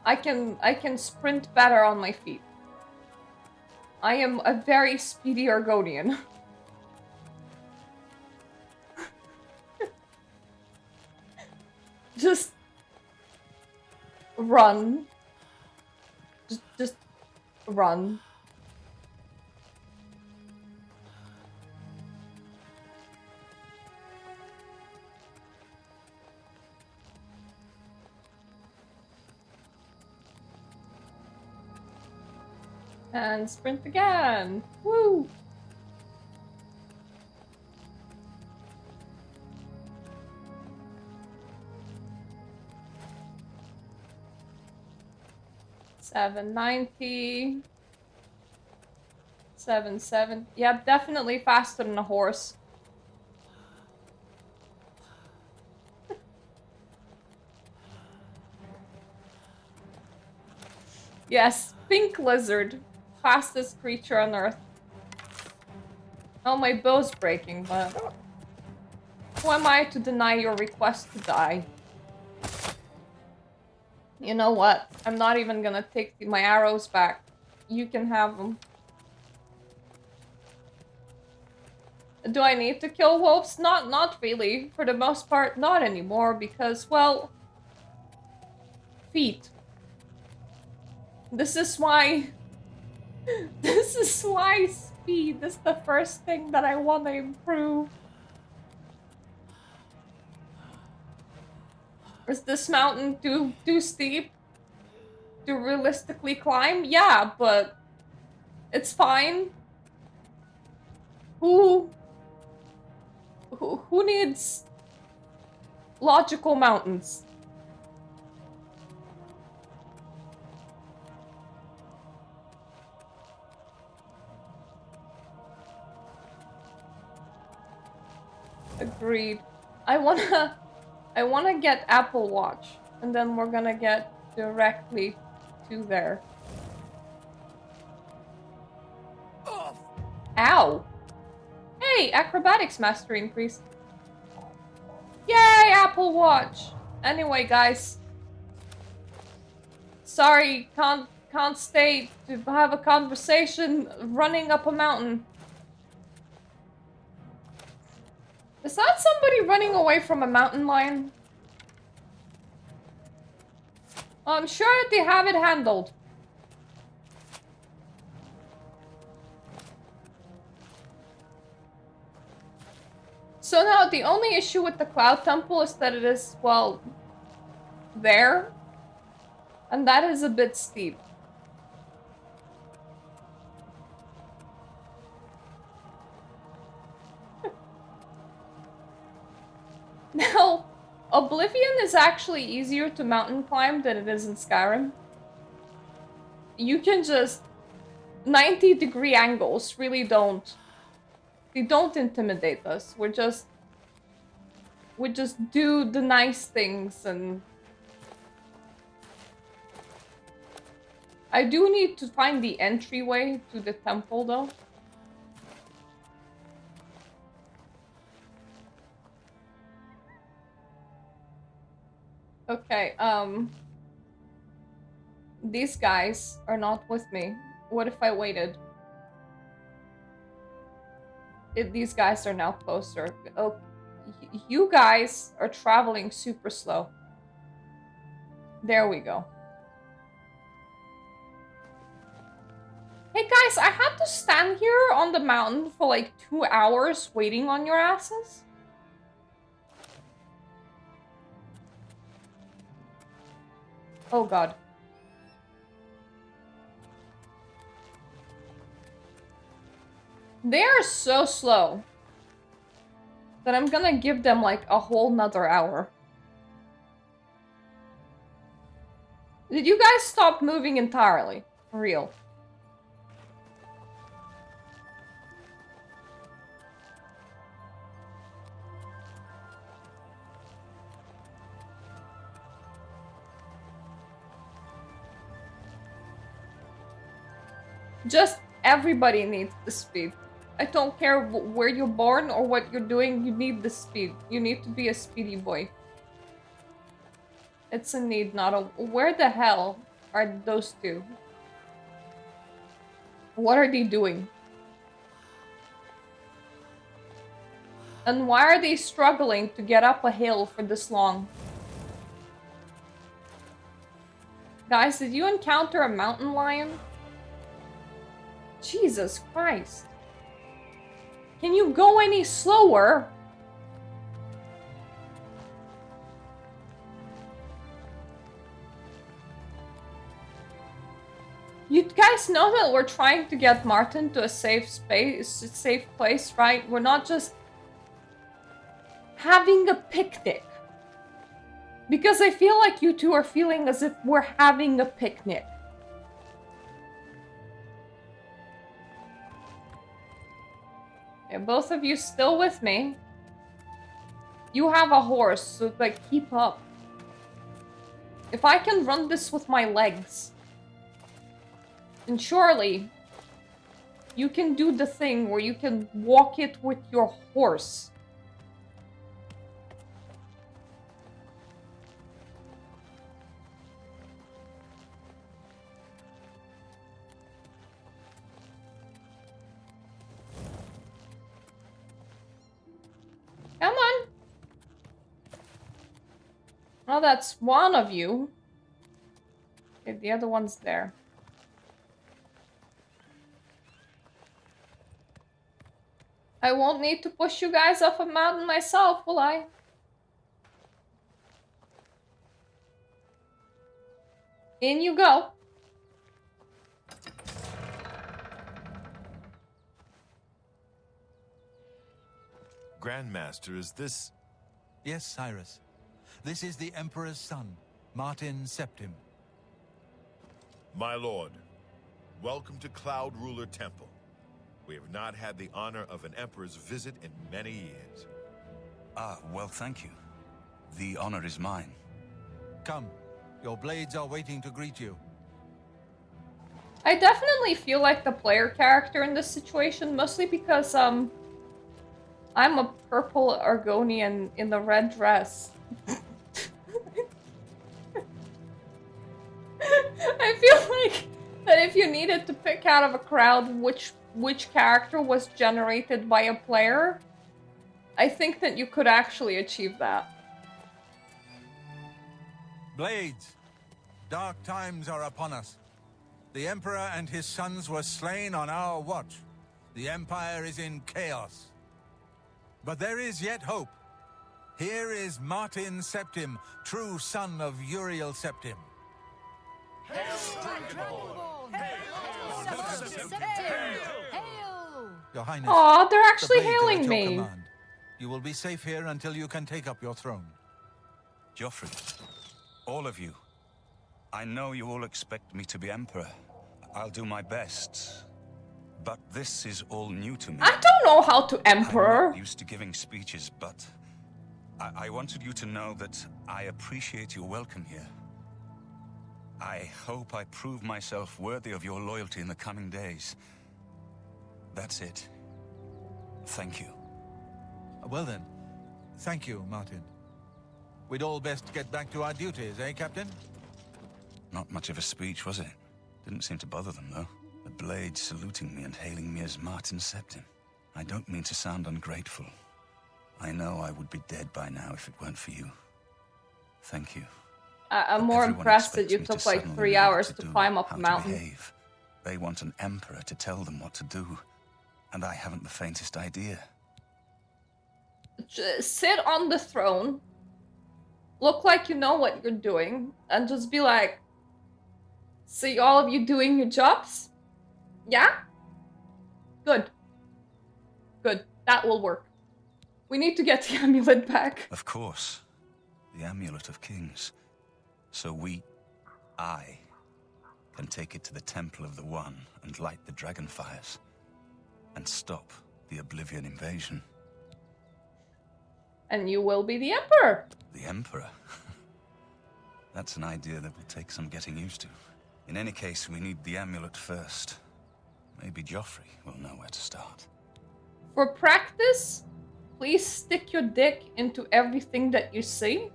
[SPEAKER 1] I can sprint better on my feet. I am a very speedy Argonian. Just run. Just run. And sprint again. Woo! $7.90. 7.7. Yeah, definitely faster than a horse. Yes, pink lizard. Fastest creature on Earth. Oh, my bow's breaking, but... Who am I to deny your request to die? You know what? I'm not even gonna take my arrows back. You can have them. Do I need to kill wolves? Not really. For the most part, not anymore, because, well... Feet. This is why... This is why speed is the first thing that I want to improve. Is this mountain too steep to realistically climb? Yeah, but it's fine. Who needs logical mountains? Agreed. I wanna get Apple Watch, and then we're gonna get directly to there. Ow! Hey, acrobatics mastery increased. Yay, Apple Watch! Anyway, guys. Sorry, can't stay to have a conversation running up a mountain. Is that somebody running away from a mountain lion? I'm sure that they have it handled. So now the only issue with the Cloud Temple is that it is, well, there. And that is a bit steep. Now, Oblivion is actually easier to mountain climb than it is in Skyrim. You can just... 90-degree angles really don't... They don't intimidate us. We just do the nice things and... I do need to find the entryway to the temple though. Okay, these guys are not with me. What if I waited? These guys are now closer. Oh, you guys are traveling super slow. There we go. Hey guys, I had to stand here on the mountain for like 2 hours waiting on your asses. Oh god. They are so slow that I'm gonna give them like a whole nother hour. Did you guys stop moving entirely? For real. Just everybody needs the speed. I don't care where you're born or what you're doing, you need the speed. You need to be a speedy boy. It's a need, not a... Where the hell are those two? What are they doing? And why are they struggling to get up a hill for this long? Guys, did you encounter a mountain lion? Jesus Christ. Can you go any slower? You guys know that we're trying to get Martin to a safe place, right? We're not just having a picnic. Because I feel like you two are feeling as if we're having a picnic. Okay, both of you still with me. You have a horse, so like keep up. If I can run this with my legs, then surely you can do the thing where you can walk it with your horse. Come on. Well, that's one of you. Okay, the other one's there. I won't need to push you guys off a mountain myself, will I? In you go.
[SPEAKER 6] Grandmaster, is this...
[SPEAKER 8] Yes, Cyrus. This is the Emperor's son, Martin Septim.
[SPEAKER 6] My lord, welcome to Cloud Ruler Temple. We have not had the honor of an emperor's visit in many years.
[SPEAKER 13] Ah, well, thank you. The honor is mine.
[SPEAKER 8] Come, your blades are waiting to greet you.
[SPEAKER 1] I definitely feel like the player character in this situation, mostly because, I'm a purple Argonian in the red dress. I feel like that if you needed to pick out of a crowd which character was generated by a player, I think that you could actually achieve that.
[SPEAKER 8] Blades, dark times are upon us. The Emperor and his sons were slain on our watch. The Empire is in chaos. But there is yet hope. Here is Martin Septim, true son of Uriel Septim. Your Highness.
[SPEAKER 1] Aw, they're actually
[SPEAKER 8] the blades are
[SPEAKER 1] hailing
[SPEAKER 8] at your
[SPEAKER 1] me.
[SPEAKER 8] command. You will be safe here until you can take up your throne.
[SPEAKER 13] Joffrey, all of you. I know you all expect me to be Emperor. I'll do my best. But this is all new to me.
[SPEAKER 1] I don't know how to Emperor.
[SPEAKER 13] I'm not used to giving speeches, but I wanted you to know that I appreciate your welcome here. I hope I prove myself worthy of your loyalty in the coming days. That's it. Thank you.
[SPEAKER 8] Well then, thank you, Martin. We'd all best get back to our duties, eh, Captain?
[SPEAKER 13] Not much of a speech, was it? Didn't seem to bother them, though. The blades saluting me and hailing me as Martin Septim. I don't mean to sound ungrateful. I know I would be dead by now if it weren't for you. Thank you.
[SPEAKER 1] I'm more
[SPEAKER 13] Everyone
[SPEAKER 1] impressed that you
[SPEAKER 13] expects
[SPEAKER 1] took
[SPEAKER 13] me to
[SPEAKER 1] like
[SPEAKER 13] suddenly
[SPEAKER 1] 3
[SPEAKER 13] know what
[SPEAKER 1] hours to
[SPEAKER 13] do,
[SPEAKER 1] climb up
[SPEAKER 13] how
[SPEAKER 1] a
[SPEAKER 13] to
[SPEAKER 1] mountain.
[SPEAKER 13] behave. They want an emperor to tell them what to do, and I haven't the faintest idea.
[SPEAKER 1] Just sit on the throne, look like you know what you're doing, and just be like, see all of you doing your jobs? Yeah? Good. Good. That will work. We need to get the amulet back.
[SPEAKER 13] Of course. The Amulet of Kings. So I, can take it to the Temple of the One and light the dragon fires. And stop the Oblivion invasion.
[SPEAKER 1] And you will be the Emperor.
[SPEAKER 13] The Emperor? That's an idea that will take some getting used to. In any case, we need the amulet first. Maybe Joffrey will know where to start.
[SPEAKER 1] For practice, please stick your dick into everything that you see.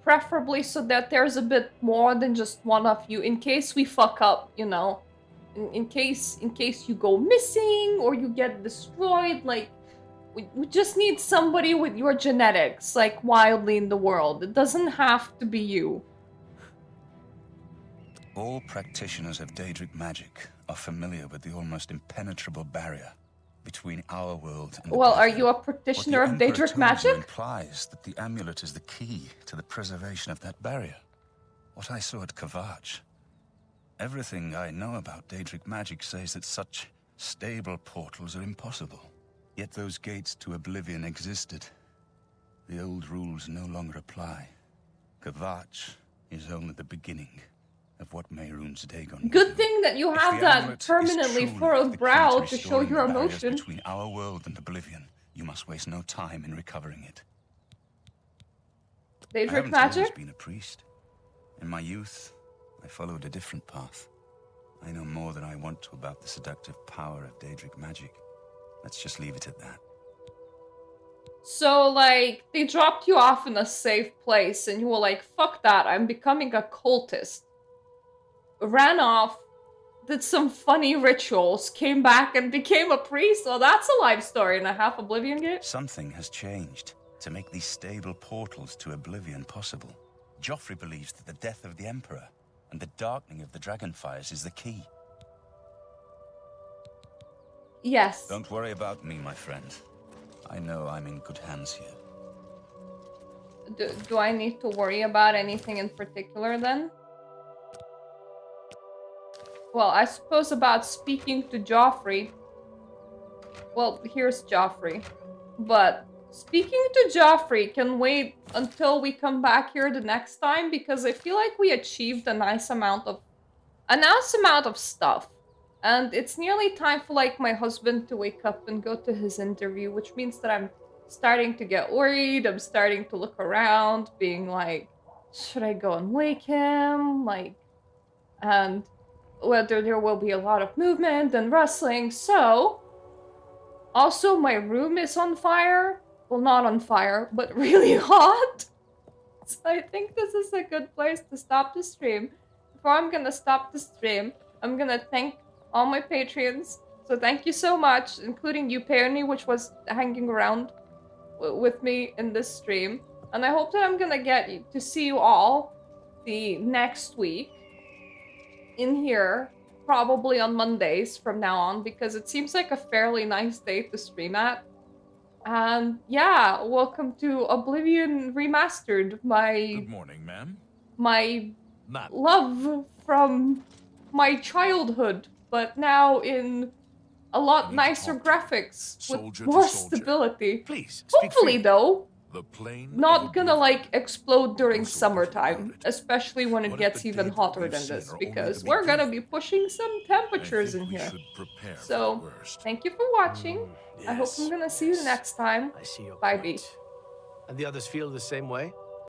[SPEAKER 1] Preferably so that there's a bit more than just one of you, in case we fuck up, you know. In case you go missing or you get destroyed, like, we just need somebody with your genetics, like, wildly in the world. It doesn't have to be you.
[SPEAKER 13] All practitioners of Daedric magic are familiar with the almost impenetrable barrier between our world and
[SPEAKER 1] Well, are
[SPEAKER 13] Oblivion.
[SPEAKER 1] you a practitioner of
[SPEAKER 13] What the Emperor
[SPEAKER 1] Daedric
[SPEAKER 13] told
[SPEAKER 1] magic?
[SPEAKER 13] you implies that the amulet is the key to the preservation of that barrier. What I saw at Kavach, Everything I know about Daedric magic says that such stable portals are impossible. Yet those gates to Oblivion existed. The old rules no longer apply. Kvatch is only the beginning of what Mehrunes Dagon.
[SPEAKER 1] Good thing that you have that permanently furrowed brow to show your emotion.
[SPEAKER 13] Between our world and Oblivion, you must waste no time in recovering it.
[SPEAKER 1] Daedric
[SPEAKER 13] I
[SPEAKER 1] magic?
[SPEAKER 13] haven't always been a priest. In my youth, I followed a different path. I know more than I want to about the seductive power of Daedric magic. Let's just leave it at that.
[SPEAKER 1] So, like, they dropped you off in a safe place, and you were like, fuck that, I'm becoming a cultist. Ran off, did some funny rituals, came back and became a priest? Well, that's a life story and a half, Oblivion Gate.
[SPEAKER 13] Something has changed to make these stable portals to Oblivion possible. Joffrey believes that the death of the Emperor and the darkening of the Dragonfires is the key.
[SPEAKER 1] Yes.
[SPEAKER 13] Don't worry about me, my friend. I know I'm in good hands here.
[SPEAKER 1] Do I need to worry about anything in particular then? Well, I suppose about speaking to Joffrey. Well, here's Joffrey. But speaking to Joffrey can wait until we come back here the next time, because I feel like we achieved a nice amount of stuff. And it's nearly time for, like, my husband to wake up and go to his interview, which means that I'm starting to get worried. I'm starting to look around, being like, should I go and wake him? Like, and whether there will be a lot of movement and rustling. So, also my room is on fire. Well, not on fire, but really hot. So I think this is a good place to stop the stream. Before I'm gonna stop the stream, I'm gonna thank all my Patreons. So thank you so much, including you, Peony, which was hanging around with me in this stream. And I hope that I'm gonna get to see you all the next week in here, probably on Mondays from now on, because it seems like a fairly nice day to stream at. And yeah, welcome to Oblivion Remastered,
[SPEAKER 5] Good morning, ma'am.
[SPEAKER 1] my love from my childhood, but now in a lot nicer graphics with more stability.
[SPEAKER 5] Please,
[SPEAKER 1] hopefully though,
[SPEAKER 5] the plane
[SPEAKER 1] not gonna like explode during summertime, especially when it gets even hotter than this, because we're gonna be pushing some temperatures in here. So thank you for watching. I hope I'm gonna see you next time.
[SPEAKER 7] I see your
[SPEAKER 1] Bye,
[SPEAKER 7] point. And the others feel the same way?